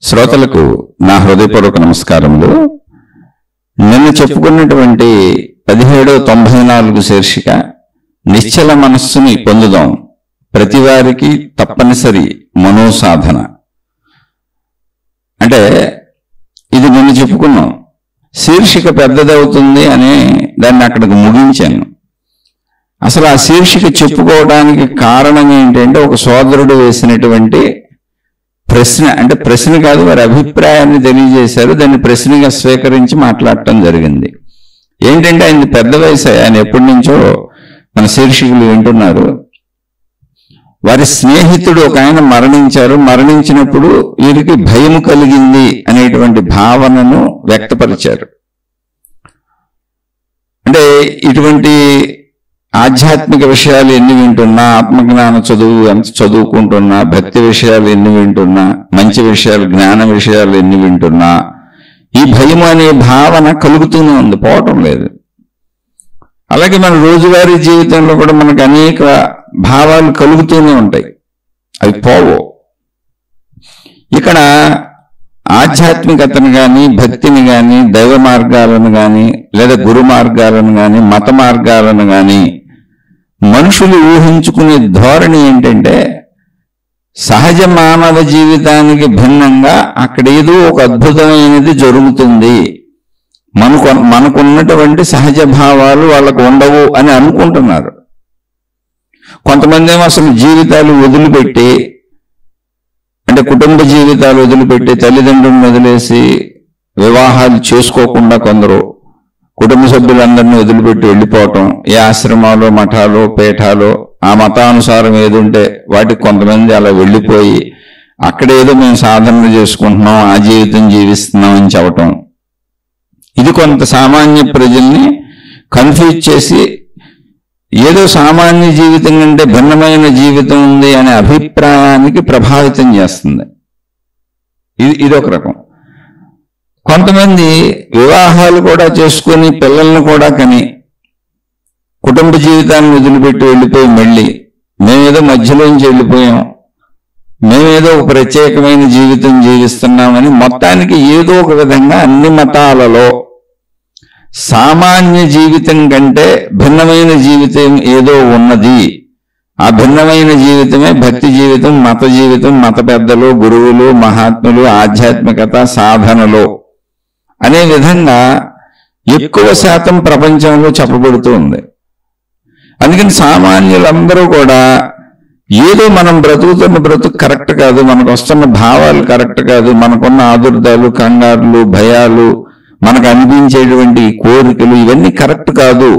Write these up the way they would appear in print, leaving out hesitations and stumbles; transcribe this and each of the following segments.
శ్రోతలకు నా హృదయపూర్వక నమస్కారములు. నిన్న చెప్పుకున్నటువంటి 1794 శీర్షిక నిశ్చల మనస్సుని పొందుదాం, ప్రతివారికి తప్పనిసరి మనోసాధన. అంటే ఇది నిన్న చెప్పుకున్నాం. శీర్షిక పెద్దదవుతుంది అని దాన్ని అక్కడికి ముగించాను. అసలు ఆ శీర్షిక చెప్పుకోవడానికి కారణం ఏంటంటే ఒక సోదరుడు వేసినటువంటి ప్రశ్న. అంటే ప్రశ్న కాదు, వారి అభిప్రాయాన్ని తెలియజేశారు. దాన్ని ప్రశ్నగా స్వీకరించి మాట్లాడటం జరిగింది. ఏంటంటే ఆయన పెద్ద వయసు, ఆయన ఎప్పటి నుంచో మన శీర్షికలు వింటున్నారు. వారి స్నేహితుడు ఒక ఆయన మరణించారు. మరణించినప్పుడు వీరికి భయం కలిగింది అనేటువంటి భావనను వ్యక్తపరిచారు. అంటే ఇటువంటి ఆధ్యాత్మిక విషయాలు ఎన్ని వింటున్నా, ఆత్మజ్ఞాన చదువు ఎంత చదువుకుంటున్నా, భక్తి విషయాలు ఎన్ని వింటున్నా, మంచి విషయాలు, జ్ఞాన విషయాలు ఎన్ని వింటున్నా, ఈ భయం అనే భావన కలుగుతూనే ఉంది, పోవటం లేదు. అలాగే మన రోజువారీ జీవితంలో కూడా మనకు అనేక భావాలు కలుగుతూనే ఉంటాయి, అవి పోవు. ఇక్కడ ఆధ్యాత్మికతను కానీ, భక్తిని కానీ, దైవ మార్గాలను కానీ, లేదా గురు మార్గాలను కానీ, మత మార్గాలను కానీ మనుషులు ఊహించుకునే ధోరణి ఏంటంటే సహజ మానవ జీవితానికి భిన్నంగా అక్కడ ఏదో ఒక అద్భుతమైనది జరుగుతుంది, మనకున్నటువంటి సహజ భావాలు వాళ్ళకు ఉండవు అని అనుకుంటున్నారు. కొంతమంది ఏమో అసలు జీవితాలు వదిలిపెట్టి, అంటే కుటుంబ జీవితాలు వదిలిపెట్టి, తల్లిదండ్రులను వదిలేసి వివాహాలు చేసుకోకుండా కొందరు కుటుంబ సభ్యులందరినీ వదిలిపెట్టి వెళ్ళిపోవటం, ఏ ఆశ్రమాలు, మఠాలు, పీఠాలు, ఆ మతానుసారం ఏది ఉంటే వాటికి కొంతమంది అలా వెళ్ళిపోయి అక్కడేదో మేము సాధనలు చేసుకుంటున్నాం, ఆ జీవితం జీవిస్తున్నాం అని చెప్పటం. ఇది కొంత సామాన్య ప్రజల్ని కన్ఫ్యూజ్ చేసి ఏదో సామాన్య జీవితం కంటే భిన్నమైన జీవితం ఉంది అనే అభిప్రాయానికి ప్రభావితం చేస్తుంది. ఇది ఒక రకం. కొంతమంది వివాహాలు కూడా చేసుకుని పిల్లల్ని కూడా కని కుటుంబ జీవితాన్ని వదిలిపెట్టి వెళ్ళిపోయి మళ్ళీ మేమేదో మధ్యలోంచి వెళ్ళిపోయాం, మేమేదో ఒక ప్రత్యేకమైన జీవితం జీవిస్తున్నామని మొత్తానికి ఏదో ఒక విధంగా అన్ని మతాలలో సామాన్య జీవితం కంటే భిన్నమైన జీవితం ఏదో ఉన్నది, ఆ భిన్నమైన జీవితమే భక్తి జీవితం, మత జీవితం, మత పెద్దలు, గురువులు, మహాత్ములు, ఆధ్యాత్మికత, సాధనలు అనే విధంగా ఎక్కువ శాతం ప్రపంచంలో చెప్పబడుతూ ఉంది. అందుకని సామాన్యులందరూ కూడా ఏదో మనం బ్రతుకుతున్న బ్రతుకు కరెక్ట్ కాదు, మనకు వస్తున్న భావాలు కరెక్ట్ కాదు, మనకున్న ఆదుర్దాలు, కంగారులు, భయాలు, మనకు అనిపించేటువంటి కోరికలు ఇవన్నీ కరెక్ట్ కాదు,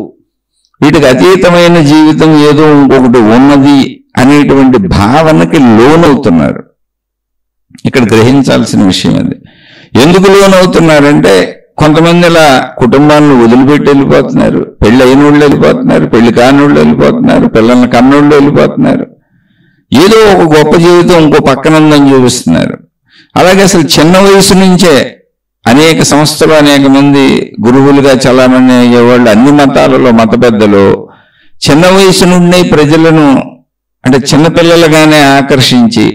వీటికి అతీతమైన జీవితం ఏదో ఇంకొకటి ఉన్నది అనేటువంటి భావనకి లోనవుతున్నారు. ఇక్కడ గ్రహించాల్సిన విషయం అది. ఎందుకు లోనవుతున్నారంటే కొంతమంది ఇలా కుటుంబాలను వదిలిపెట్టి వెళ్ళిపోతున్నారు, పెళ్లి అయిన వాళ్ళు వెళ్ళిపోతున్నారు, పెళ్లి కానోళ్ళు వెళ్ళిపోతున్నారు, పిల్లల్ని కన్నోళ్ళు వెళ్ళిపోతున్నారు, ఏదో ఒక గొప్ప జీవితం ఇంకో పక్కనందని చూపిస్తున్నారు. అలాగే అసలు చిన్న వయసు నుంచే అనేక సంస్థలు, అనేక మంది గురువులుగా చలామణి అయ్యేవాళ్ళు అన్ని మతాలలో మత పెద్దలు చిన్న వయసు నుండి ప్రజలను, అంటే చిన్నపిల్లలుగానే ఆకర్షించి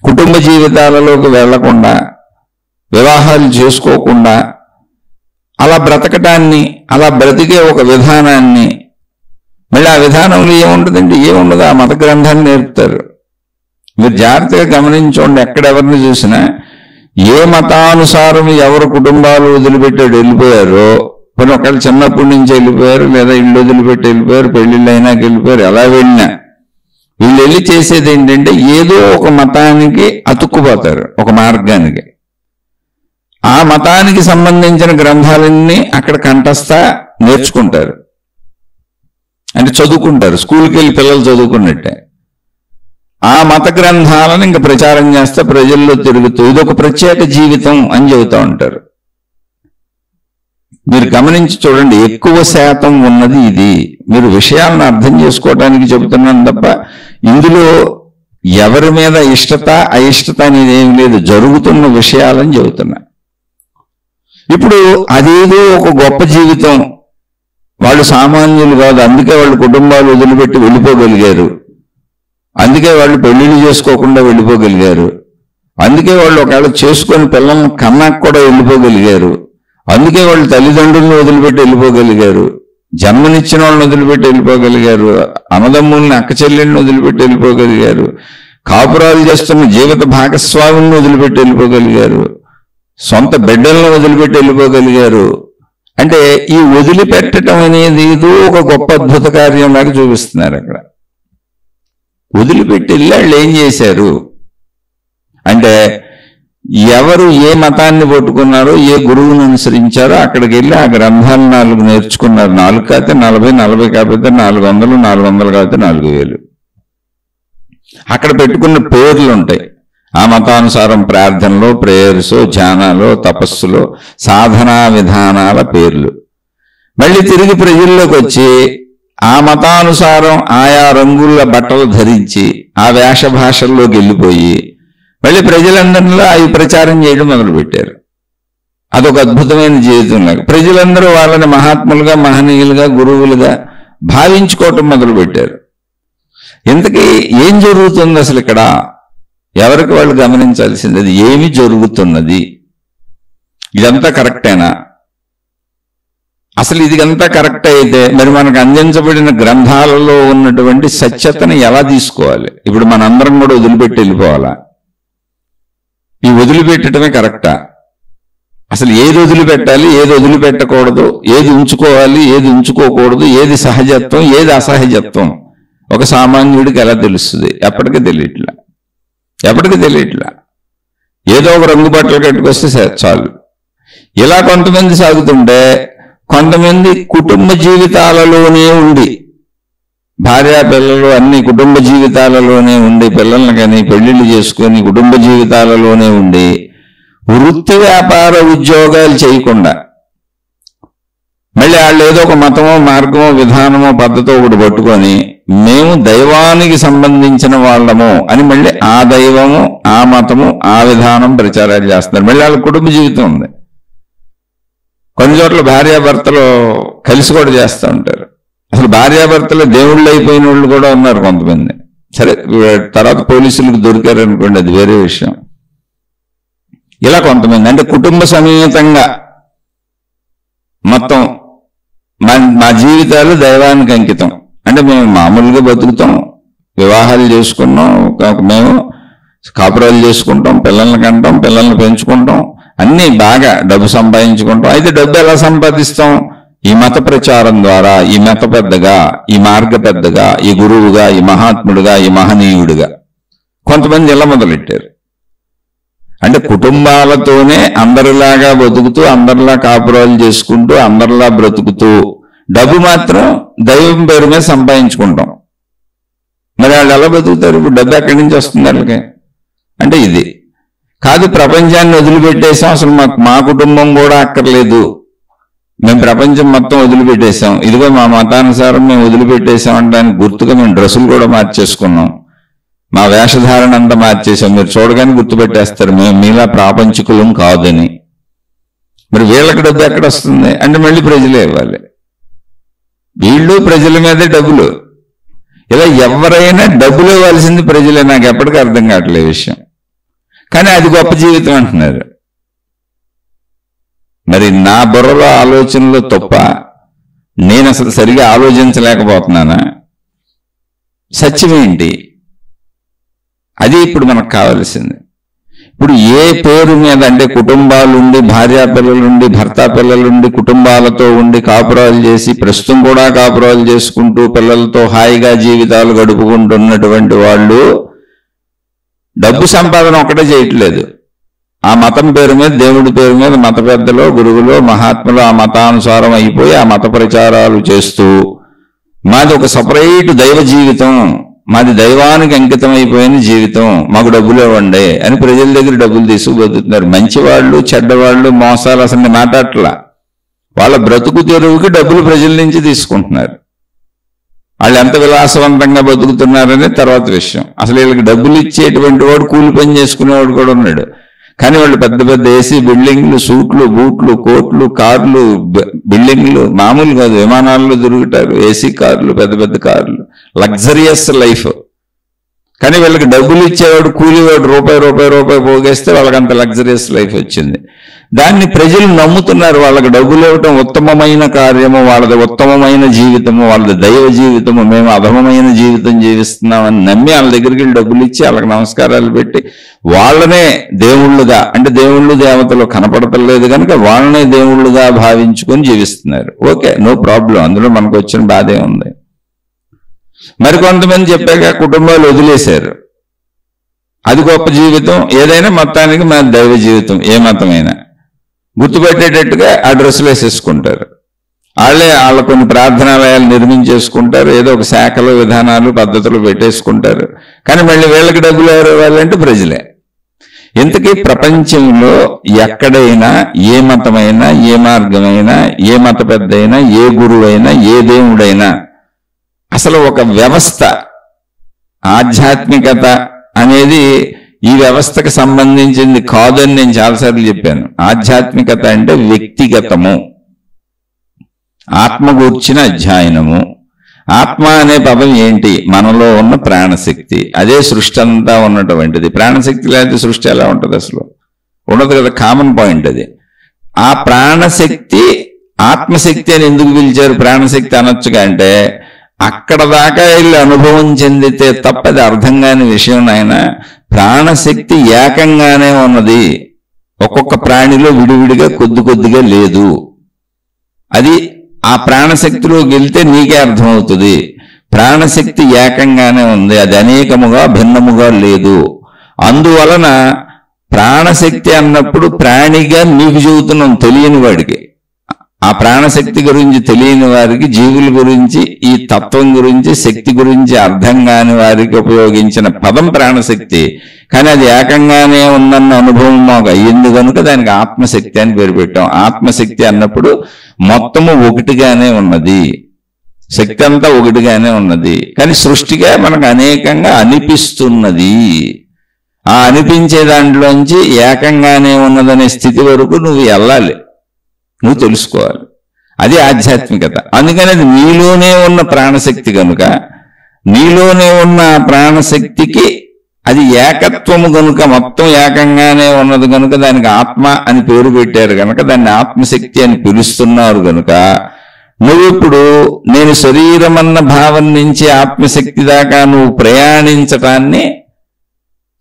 కుటుంబ జీవితాలలోకి వెళ్లకుండా, వివాహాలు చేసుకోకుండా అలా బ్రతకటాన్ని, అలా బ్రతికే ఒక విధానాన్ని, మళ్ళీ ఆ విధానంలో ఏముంటుందంటే ఏముండదు, ఆ మత గ్రంథాన్ని నేర్పుతారు. మీరు జాగ్రత్తగా గమనించండి, ఎక్కడెవరిని చూసినా ఏ మతానుసారం ఎవరు కుటుంబాలు వదిలిపెట్టాడు వెళ్ళిపోయారో, కొన్ని ఒకళ్ళు చిన్నప్పటి నుంచి వెళ్ళిపోయారు, లేదా ఇల్లు వదిలిపెట్టి వెళ్ళిపోయారు, పెళ్లిళ్ళు అయినాక వెళ్ళిపోయారు, ఎలా వెళ్ళినా వీళ్ళు వెళ్ళి చేసేది ఏంటంటే ఏదో ఒక మతానికి అతుక్కుపోతారు, ఒక మార్గానికి. ఆ మతానికి సంబంధించిన గ్రంథాలన్నీ అక్కడ కంఠస్థ నేర్చుకుంటారు, అంటే చదువుకుంటారు, స్కూల్కి వెళ్ళి పిల్లలు చదువుకున్నట్టే. ఆ మత గ్రంథాలను ఇంకా ప్రచారం చేస్తే ప్రజల్లో తిరుగుతూ ఇదొక ప్రత్యేక జీవితం అని చెబుతూ ఉంటారు. మీరు గమనించి చూడండి, ఎక్కువ శాతం ఉన్నది ఇది. మీరు విషయాలను అర్థం చేసుకోవడానికి చెబుతున్నాను తప్ప ఇందులో ఎవరి మీద ఇష్టత అయిష్టత అనేది ఏం లేదు, జరుగుతున్న విషయాలని చెబుతున్నా. ఇప్పుడు అదేదో ఒక గొప్ప జీవితం, వాళ్ళు సామాన్యులు కాదు, అందుకే వాళ్ళు కుటుంబాలు వదిలిపెట్టి వెళ్ళిపోగలిగారు, అందుకే వాళ్ళు పెళ్లిళ్ళు చేసుకోకుండా వెళ్ళిపోగలిగారు, అందుకే వాళ్ళు ఒకవేళ చేసుకొని పిల్లల్ని కన్నాకు కూడా వెళ్ళిపోగలిగారు. అందుకే వాళ్ళు తల్లిదండ్రులను వదిలిపెట్టి వెళ్ళిపోగలిగారు, జన్మనిచ్చిన వాళ్ళని వదిలిపెట్టి వెళ్ళిపోగలిగారు, అన్నదమ్ముల్ని అక్క చెల్లెళ్ళని వదిలిపెట్టి వెళ్ళిపోగలిగారు, కాపురాలు చేస్తున్న జీవిత భాగస్వాములను వదిలిపెట్టి వెళ్ళిపోగలిగారు, సొంత బిడ్డలను వదిలిపెట్టి వెళ్ళిపోగలిగారు. అంటే ఈ వదిలిపెట్టడం అనేది ఏదో ఒక గొప్ప అద్భుత కార్యం లాగా చూపిస్తున్నారు. అక్కడ వదిలిపెట్టి వెళ్ళి వాళ్ళు ఏం చేశారు అంటే, ఎవరు ఏ మతాన్ని పట్టుకున్నారో, ఏ గురువును అనుసరించారో అక్కడికి వెళ్ళి ఆ గ్రంథాలు 4 నేర్చుకున్నారు. 4 కాకపోతే 40, 40 కాకపోతే 400, 400 కాకపోతే 4000. అక్కడ పెట్టుకున్న పేర్లు ఉంటాయి. ఆ మతానుసారం ప్రార్థనలో, ప్రేయర్స్, ధ్యానాలు, తపస్సులో, సాధనా విధానాల పేర్లు. మళ్ళీ తిరిగి ప్రజల్లోకి వచ్చి ఆ మతానుసారం ఆయా రంగుల బట్టలు ధరించి ఆ వేష భాషల్లోకి వెళ్ళిపోయి మళ్ళీ ప్రజలందరిలో అవి ప్రచారం చేయడం మొదలుపెట్టారు. అదొక అద్భుతమైన జీవితం లాగా ప్రజలందరూ వాళ్ళని మహాత్ములుగా, మహనీయులుగా, గురువులుగా భావించుకోవటం మొదలుపెట్టారు. ఇంతకీ ఏం జరుగుతుంది అసలు ఇక్కడ? ఎవరికి వాళ్ళు గమనించాల్సింది, అది ఏమి జరుగుతున్నది? ఇదంతా కరెక్టేనా? అసలు ఇదంతా కరెక్ట్ అయితే మరి మనకు అందించబడిన గ్రంథాలలో ఉన్నటువంటి సత్యతను ఎలా తీసుకోవాలి? ఇప్పుడు మనందరం కూడా వదిలిపెట్టి వెళ్ళిపోవాలా? ఈ వదిలిపెట్టడమే కరెక్టా? అసలు ఏది వదిలిపెట్టాలి, ఏది వదిలిపెట్టకూడదు, ఏది ఉంచుకోవాలి, ఏది ఉంచుకోకూడదు, ఏది సహజత్వం, ఏది అసహజత్వం ఒక సామాన్యుడికి ఎలా తెలుస్తుంది? ఎప్పటికీ తెలియట్లా. ఏదో ఒక రంగు బట్టలు కట్టుకొస్తే చాలు. ఇలా కొంతమంది సాగుతుంటే, కొంతమంది కుటుంబ జీవితాలలోనే ఉండి, భార్య పిల్లలు అన్ని కుటుంబ జీవితాలలోనే ఉండి, పిల్లల్ని కానీ పెళ్లిళ్ళు చేసుకొని కుటుంబ జీవితాలలోనే ఉండి, వృత్తి వ్యాపార ఉద్యోగాలు చేయకుండా మళ్ళీ వాళ్ళు ఏదో ఒక మతమో, మార్గమో, విధానమో, పద్ధతో ఒకటి పట్టుకొని మేము దైవానికి సంబంధించిన వాళ్ళము అని మళ్ళీ ఆ దైవము, ఆ మతము, ఆ విధానం ప్రచారాలు చేస్తున్నారు. మళ్ళీ వాళ్ళ కుటుంబ జీవితం ఉంది. కొన్ని చోట్ల భార్యాభర్తలు కలిసి కూడా చేస్తూ ఉంటారు. అసలు భార్యాభర్తలు దేవుళ్ళు అయిపోయిన వాళ్ళు కూడా ఉన్నారు కొంతమంది. సరే, తర్వాత పోలీసులకు దొరికారు అనుకోండి, అది వేరే విషయం. ఇలా కొంతమంది అంటే కుటుంబ సమేతంగా మొత్తం మా జీవితాలు దైవానికి అంకితం. అంటే మేము మామూలుగా బతుకుతాం, వివాహాలు చేసుకున్నాం, మేము కాపురాలు చేసుకుంటాం, పిల్లల్ని కంటాం, పిల్లల్ని పెంచుకుంటాం, అన్నీ బాగా డబ్బు సంపాదించుకుంటాం. అయితే డబ్బు ఎలా సంపాదిస్తాం? ఈ మత ప్రచారం ద్వారా, ఈ మత పెద్దగా, ఈ మార్గ పెద్దగా, ఈ గురువుగా, ఈ మహాత్ముడుగా, ఈ మహనీయుడిగా కొంతమంది ఇలా మొదలెట్టారు. అంటే కుటుంబాలతోనే అందరిలాగా బతుకుతూ, అందరిలా కాపురాలు చేసుకుంటూ, అందరిలా బ్రతుకుతూ డబ్బు మాత్రం దైవం పేరు మీద సంపాదించుకుంటాం. మరి వాళ్ళు ఎలా బతుకుతారు? ఇప్పుడు డబ్బు ఎక్కడి నుంచి వస్తుంది వాళ్ళకి? అంటే ఇది కాదు, ప్రపంచాన్ని వదిలిపెట్టేసాం, అసలు మా కుటుంబం కూడా అక్కర్లేదు, మేము ప్రపంచం మొత్తం వదిలిపెట్టేసాం, ఇదిగో మా మతానుసారం మేము వదిలిపెట్టేసాం అనడానికి గుర్తుగా మేము డ్రెస్సులు కూడా మార్చేసుకున్నాం, మా వేషధారణ అంతా మార్చేసాం, మీరు చూడగానే గుర్తుపెట్టేస్తారు మేము మీలా ప్రాపంచికులం కాదని. మరి వీళ్ళకి డబ్బు ఎక్కడ వస్తుంది అంటే మళ్ళీ ప్రజలే ఇవ్వాలి. వీళ్ళు ప్రజల మీదే డబ్బులు. ఇలా ఎవరైనా డబ్బులు ఇవ్వాల్సింది ప్రజలే. నాకు ఎప్పటికీ అర్థం కావట్లేదు విషయం. కానీ అది గొప్ప జీవితం అంటున్నారు. మరి నా బుర్రలో ఆలోచనలో తప్ప, నేను అసలు సరిగా ఆలోచించలేకపోతున్నానా? సత్యమేంటి? అది ఇప్పుడు మనకు కావాల్సింది. ఇప్పుడు ఏ పేరు మీద అంటే కుటుంబాలుండి, భార్యా పిల్లలుండి, భర్త పిల్లలుండి, కుటుంబాలతో ఉండి కాపురాలు చేసి, ప్రస్తుతం కూడా కాపురాలు చేసుకుంటూ పిల్లలతో హాయిగా జీవితాలు గడుపుకుంటున్నటువంటి వాళ్ళు డబ్బు సంపాదన ఒకటే చేయట్లేదు. ఆ మతం పేరు మీద, దేవుడి పేరు మీద మత పెద్దలో, గురువులో, మహాత్ములు ఆ మతానుసారం అయిపోయి ఆ మత ప్రచారాలు చేస్తూ మాది ఒక సపరేట్ దైవ జీవితం, మాది దైవానికి అంకితం అయిపోయిన జీవితం, మాకు డబ్బులు ఇవ్వండి అని ప్రజల దగ్గర డబ్బులు తీసుకుపోతున్నారు. మంచివాళ్ళు, చెడ్డవాళ్ళు, మోసాలు అసలు మాట్లాడట్లా. వాళ్ళ బ్రతుకు తెరువుకి డబ్బులు ప్రజల నుంచి తీసుకుంటున్నారు. వాళ్ళు ఎంత విలాసవంతంగా బతుకుతున్నారనే తర్వాత విషయం. అసలు వీళ్ళకి డబ్బులు ఇచ్చేటువంటి వాడు కూలి పని చేసుకునేవాడు కూడా ఉన్నాడు. కానీ వాళ్ళు పెద్ద పెద్ద ఏసీ బిల్డింగ్లు, సూట్లు, బూట్లు, కోట్లు, కార్లు, బిల్డింగ్లు మామూలు కాదు, విమానాల్లో తిరుగుతారు, ఏసీ కార్లు, పెద్ద పెద్ద కార్లు, లగ్జరియస్ లైఫ్. కానీ వీళ్ళకి డబ్బులు ఇచ్చేవాడు కూలివాడు రూపాయి పోగేస్తే వాళ్ళకంత లగ్జరియస్ లైఫ్ వచ్చింది. దాన్ని ప్రజలు నమ్ముతున్నారు. వాళ్ళకి డబ్బులు ఇవ్వటం ఉత్తమమైన కార్యము, వాళ్ళది ఉత్తమమైన జీవితము, వాళ్ళది దైవ జీవితము, మేము అధమమైన జీవితం జీవిస్తున్నామని నమ్మి వాళ్ళ దగ్గరికి వెళ్ళి డబ్బులు ఇచ్చి వాళ్ళకి నమస్కారాలు పెట్టి వాళ్ళనే దేవుళ్ళుగా, అంటే దేవుళ్ళు దేవతలు కనపడతలేదు కనుక వాళ్ళనే దేవుళ్ళుగా భావించుకొని జీవిస్తున్నారు. ఓకే, నో ప్రాబ్లం, అందులో మనకు వచ్చిన బాధే ఉంది. మరికొంతమంది చెప్పాక కుటుంబాలు వదిలేశారు. అది గొప్ప జీవితం, ఏదైనా మొత్తానికి మన దైవ జీవితం, ఏ మతమైనా గుర్తుపెట్టేటట్టుగా ఆ డ్రెస్సులు వేసేసుకుంటారు. వాళ్ళ కొన్ని ప్రార్థనాలయాలు నిర్మించేసుకుంటారు, ఏదో ఒక శాఖలు విధానాలు పద్ధతులు పెట్టేసుకుంటారు. కానీ మళ్ళీ వీళ్ళకి డబ్బులు ఎవరు ఇవ్వాలంటే ప్రజలే. ఇంతకీ ప్రపంచంలో ఎక్కడైనా ఏ మతమైనా, ఏ మార్గమైనా, ఏ మత పెద్దైనా, ఏ గురువైనా, ఏ దేవుడైనా అసలు ఒక వ్యవస్థ, ఆధ్యాత్మికత అనేది ఈ వ్యవస్థకు సంబంధించింది కాదని నేను చాలాసార్లు చెప్పాను. ఆధ్యాత్మికత అంటే వ్యక్తిగతము, ఆత్మ గూర్చిన అధ్యయనము. ఆత్మ అనే పదం ఏంటి? మనలో ఉన్న ప్రాణశక్తి, అదే సృష్టి అంతా ఉన్నటువంటిది. ప్రాణశక్తి లేకపోతే సృష్టి ఎలా ఉంటుంది? అసలు ఉండదు కదా, కామన్ పాయింట్ అది. ఆ ప్రాణశక్తి ఆత్మశక్తి అని ఎందుకు పిలిచారు? ప్రాణశక్తి అనొచ్చుగా అంటే అక్కడ దాకా వెళ్ళి అనుభవం చెందితే తప్ప అది అర్థం కాని విషయం. నాయన, ప్రాణశక్తి ఏకంగానే ఉన్నది, ఒక్కొక్క ప్రాణిలో విడివిడిగా కొద్దిగా లేదు. అది ఆ ప్రాణశక్తిలోకి వెళ్తే నీకే అర్థమవుతుంది. ప్రాణశక్తి ఏకంగానే ఉంది, అది అనేకముగా భిన్నముగా లేదు. అందువలన ప్రాణశక్తి అన్నప్పుడు ప్రాణిగా నీకు చెబుతున్నాం, తెలియని వాడికి. ఆ ప్రాణశక్తి గురించి తెలియని వారికి, జీవుల గురించి, ఈ తత్వం గురించి, శక్తి గురించి అర్థం కాని వారికి ఉపయోగించిన పదం ప్రాణశక్తి. కానీ అది ఏకంగానే ఉందన్న అనుభవం మాకు అయ్యింది కనుక దానికి ఆత్మశక్తి అని పేరు పెట్టాం. ఆత్మశక్తి అన్నప్పుడు మొత్తము ఒకటిగానే ఉన్నది, శక్తి అంతా ఒకటిగానే ఉన్నది. కానీ సృష్టిగా మనకు అనేకంగా అనిపిస్తున్నది. ఆ అనిపించే దాంట్లోంచి ఏకంగానే ఉన్నదనే స్థితి వరకు నువ్వు వెళ్ళాలి, నువ్వు తెలుసుకోవాలి. అది ఆధ్యాత్మికత. అందుకని అది నీలోనే ఉన్న ప్రాణశక్తి కనుక, నీలోనే ఉన్న ప్రాణశక్తికి అది ఏకత్వము కనుక, మొత్తం ఏకంగానే ఉన్నది కనుక దానికి ఆత్మ అని పేరు పెట్టారు కనుక దాన్ని ఆత్మశక్తి అని పిలుస్తున్నారు కనుక నువ్విప్పుడు నేను శరీరం అన్న భావం నుంచి ఆత్మశక్తి దాకా నువ్వు ప్రయాణించటాన్ని,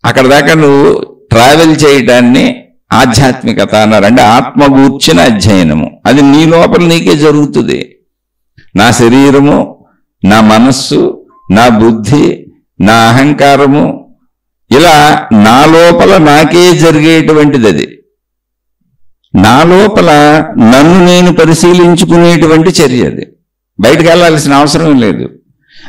అక్కడ దాకా నువ్వు ట్రావెల్ చేయటాన్ని ఆధ్యాత్మికత అన్నారు. అంటే ఆత్మగూర్చిన అధ్యయనము. అది నీ లోపల నీకే జరుగుతుంది. నా శరీరము, నా మనస్సు, నా బుద్ధి, నా అహంకారము, ఇలా నా లోపల నాకే జరిగేటువంటిది. అది నా లోపల నన్ను నేను పరిశీలించుకునేటువంటి చర్య. అది బయటకు వెళ్ళాల్సిన అవసరం లేదు.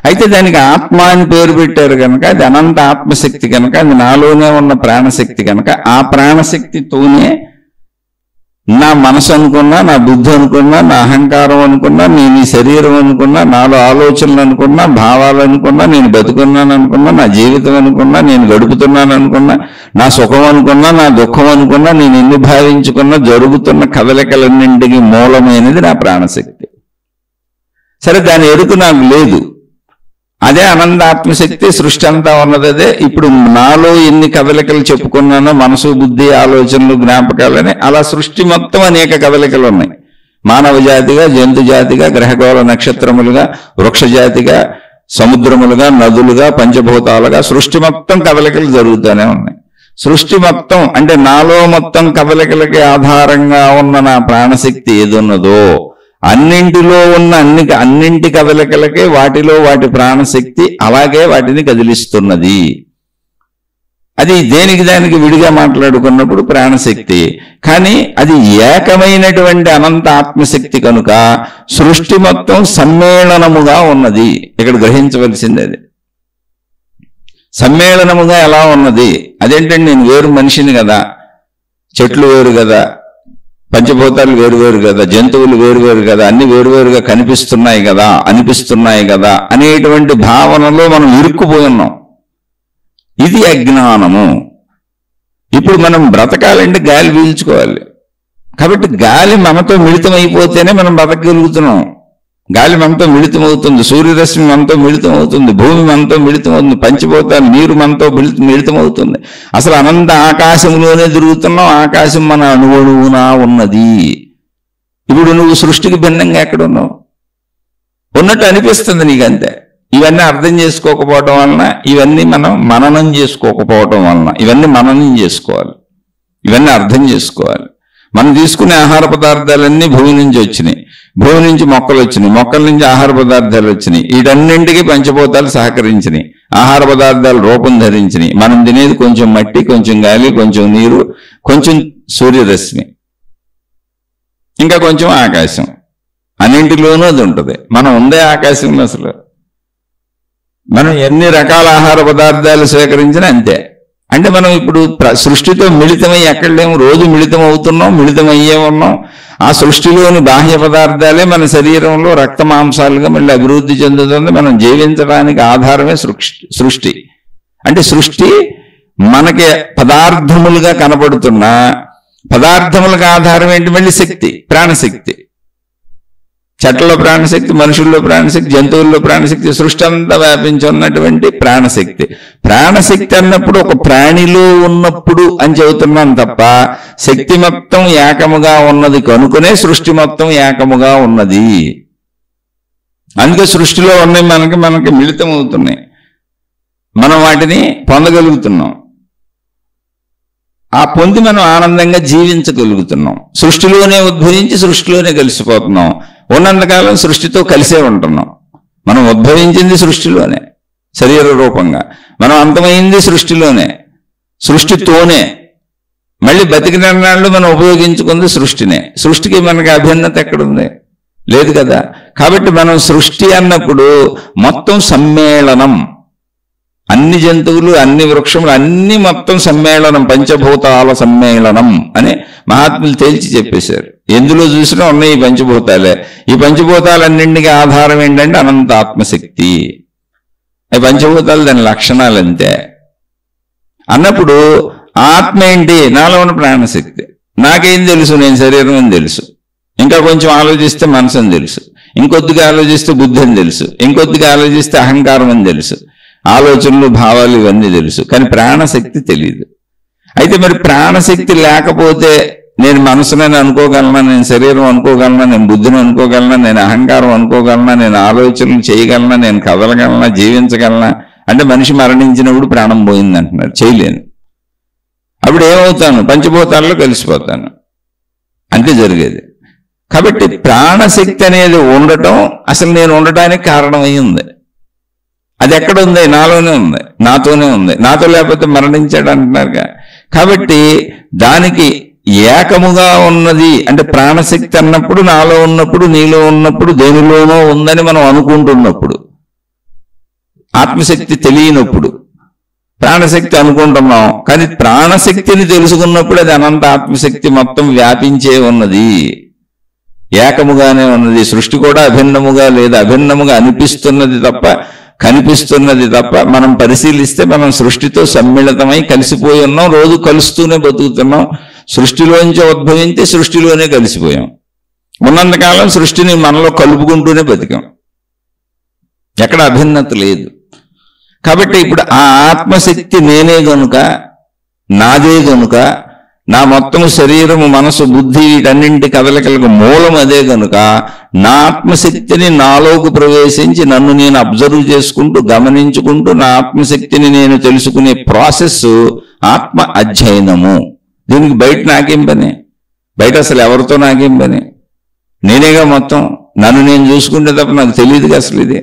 అయితే దానికి ఆత్మ అని పేరు పెట్టారు కనుక అది అనంత ఆత్మశక్తి కనుక, అది నాలోనే ఉన్న ప్రాణశక్తి కనుక ఆ ప్రాణశక్తితోనే నా మనసు అనుకున్నా, నా బుద్ధి అనుకున్నా, నా అహంకారం అనుకున్నా, నేను ఈ శరీరం అనుకున్నా, నాలో ఆలోచనలు అనుకున్నా, భావాలు అనుకున్నా, నేను బతుకున్నాను అనుకున్నా, నా జీవితం అనుకున్నా, నేను గడుపుతున్నాను అనుకున్నా, నా సుఖం అనుకున్నా, నా దుఃఖం అనుకున్నా, నేను ఎన్ని భావించుకున్నా జరుగుతున్న కదలికలన్నింటికి మూలమైనది నా ప్రాణశక్తి. సరే, దాని ఎరుక నాకు లేదు. అదే అనంతాత్మశక్తి, సృష్టి అంతా ఉన్నది అదే. ఇప్పుడు నాలో ఎన్ని కదలికలు చెప్పుకున్నానో, మనసు, బుద్ధి, ఆలోచనలు, జ్ఞాపకాలని, అలా సృష్టి మొత్తం అనేక కదలికలు ఉన్నాయి. మానవ జాతిగా, జంతు జాతిగా, గ్రహగోళ నక్షత్రములుగా, వృక్ష జాతిగా, సముద్రములుగా, నదులుగా, పంచభూతాలుగా సృష్టి మొత్తం కదలికలు జరుగుతూనే ఉన్నాయి. సృష్టి మొత్తం అంటే నాలో మొత్తం కదలికలకి ఆధారంగా ఉన్న నా ప్రాణశక్తి ఏదున్నదో అన్నింటిలో ఉన్న అన్నింటి కదలికలకే వాటిలో వాటి ప్రాణశక్తి అలాగే వాటిని కదిలిస్తున్నది. అది దేనికి దానికి విడిగా మాట్లాడుకున్నప్పుడు ప్రాణశక్తి. కానీ అది ఏకమైనటువంటి అనంత ఆత్మశక్తి కనుక సృష్టి మొత్తం సమ్మేళనముగా ఉన్నది. ఇక్కడ గ్రహించవలసింది అది. సమ్మేళనముగా ఎలా ఉన్నది? అదేంటంటే నేను వేరు మనిషిని కదా, చెట్లు వేరు కదా, పంచభూతాలు వేరువేరు కదా, జంతువులు వేరువేరు కదా, అన్ని వేరువేరుగా కనిపిస్తున్నాయి కదా, అనిపిస్తున్నాయి కదా అనేటువంటి భావనలో మనం ఇరుక్కుపోయి ఉన్నాం. ఇది అజ్ఞానము. ఇప్పుడు మనం బ్రతకాలంటే గాలి పీల్చుకోవాలి. కాబట్టి గాలి మనతో మిళితమైపోతేనే మనం బ్రతకగలుగుతున్నాం. గాలి మనతో మిళితమవుతుంది, సూర్యరశ్మి మనతో మిళితమవుతుంది, భూమి మనతో మిళితమవుతుంది, పంచిపోతారు నీరు మనతో మిళితమవుతుంది. అసలు అనంత ఆకాశంలోనే తిరుగుతున్నాం, ఆకాశం మన అణువణువునా ఉన్నది. ఇప్పుడు నువ్వు సృష్టికి భిన్నంగా ఎక్కడున్నావు? ఉన్నట్టు అనిపిస్తుంది నీకంతే. ఇవన్నీ అర్థం చేసుకోకపోవటం వలన, ఇవన్నీ మనం మననం చేసుకోకపోవటం వలన, ఇవన్నీ మననం చేసుకోవాలి, ఇవన్నీ అర్థం చేసుకోవాలి. మనం తీసుకునే ఆహార పదార్థాలన్నీ భూమి నుంచి వచ్చినాయి, భూమి నుంచి మొక్కలు వచ్చినాయి, మొక్కల నుంచి ఆహార పదార్థాలు వచ్చినాయి. వీటన్నింటికి పంచభూతాలు సహకరించినాయి, ఆహార పదార్థాలు రూపం ధరించినాయి. మనం తినేది కొంచెం మట్టి, కొంచెం గాలి, కొంచెం నీరు, కొంచెం సూర్యరశ్మి, ఇంకా కొంచెం ఆకాశం. అన్నింటిలోనూ అది ఉంటుంది. మనం ఉందే ఆకాశంలో. అసలు మనం ఎన్ని రకాల ఆహార పదార్థాలు స్వీకరించినా అంతే. అంటే మనం ఇప్పుడు సృష్టితో మిళితమై ఎక్కడ లేము, రోజు మిళితం అవుతున్నాం, మిళితమయ్యే ఉన్నాం. ఆ సృష్టిలోని బాహ్య పదార్థాలే మన శరీరంలో రక్త మాంసాలుగా మళ్ళీ అభివృద్ధి చెందుతుంది. మనం జీవించడానికి ఆధారమే సృష్టి. అంటే సృష్టి మనకి పదార్థములుగా కనబడుతున్నా, పదార్థములకు ఆధారం ఏంటి? మళ్ళీ శక్తి, ప్రాణశక్తి. చెట్లలో ప్రాణశక్తి, మనుషుల్లో ప్రాణశక్తి, జంతువుల్లో ప్రాణశక్తి, సృష్టి అంతా వ్యాపించి ఉన్నటువంటి ప్రాణశక్తి. ప్రాణశక్తి అన్నప్పుడు ఒక ప్రాణిలో ఉన్నప్పుడు అని చెబుతున్నాం తప్ప, శక్తి మొత్తం ఏకముగా ఉన్నది కనుకనే సృష్టి మొత్తం ఏకముగా ఉన్నది. అందుకే సృష్టిలో ఉన్నాయి మనకి మిళితం అవుతున్నాయి, మనం వాటిని పొందగలుగుతున్నాం. ఆ పొంది మనం ఆనందంగా జీవించగలుగుతున్నాం. సృష్టిలోనే ఉద్భవించి సృష్టిలోనే కలిసిపోతున్నాం. ఉన్నంతకాలం సృష్టితో కలిసే ఉంటున్నాం. మనం ఉద్భవించింది సృష్టిలోనే శరీర రూపంగా, మనం అంతమైంది సృష్టిలోనే, సృష్టితోనే. మళ్ళీ బతికిన నాళ్ళు మనం ఉపయోగించుకుంది సృష్టినే. సృష్టికి మనకి అభిన్నత ఎక్కడుంది? లేదు కదా. కాబట్టి మనం సృష్టి అన్నప్పుడు మొత్తం సమ్మేళనం, అన్ని జంతువులు, అన్ని వృక్షములు, అన్ని మొత్తం సమ్మేళనం, పంచభూతాల సమ్మేళనం అని మహాత్ములు తేల్చి చెప్పేశారు. ఎందులో చూసినా ఉన్నాయి ఈ పంచభూతాలే. ఈ పంచభూతాలన్నింటికి ఆధారం ఏంటంటే అనంత ఆత్మశక్తి. ఈ పంచభూతాలు దాని లక్షణాలు అంతే. అన్నప్పుడు ఆత్మ ఏంటి? నాలో ఉన్న ప్రాణశక్తి. నాకేం తెలుసు? నేను శరీరం అని తెలుసు. ఇంకా కొంచెం ఆలోచిస్తే మనసు అని తెలుసు, ఇంకొద్దిగా ఆలోచిస్తే బుద్ధి అని తెలుసు, ఇంకొద్దిగా ఆలోచిస్తే అహంకారం అని తెలుసు, ఆలోచనలు, భావాలు ఇవన్నీ తెలుసు. కానీ ప్రాణశక్తి తెలియదు. అయితే మరి ప్రాణశక్తి లేకపోతే నేను మనసునని అనుకోగలనా, నేను శరీరం అనుకోగలనా, నేను బుద్ధిని అనుకోగలనా, నేను అహంకారం అనుకోగలనా, నేను ఆలోచనలు చేయగలనా, నేను కదలగలనా, జీవించగలనా? అంటే మనిషి మరణించినప్పుడు ప్రాణం పోయింది అంటున్నారు, చేయలేను. అప్పుడు ఏమవుతాను? పంచభూతాల్లో కలిసిపోతాను. అంతే జరిగేది. కాబట్టి ప్రాణశక్తి అనేది ఉండటం అసలు నేను ఉండటానికి కారణమయ్యింది. అది ఎక్కడ ఉంది? నాలోనే ఉంది, నాతోనే ఉంది. నాతో లేకపోతే మరణించాడు అంటున్నారుగా. కాబట్టి దానికి ఏకముగా ఉన్నది అంటే ప్రాణశక్తి అన్నప్పుడు నాలో ఉన్నప్పుడు, నీలో ఉన్నప్పుడు, దేనిలోనో ఉందని మనం అనుకుంటున్నప్పుడు, ఆత్మశక్తి తెలియనప్పుడు ప్రాణశక్తి అనుకుంటున్నాం. కానీ ప్రాణశక్తిని తెలుసుకున్నప్పుడు అది అనంత ఆత్మశక్తి మొత్తం వ్యాపించే ఉన్నది, ఏకముగానే ఉన్నది. సృష్టి కూడా అభిన్నముగా లేదు, అభిన్నముగా అనిపిస్తున్నది తప్ప, కనిపిస్తున్నది తప్ప. మనం పరిశీలిస్తే మనం సృష్టితో సమ్మిళితమై కలిసిపోయి ఉన్నాం, రోజు కలుస్తూనే బతుకుతున్నాం. సృష్టిలోంచి ఉద్భవించి సృష్టిలోనే కలిసిపోయాం. ఉన్నంతకాలం సృష్టిని మనలో కలుపుకుంటూనే బతికాం, ఎక్కడ అభిన్నత లేదు. కాబట్టి ఇప్పుడు ఆ ఆత్మశక్తి నేనే గనుక, నాదే గనుక, నా మొత్తం శరీరము, మనసు, బుద్ధి వీటన్నింటి కదలికలకు మూలం అదే గనుక, నా ఆత్మశక్తిని నాలోకి ప్రవేశించి నన్ను నేను అబ్జర్వ్ చేసుకుంటూ, గమనించుకుంటూ, నా ఆత్మశక్తిని నేను తెలుసుకునే ప్రాసెస్ ఆత్మ అధ్యయనము. దీనికి బయట నాకేం పని? బయట అసలు ఎవరితో నాకేం పని? నేనేగా మొత్తం. నన్ను నేను చూసుకుంటే తప్ప నాకు తెలియదుగా అసలు ఇది.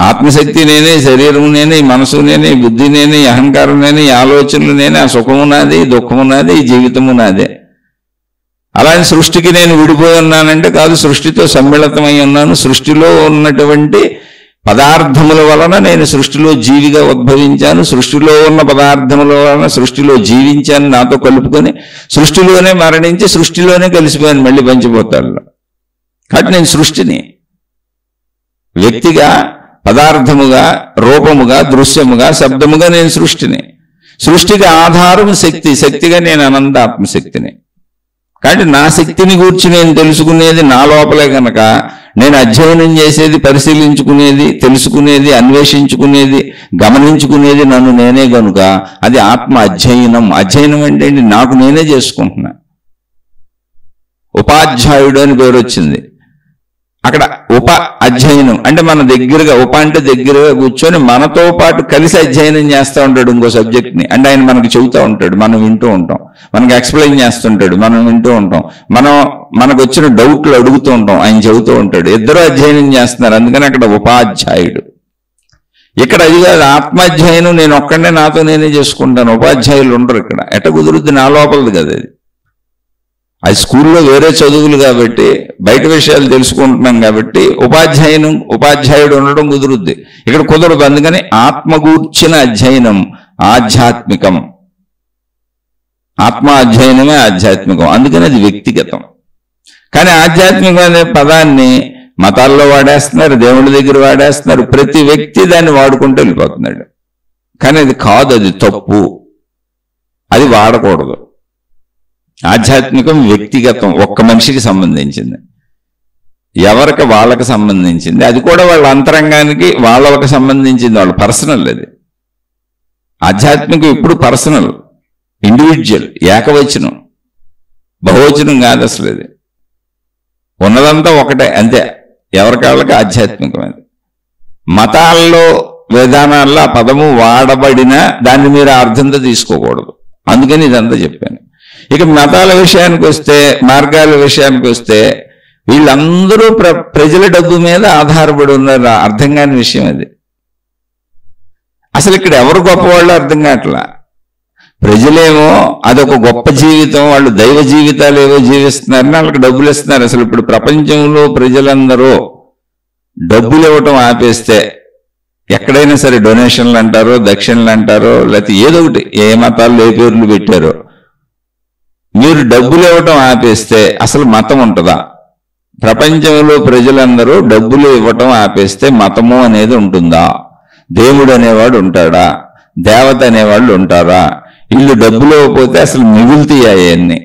ఆత్మశక్తి నేనే, శరీరము నేనే, మనసు నేనే, బుద్ధి నేనే, అహంకారం నేనే, ఆలోచనలు నేనే, ఆ సుఖము నాది, దుఃఖము నాది, ఈ జీవితము నాదే. అలాగే సృష్టికి నేను విడిపోయి ఉన్నానంటే కాదు, సృష్టితో సమ్మిళితమై ఉన్నాను. సృష్టిలో ఉన్నటువంటి పదార్థముల వలన నేను సృష్టిలో జీవిగా ఉద్భవించాను, సృష్టిలో ఉన్న పదార్థముల వలన సృష్టిలో జీవించాను, నాతో కలుపుకొని సృష్టిలోనే మరణించి సృష్టిలోనే కలిసిపోయాను మళ్ళీ పంచభూతాల్లో. కాబట్టి నేను సృష్టిని వ్యక్తిగా, పదార్థముగా, రూపముగా, దృశ్యముగా, శబ్దముగా నేను సృష్టిని. సృష్టికి ఆధారం శక్తి, శక్తిగా నేను అనంత ఆత్మశక్తిని. కాబట్టి నా శక్తిని గూర్చి నేను తెలుసుకునేది నా లోపలే కనుక నేను అధ్యయనం చేసేది, పరిశీలించుకునేది, తెలుసుకునేది, అన్వేషించుకునేది, గమనించుకునేది నన్ను నేనే గనుక అది ఆత్మ అధ్యయనం. అధ్యయనం అంటే నాకు నేనే చేసుకుంటున్నా. ఉపాధ్యాయుడు అని పేరు వచ్చింది. అక్కడ ఉప అధ్యయనం అంటే మన దగ్గరగా, ఉప అంటే దగ్గరగా కూర్చొని మనతో పాటు కలిసి అధ్యయనం చేస్తూ ఉంటాడు ఇంకో సబ్జెక్ట్ని. అంటే ఆయన మనకు చెబుతూ ఉంటాడు, మనం వింటూ ఉంటాం. మనకు ఎక్స్ప్లెయిన్ చేస్తుంటాడు, మనం వింటూ ఉంటాం. మనకు వచ్చిన డౌట్లు అడుగుతూ ఉంటాం, ఆయన చెబుతూ ఉంటాడు. ఇద్దరు అధ్యయనం చేస్తున్నారు, అందుకని అక్కడ ఉపాధ్యాయుడు. ఇక్కడ అది కాదు, ఆత్మాధ్యయనం నేను ఒక్కడే నాతో నేనే చేసుకుంటాను. ఉపాధ్యాయులు ఉండరు ఇక్కడ. ఎట కుదురుద్ది? నా లోపలది కదా అది స్కూల్లో వేరే చదువులు కాబట్టి, బయట విషయాలు తెలుసుకుంటున్నాం కాబట్టి ఉపాధ్యాయుడు ఉండడం కుదురుద్ది. ఇక్కడ కుదరదు. అందుకని ఆత్మగూర్చిన అధ్యయనం ఆధ్యాత్మికం. ఆత్మ అధ్యయనమే ఆధ్యాత్మికం, అందుకని అది వ్యక్తిగతం. కానీ ఆధ్యాత్మికం అనే పదాన్ని మతాల్లో వాడేస్తున్నారు, దేవుడి దగ్గర వాడేస్తున్నారు. ప్రతి వ్యక్తి దాన్ని వాడుకుంటూ వెళ్ళిపోతున్నాడు. కానీ అది కాదు, అది తప్పు, అది వాడకూడదు. ఆధ్యాత్మికం వ్యక్తిగతం, ఒక్క మనిషికి సంబంధించింది, ఎవరికి వాళ్ళకి సంబంధించింది. అది కూడా వాళ్ళ అంతరంగానికి వాళ్ళకి సంబంధించింది, వాళ్ళ పర్సనల్. అది ఆధ్యాత్మికం ఇప్పుడు పర్సనల్, ఇండివిజువల్, ఏకవచనం, బహువచనం కాదు అసలు. అది ఉన్నదంతా ఒకటే, అంతే. ఎవరికాళ్ళకి ఆధ్యాత్మికమైనది. మతాల్లో, విధానాల్లో ఆ పదము వాడబడినా దాన్ని మీరు అర్థంతో తీసుకోకూడదు. అందుకని ఇదంతా చెప్పాను. ఇక మతాల విషయానికి వస్తే, మార్గాల విషయానికి వస్తే, వీళ్ళందరూ ప్రజల డబ్బు మీద ఆధారపడి ఉన్నారు. అర్థం కాని విషయం అది. అసలు ఇక్కడ ఎవరు గొప్పవాళ్ళు అర్థం కావట్లా. ప్రజలేమో అదొక గొప్ప జీవితం, వాళ్ళు దైవ జీవితాలు ఏవో జీవిస్తున్నారని వాళ్ళకి డబ్బులు ఇస్తున్నారు. అసలు ఇప్పుడు ప్రపంచంలో ప్రజలందరూ డబ్బులు ఇవ్వటం ఆపేస్తే, ఎక్కడైనా సరే డొనేషన్లు అంటారో, దక్షిణలు అంటారో, లేకపోతే ఏదో ఒకటి, ఏ మతాల్లో ఏ పేర్లు పెట్టారో, మీరు డబ్బులు ఇవ్వటం ఆపేస్తే అసలు మతం ఉంటుందా? ప్రపంచంలో ప్రజలందరూ డబ్బులు ఇవ్వటం ఆపేస్తే మతము అనేది ఉంటుందా? దేవుడు అనేవాడు ఉంటాడా? దేవత అనేవాళ్ళు ఉంటారా? వీళ్ళు డబ్బులు ఇవ్వకపోతే అసలు మిగులుతాయి అన్ని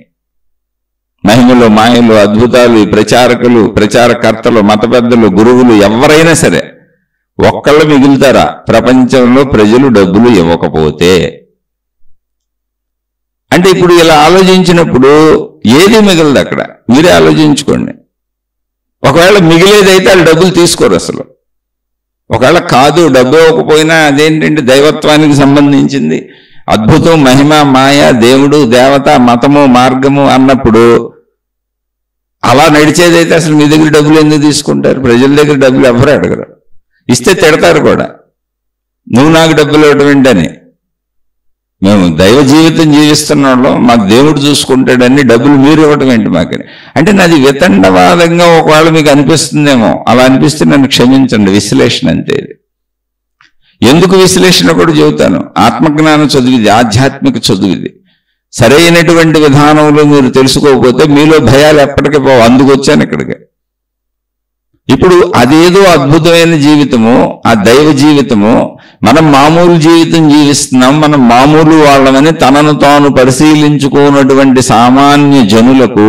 మహిమలు, మాయలు, అద్భుతాలు, ప్రచారకులు, ప్రచారకర్తలు, మత పెద్దలు, గురువులు ఎవరైనా సరే ఒక్కళ్ళు మిగులుతారా ప్రపంచంలో ప్రజలు డబ్బులు ఇవ్వకపోతే? అంటే ఇప్పుడు ఇలా ఆలోచించినప్పుడు ఏది మిగలదు అక్కడ. మీరే ఆలోచించుకోండి. ఒకవేళ మిగిలేదైతే వాళ్ళు డబ్బులు తీసుకోరు అసలు. ఒకవేళ కాదు, డబ్బు ఇవ్వకపోయినా అదేంటంటే దైవత్వానికి సంబంధించింది, అద్భుతం, మహిమ, మాయ, దేవుడు, దేవత, మతము, మార్గము అన్నప్పుడు అలా నడిచేదైతే అసలు మీ దగ్గర డబ్బులు ఎందుకు తీసుకుంటారు? ప్రజల దగ్గర డబ్బులు ఎవరు అడగరు. ఇస్తే తిడతారు కూడా, నువ్వు నాకు డబ్బులు ఇవ్వడం ఏంటని. మేము దైవ జీవితం జీవిస్తున్న వాళ్ళం, మాకు దేవుడు చూసుకుంటాడని డబ్బులు మీరు ఇవ్వటం ఏంటి మాకని. అంటే నాది వితండవాదంగా ఒకవేళ మీకు అనిపిస్తుందేమో. అలా అనిపిస్తే నన్ను క్షమించండి, విశ్లేషణ అంతే ఇది. ఎందుకు విశ్లేషణ కూడా చెబుతాను. ఆత్మజ్ఞానం చదువుది, ఆధ్యాత్మిక చదువుది. సరైనటువంటి విధానంలో మీరు తెలుసుకోకపోతే మీలో భయాలు ఎప్పటికీ పోవు. అందుకు వచ్చాను ఇక్కడికి. ఇప్పుడు అదేదో అద్భుతమైన జీవితము, ఆ దైవ జీవితము, మనం మామూలు జీవితం జీవిస్తున్నాం, మనం మామూలు వాళ్ళమని తనను తాను పరిశీలించుకున్నటువంటి సామాన్య జనులకు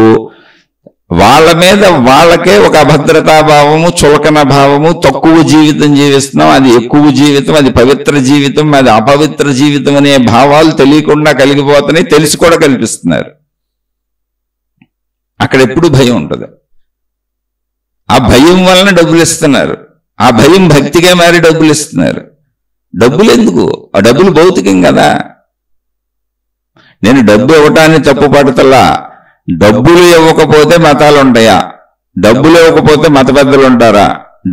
వాళ్ళ మీద వాళ్ళకే ఒక అభద్రతాభావము, చులకన భావము, తక్కువ జీవితం జీవిస్తున్నాం, అది ఎక్కువ జీవితం, అది పవిత్ర జీవితం, అది అపవిత్ర జీవితం అనే భావాలు తెలియకుండా కలిగిపోతున్నాయి, తెలిసి కూడా కల్పిస్తున్నారు. అక్కడ ఎప్పుడు భయం ఉంటుంది. ఆ భయం వలన డబ్బులు ఇస్తున్నారు. ఆ భయం భక్తిగా మారి డబ్బులు ఇస్తున్నారు. డబ్బులు ఎందుకు? ఆ డబ్బులు భౌతికం కదా. నేను డబ్బు ఇవ్వటాన్ని తప్పు పడతలా. డబ్బులు ఇవ్వకపోతే మతాలు ఉంటాయా? డబ్బులు ఇవ్వకపోతే మత పెద్దలు ఉంటారా?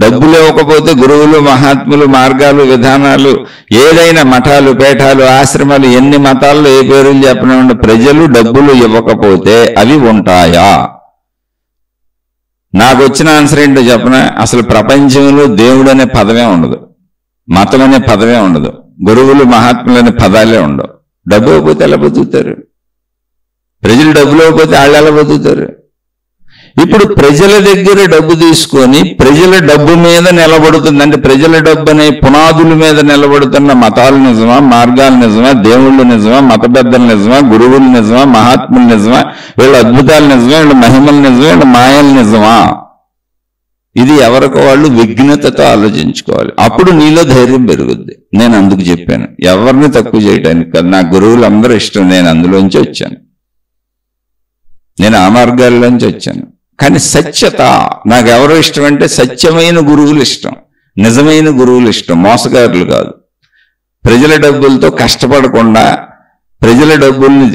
డబ్బులు ఇవ్వకపోతే గురువులు, మహాత్ములు, మార్గాలు, విధానాలు, ఏదైనా మఠాలు, పీఠాలు, ఆశ్రమాలు, ఎన్ని మతాల్లో ఏ పేర్లు చెప్పిన ప్రజలు డబ్బులు ఇవ్వకపోతే అవి ఉంటాయా? నాకు వచ్చిన ఆన్సర్ ఏంటో చెప్పన. అసలు ప్రపంచంలో దేవుడు అనే పదమే ఉండదు, మతం అనే పదమే ఉండదు, గురువులు, మహాత్ములు అనే పదాలే ఉండవు. డబ్బు ఇవ్వకపోతే ఎలా బతుకుతారు? ప్రజలు డబ్బులు ఇవ్వకపోతే వాళ్ళు ఎలా బతుకుతారు? ఇప్పుడు ప్రజల దగ్గర డబ్బు తీసుకొని ప్రజల డబ్బు మీద నిలబడుతుంది. అంటే ప్రజల డబ్బు అనే పునాదుల మీద నిలబడుతున్న మతాలు నిజమా? మార్గాలు నిజమా? దేవుళ్ళు నిజమా? మత పెద్దలు నిజమా? గురువులు నిజమా? మహాత్ములు నిజమా? వీళ్ళ అద్భుతాలు నిజమా? వీళ్ళ మహిమలు నిజమా? వీళ్ళ మాయలు నిజమా? ఇది ఎవరికి వాళ్ళు విఘ్నతతో ఆలోచించుకోవాలి. అప్పుడు నీలో ధైర్యం పెరుగుద్ది. నేను అందుకు చెప్పాను, ఎవరిని తక్కువ చేయడానికి కాదు, నా గురువులు అందరూ ఇష్టం, నేను అందులోంచి వచ్చాను, నేను ఆ మార్గాల్లోంచి వచ్చాను. కానీ సత్యత నాకు ఎవరో ఇష్టం అంటే సత్యమైన గురువులు ఇష్టం, నిజమైన గురువులు ఇష్టం, మోసగారులు కాదు. ప్రజల డబ్బులతో కష్టపడకుండా ప్రజల డబ్బుల్ని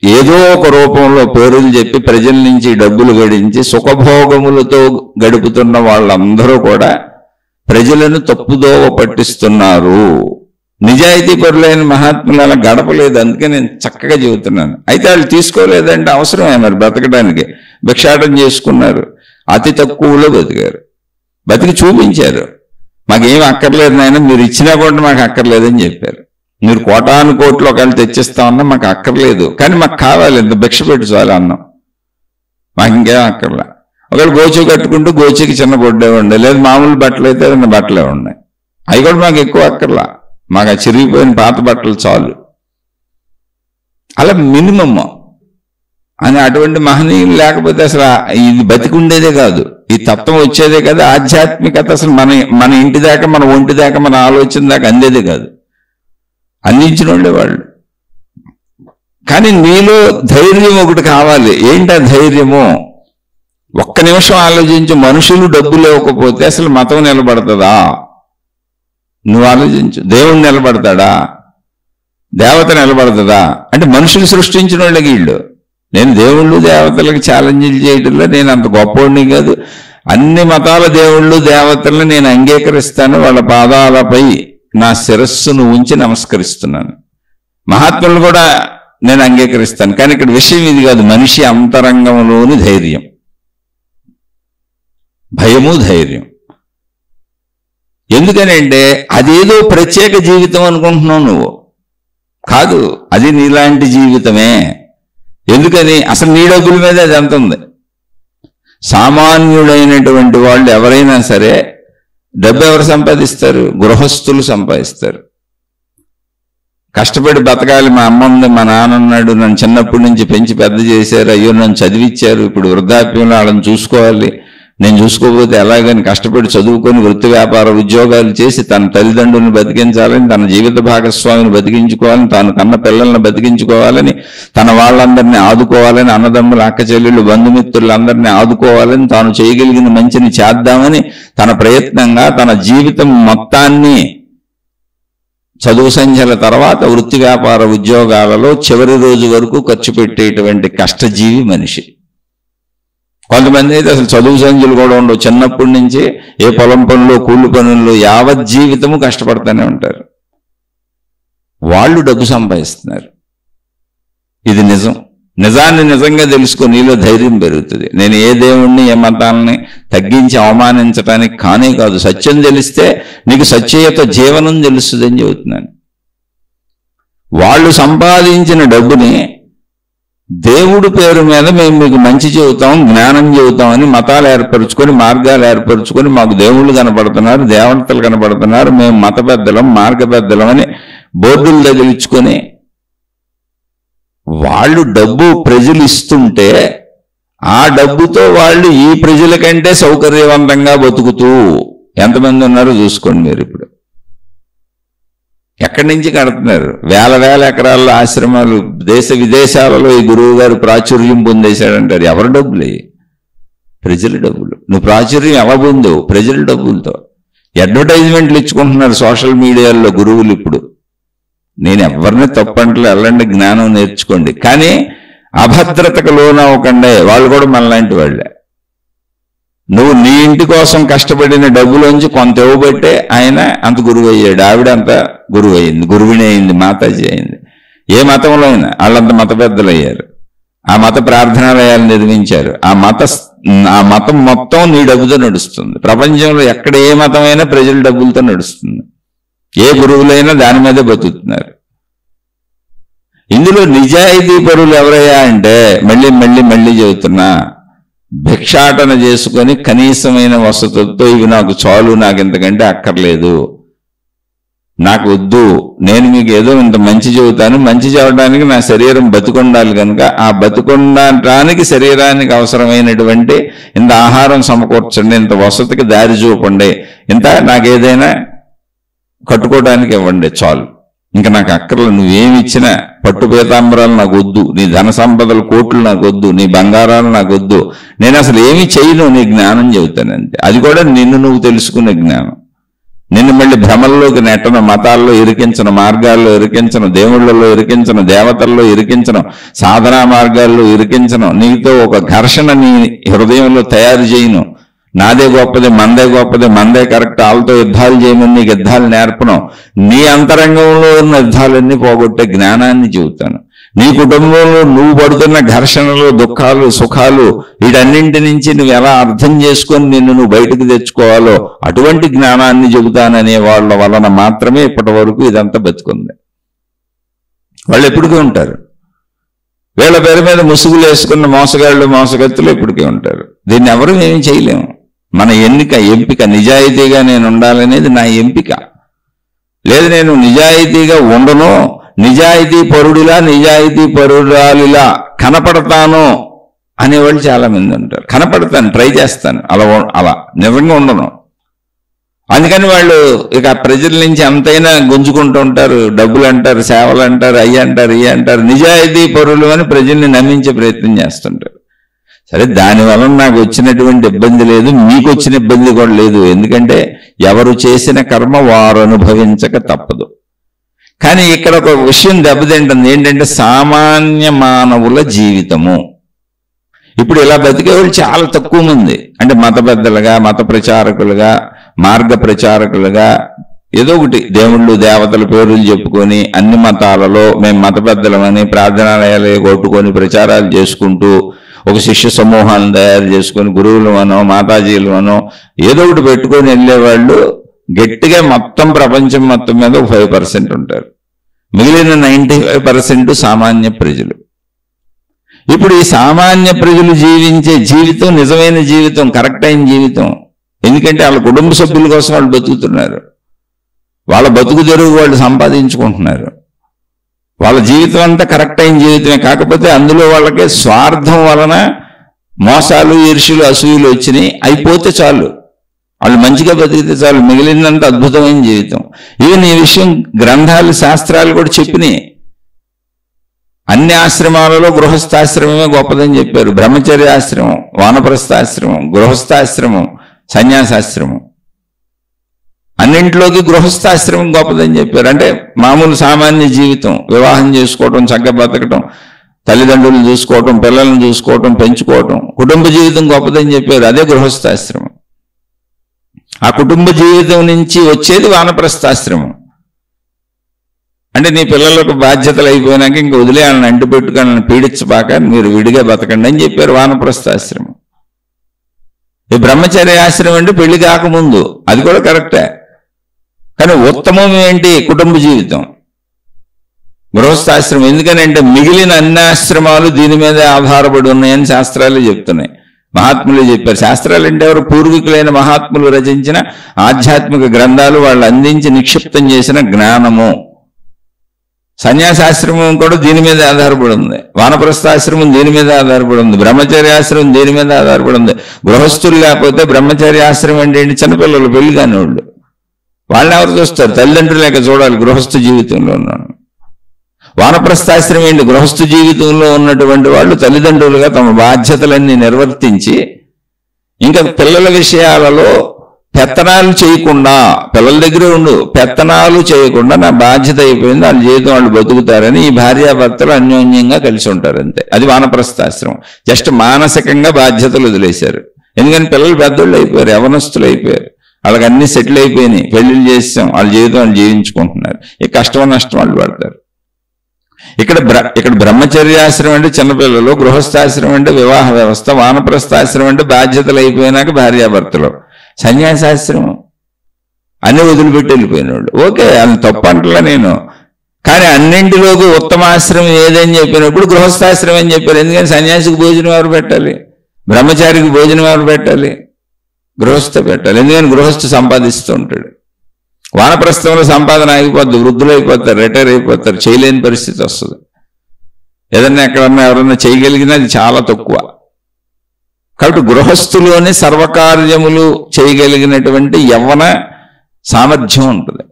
ఏదో ఒక రూపంలో పేరులు చెప్పి ప్రజల నుంచి డబ్బులు గడించి సుఖభోగములతో గడుపుతున్న వాళ్ళందరూ కూడా ప్రజలను తప్పుదోవ పట్టిస్తున్నారు. నిజాయితీ పరులైన మహాత్ములు అలా గడపలేదు. అందుకే నేను చక్కగా చెబుతున్నాను. అయితే వాళ్ళు తీసుకోలేదంటే అవసరమే మరి బ్రతకడానికి. భిక్షాటం చేసుకున్నారు, అతి తక్కువలో బతికారు, బతికి చూపించారు. మాకేం అక్కర్లేదు నాయన, మీరు ఇచ్చినా కూడా మాకు అక్కర్లేదని చెప్పారు. మీరు కోటాను కోట్లు ఒకవేళ తెచ్చిస్తామన్నా మాకు అక్కర్లేదు, కానీ మాకు కావాలి, ఇంత భిక్ష పెట్టి చాలు అన్నాం, మాకు ఇంకేం అక్కర్లే. ఒకవేళ గోచి కట్టుకుంటూ గోచికి చిన్న బొడ్డే ఉండే, లేదు మామూలు బట్టలు అయితే రెండు బట్టలే ఉన్నాయి, అవి కూడా మాకు ఎక్కువ అక్కర్లా, మాకు ఆ చిరిగిపోయిన పాత బట్టలు చాలు, అలా మినిమమ్ అని. అటువంటి మహనీయులు లేకపోతే అసలు ఇది బతికి ఉండేదే కాదు, ఈ తత్వం వచ్చేదే కాదు, ఆధ్యాత్మికత అసలు మన ఇంటి దాకా, మన ఒంటి దాకా, మన ఆలోచన దాకా అందేదే కాదు, అందించిన ఉండేవాళ్ళు. కానీ నీలో ధైర్యం ఒకటి కావాలి. ఏంటా ధైర్యము? ఒక్క నిమిషం ఆలోచించు. మనుషులు డబ్బు లేకపోతే అసలు మతం నిలబడుతుందా? నువ్వు ఆలోచించు. దేవుడు నిలబడతాడా? దేవత నిలబడుతుందా? అంటే మనుషులు సృష్టించిన వాళ్ళకి వీళ్ళు. నేను దేవుళ్ళు దేవతలకు ఛాలెంజ్లు చేయడంలో నేను అంత గొప్పవాడిని కాదు. అన్ని మతాల దేవుళ్ళు దేవతలను నేను అంగీకరిస్తాను, వాళ్ళ పాదాలపై నా శిరస్సును ఉంచి నమస్కరిస్తున్నాను. మహాత్ములు కూడా నేను అంగీకరిస్తాను. కానీ ఇక్కడ విషయం ఇది కాదు, మనిషి అంతరంగంలోని ధైర్యం, భయము, ధైర్యం. ఎందుకనంటే అదేదో ప్రత్యేక జీవితం అనుకుంటున్నావు నువ్వు, కాదు, అది నీలాంటి జీవితమే. ఎందుకని? అసలు నీ డబ్బుల మీద అది ఎంత ఉంది. సామాన్యుడైనటువంటి వాళ్ళు ఎవరైనా సరే డబ్బు ఎవరు సంపాదిస్తారు? గృహస్థులు సంపాదిస్తారు. కష్టపడి బతకాలి. మా అమ్మ ఉంది, మా నాన్న ఉన్నాడు, నన్ను చిన్నప్పటి నుంచి పెంచి పెద్ద చేశారు, అయ్యో నన్ను చదివించారు, ఇప్పుడు వృద్ధాప్యంలో వాళ్ళని చూసుకోవాలి, నేను చూసుకోకపోతే ఎలాగని కష్టపడి చదువుకొని వృత్తి వ్యాపార ఉద్యోగాలు చేసి తన తల్లిదండ్రులను బతికించాలని, తన జీవిత భాగస్వామిని బతికించుకోవాలని, తాను కన్న పిల్లల్ని బతికించుకోవాలని, తన వాళ్ళందరినీ ఆదుకోవాలని, అన్నదమ్ములు, అక్క చెల్లెళ్ళు, బంధుమిత్రులందరినీ ఆదుకోవాలని, తాను చేయగలిగిన మంచిని చేద్దామని తన ప్రయత్నంగా తన జీవితం మొత్తాన్ని చదువు సంధ్యల తర్వాత వృత్తి వ్యాపార ఉద్యోగాలలో చివరి రోజు వరకు ఖర్చు పెట్టేటువంటి కష్టజీవి మనిషి. కొంతమంది అయితే అసలు చదువు సంఖ్యలు కూడా ఉండవు, చిన్నప్పటి నుంచి ఏ పొలం పనులు, కూలి పనుల్లో యావత్ జీవితము కష్టపడుతూనే ఉంటారు. వాళ్ళు డబ్బు సంపాదిస్తున్నారు. ఇది నిజం. నిజాన్ని నిజంగా తెలుసుకొని నీలో ధైర్యం పెరుగుతుంది. నేను ఏ దేవుణ్ణి, ఏ మతాలని తగ్గించి అవమానించడానికి కానే కాదు. సత్యం తెలిస్తే నీకు సత్యయుత జీవనం తెలుస్తుందని చెబుతున్నాను. వాళ్ళు సంపాదించిన డబ్బుని దేవుడి పేరు మీద మేము మీకు మంచి చెబుతాం, జ్ఞానం చెబుతామని మతాలు ఏర్పరచుకొని, మార్గాలు ఏర్పరచుకొని, మాకు దేవుళ్ళు కనపడుతున్నారు, దేవతలు కనపడుతున్నారు, మేము మత పెద్దలం, మార్గ పెద్దలం అని బోర్డులు తగిలించుకొని వాళ్ళు డబ్బు ప్రజలు ఇస్తుంటే ఆ డబ్బుతో వాళ్ళు ఈ ప్రజల కంటే సౌకర్యవంతంగా బతుకుతూ ఎంతమంది ఉన్నారో చూసుకోండి మీరు. ఇప్పుడు ఎక్కడి నుంచి కడుతున్నారు? వేల వేల ఎకరాల్లో ఆశ్రమాలు, దేశ విదేశాలలో ఈ గురువు గారు ప్రాచుర్యం పొందేశాడంటారు. ఎవరి డబ్బులే? ప్రజల డబ్బులు. నువ్వు ప్రాచుర్యం ఎలా పొందావు? ప్రజల డబ్బులతో. అడ్వర్టైజ్మెంట్లు ఇచ్చుకుంటున్నారు సోషల్ మీడియాలో గురువులు. ఇప్పుడు నేను ఎవరిని తప్పంటలో వెళ్ళండి, జ్ఞానం నేర్చుకోండి, కానీ అభద్రతకు లోనవ్వకండి. వాళ్ళు కూడా మనలాంటి వాళ్ళే. నువ్వు నీ ఇంటి కోసం కష్టపడిన డబ్బులోంచి కొంత ఇవ్వబట్టే ఆయన అంత గురువు అయ్యాడు, ఆవిడ అంత గురువు అయింది, గురువిని అయింది, మాతాజీ అయింది. ఏ మతంలో అయినా వాళ్ళంత మత పెద్దలు అయ్యారు. ఆ మత ప్రార్థనాలయాలు నిర్మించారు. ఆ మతం మొత్తం నీ డబ్బుతో నడుస్తుంది. ప్రపంచంలో ఎక్కడ ఏ మతమైనా ప్రజల డబ్బులతో నడుస్తుంది. ఏ గురువులైనా దాని మీదే బతుకుతున్నారు. ఇందులో నిజాయితీ పరులు ఎవరయ్యా అంటే మళ్ళీ మళ్ళీ మళ్ళీ చెబుతున్నా, భిక్షాటన చేసుకొని కనీసమైన వసతులతో ఇవి నాకు చాలు, నాకు ఇంతకంటే అక్కర్లేదు, నాకు వద్దు, నేను మీకు ఏదో ఇంత మంచి చెబుతాను, మంచి చెప్పడానికి నా శరీరం బతికొండాలి కనుక ఆ బతికొండటానికి శరీరానికి అవసరమైనటువంటి ఇంత ఆహారం సమకూర్చండి, ఇంత వసతికి దారి చూపండి, ఇంత నాకేదైనా కట్టుకోవడానికి ఇవ్వండి చాలు, ఇంకా నాకు అక్కర్లు, నువ్వేమి ఇచ్చినా పట్టు పీతాంబరాలు నాకు వద్దు, నీ ధన సంపదలు కోట్లు నాకు వద్దు, నీ బంగారాలు నాకు వద్దు, నేను అసలు ఏమి చేయను, నీ జ్ఞానం చెబుతానంతే. అది కూడా నిన్ను నువ్వు తెలుసుకునే జ్ఞానం. నిన్ను మళ్ళీ భ్రమల్లోకి నెట్టను, మతాల్లో ఇరికించను, మార్గాల్లో ఇరికించను, దేవుళ్ళలో ఇరికించను, దేవతల్లో ఇరికించను, సాధనా మార్గాల్లో ఇరికించను, నీతో ఒక ఘర్షణ నీ హృదయంలో తయారు చేయను. నాదే గొప్పది, మందే కరెక్ట్, వాళ్ళతో యుద్ధాలు చేయమని నీకు యుద్ధాలు నేర్పను. నీ అంతరంగంలో ఉన్న యుద్ధాలన్నీ పోగొట్టే జ్ఞానాన్ని చెబుతాను. నీ కుటుంబంలో నువ్వు పడుతున్న ఘర్షణలు, దుఃఖాలు, సుఖాలు, వీటన్నింటి నుంచి నువ్వు ఎలా అర్థం చేసుకొని నిన్ను నువ్వు బయటకు తెచ్చుకోవాలో అటువంటి జ్ఞానాన్ని చెబుతాననే వాళ్ళ వలన మాత్రమే ఇప్పటి వరకు ఇదంతా బతుకుంది. వాళ్ళు ఎప్పటికీ ఉంటారు. వీళ్ళ పేరు మీద ముసుగులు వేసుకున్న మోసగాళ్ళు, మోసగత్తులు ఎప్పటికీ ఉంటారు. దీన్ని ఎవరు ఏమీ చేయలేము. మన ఎంపిక నిజాయితీగా నేను ఉండాలనేది నా ఎంపిక. లేదు నేను నిజాయితీగా ఉండను, నిజాయితీ పరుడిలా నిజాయితీ పరురాలిలా కనపడతాను అనేవాళ్ళు చాలా మంది ఉంటారు. కనపడతాను, ట్రై చేస్తాను, అలా నిజంగా ఉండను. అందుకని వాళ్ళు ఇక ప్రజల నుంచి అంతైనా గుంజుకుంటూ ఉంటారు. డబ్బులు అంటారు, సేవలు అంటారు, అయ్యి అంటారు, ఇయ్యి అంటారు, నిజాయితీ పరులు అని ప్రజల్ని నమ్మించే ప్రయత్నం చేస్తుంటారు. సరే, దానివల్ల నాకు వచ్చినటువంటి ఇబ్బంది లేదు, మీకు వచ్చిన ఇబ్బంది కూడా లేదు. ఎందుకంటే ఎవరు చేసిన కర్మ వారు అనుభవించక తప్పదు. కానీ ఇక్కడ ఒక విషయం దెబ్బతింటుంది. ఏంటంటే సామాన్య మానవుల జీవితము. ఇప్పుడు ఇలా బతికేవాళ్ళు చాలా తక్కువ మంది. అంటే మత పెద్దలుగా, మత ప్రచారకులుగా, మార్గ ప్రచారకులుగా ఏదో ఒకటి దేవుళ్ళు దేవతల పేర్లు చెప్పుకొని అన్ని మతాలలో మేము మత పెద్దలమని ప్రార్థనాలయాలు కొట్టుకొని ప్రచారాలు చేసుకుంటూ ఒక శిష్య సమూహాలను తయారు చేసుకొని గురువులు అనో మాతాజీలు అనో ఏదో ఒకటి పెట్టుకొని వెళ్ళేవాళ్ళు గట్టిగా మొత్తం ప్రపంచం మొత్తం మీద 5% ఉంటారు. మిగిలిన 95% సామాన్య ప్రజలు. ఇప్పుడు ఈ సామాన్య ప్రజలు జీవించే జీవితం నిజమైన జీవితం, కరెక్ట్ అయిన జీవితం. ఎందుకంటే వాళ్ళ కుటుంబ సభ్యుల కోసం వాళ్ళు బతుకుతున్నారు, వాళ్ళ బతుకు తెరుగు వాళ్ళు సంపాదించుకుంటున్నారు, వాళ్ళ జీవితం అంతా కరెక్ట్ అయిన జీవితమే. కాకపోతే అందులో వాళ్ళకి స్వార్థం వలన మోసాలు, ఈర్ష్యలు, అసూయలు వచ్చినాయి. అయిపోతే చాలు, వాళ్ళు మంచిగా బతికితే చాలు, మిగిలినంత అద్భుతమైన జీవితం. ఈవెన్ ఈ విషయం గ్రంథాలు, శాస్త్రాలు కూడా చెప్పినాయి. అన్ని ఆశ్రమాలలో గృహస్థాశ్రమమే గొప్పదని చెప్పారు. బ్రహ్మచర్యాశ్రమం, వానప్రస్థాశ్రమం, గృహస్థాశ్రమం, సన్యాసాశ్రమం, అన్నింటిలోకి గృహస్థాశ్రమం గొప్పదని చెప్పారు. అంటే మామూలు సామాన్య జీవితం, వివాహం చేసుకోవటం, చక్కగా బతకటం, తల్లిదండ్రులను చూసుకోవటం, పిల్లలను చూసుకోవటం, పెంచుకోవటం, కుటుంబ జీవితం గొప్పదని చెప్పారు. అదే గృహస్థాశ్రమం. ఆ కుటుంబ జీవితం నుంచి వచ్చేది వానప్రస్థాశ్రమం. అంటే నీ పిల్లలకు బాధ్యతలు అయిపోయినాక ఇంక వదిలేయాలని అంటు పెట్టుకోవాలని పీడించబాక మీరు విడిగా బతకండి అని చెప్పారు వానప్రస్థాశ్రమం. ఈ బ్రహ్మచర్యాశ్రమం అంటే పెళ్లి కాకముందు, అది కూడా కరెక్టే. కానీ ఉత్తమం ఏంటి? కుటుంబ జీవితం, గృహస్థాశ్రమం. ఎందుకనంటే మిగిలిన అన్ని ఆశ్రమాలు దీని మీద ఆధారపడి ఉన్నాయని శాస్త్రాలు చెప్తున్నాయి, మహాత్ములు చెప్పారు. శాస్త్రాలు అంటే ఎవరు? పూర్వీకులైన మహాత్ములు రచించిన ఆధ్యాత్మిక గ్రంథాలు, వాళ్ళు అందించి నిక్షిప్తం చేసిన జ్ఞానము. సన్యాసాశ్రమం కూడా దీని మీద ఆధారపడి ఉంది, వానప్రస్థాశ్రమం దీని మీద ఆధారపడి ఉంది, బ్రహ్మచర్యాశ్రమం దీని మీద ఆధారపడి ఉంది. గృహస్థులు లేకపోతే బ్రహ్మచర్యాశ్రమం అంటే ఏంటి? చిన్నపిల్లలు, పెళ్లి కాని వాళ్ళు, వాళ్ళని ఎవరు చూస్తారు? తల్లిదండ్రులు లేక చూడాలి గృహస్థ జీవితంలో ఉన్నాను. వానప్రస్థాశ్రమం ఏంటి? గృహస్థ జీవితంలో ఉన్నటువంటి వాళ్ళు తల్లిదండ్రులుగా తమ బాధ్యతలన్నీ నిర్వర్తించి ఇంకా పిల్లల విషయాలలో పెత్తనాలు చేయకుండా, పిల్లల దగ్గరే ఉండు, పెత్తనాలు చేయకుండా నా బాధ్యత అయిపోయింది, వాళ్ళ జీవితం వాళ్ళు బతుకుతారని ఈ భార్యాభర్తలు అన్యోన్యంగా కలిసి ఉంటారు అంతే. అది వానప్రస్థాశ్రమం. జస్ట్ మానసికంగా బాధ్యతలు వదిలేశారు. ఎందుకని పిల్లలు పెద్దోళ్ళు అయిపోయారు, యవనస్తులు అయిపోయారు, వాళ్ళకి అన్ని సెటిల్ అయిపోయినాయి, పెళ్లిళ్ళు చేసాం, వాళ్ళ జీవితం వాళ్ళు జీవించుకుంటున్నారు. ఈ కష్టం నష్టం వాళ్ళు పడతారు. ఇక్కడ బ్రహ్మచర్యాశ్రమం అంటే చిన్నపిల్లలు, గృహస్థాశ్రమం అంటే వివాహ వ్యవస్థ, వానప్రస్థాశ్రమం అంటే బాధ్యతలు అయిపోయినాక భార్యాభర్తలు, సన్యాసాశ్రమం అన్ని వదిలిపెట్టి వెళ్ళిపోయిన వాళ్ళు. ఓకే, అది తప్పు అంటలా నేను. కానీ అన్నింటిలోకి ఉత్తమాశ్రమం ఏదని చెప్పినప్పుడు గృహస్థాశ్రమం అని చెప్పారు. ఎందుకని సన్యాసికి భోజనం ఎవరు పెట్టాలి? బ్రహ్మచారికి భోజనం ఎవరు పెట్టాలి? గృహస్థ పెట్టాలి. ఎందుకని గృహస్థ సంపాదిస్తూ ఉంటాడు. వానప్రస్థంలో సంపాదన ఆగిపోద్ది, వృద్ధులు అయిపోతారు, రిటైర్ అయిపోతారు, చేయలేని పరిస్థితి వస్తుంది. ఏదన్నా ఎక్కడన్నా ఎవరన్నా చేయగలిగినా అది చాలా తక్కువ. కాబట్టి గృహస్థులోనే సర్వకార్యములు చేయగలిగినటువంటి యవ్వన సామర్థ్యం ఉంటుంది.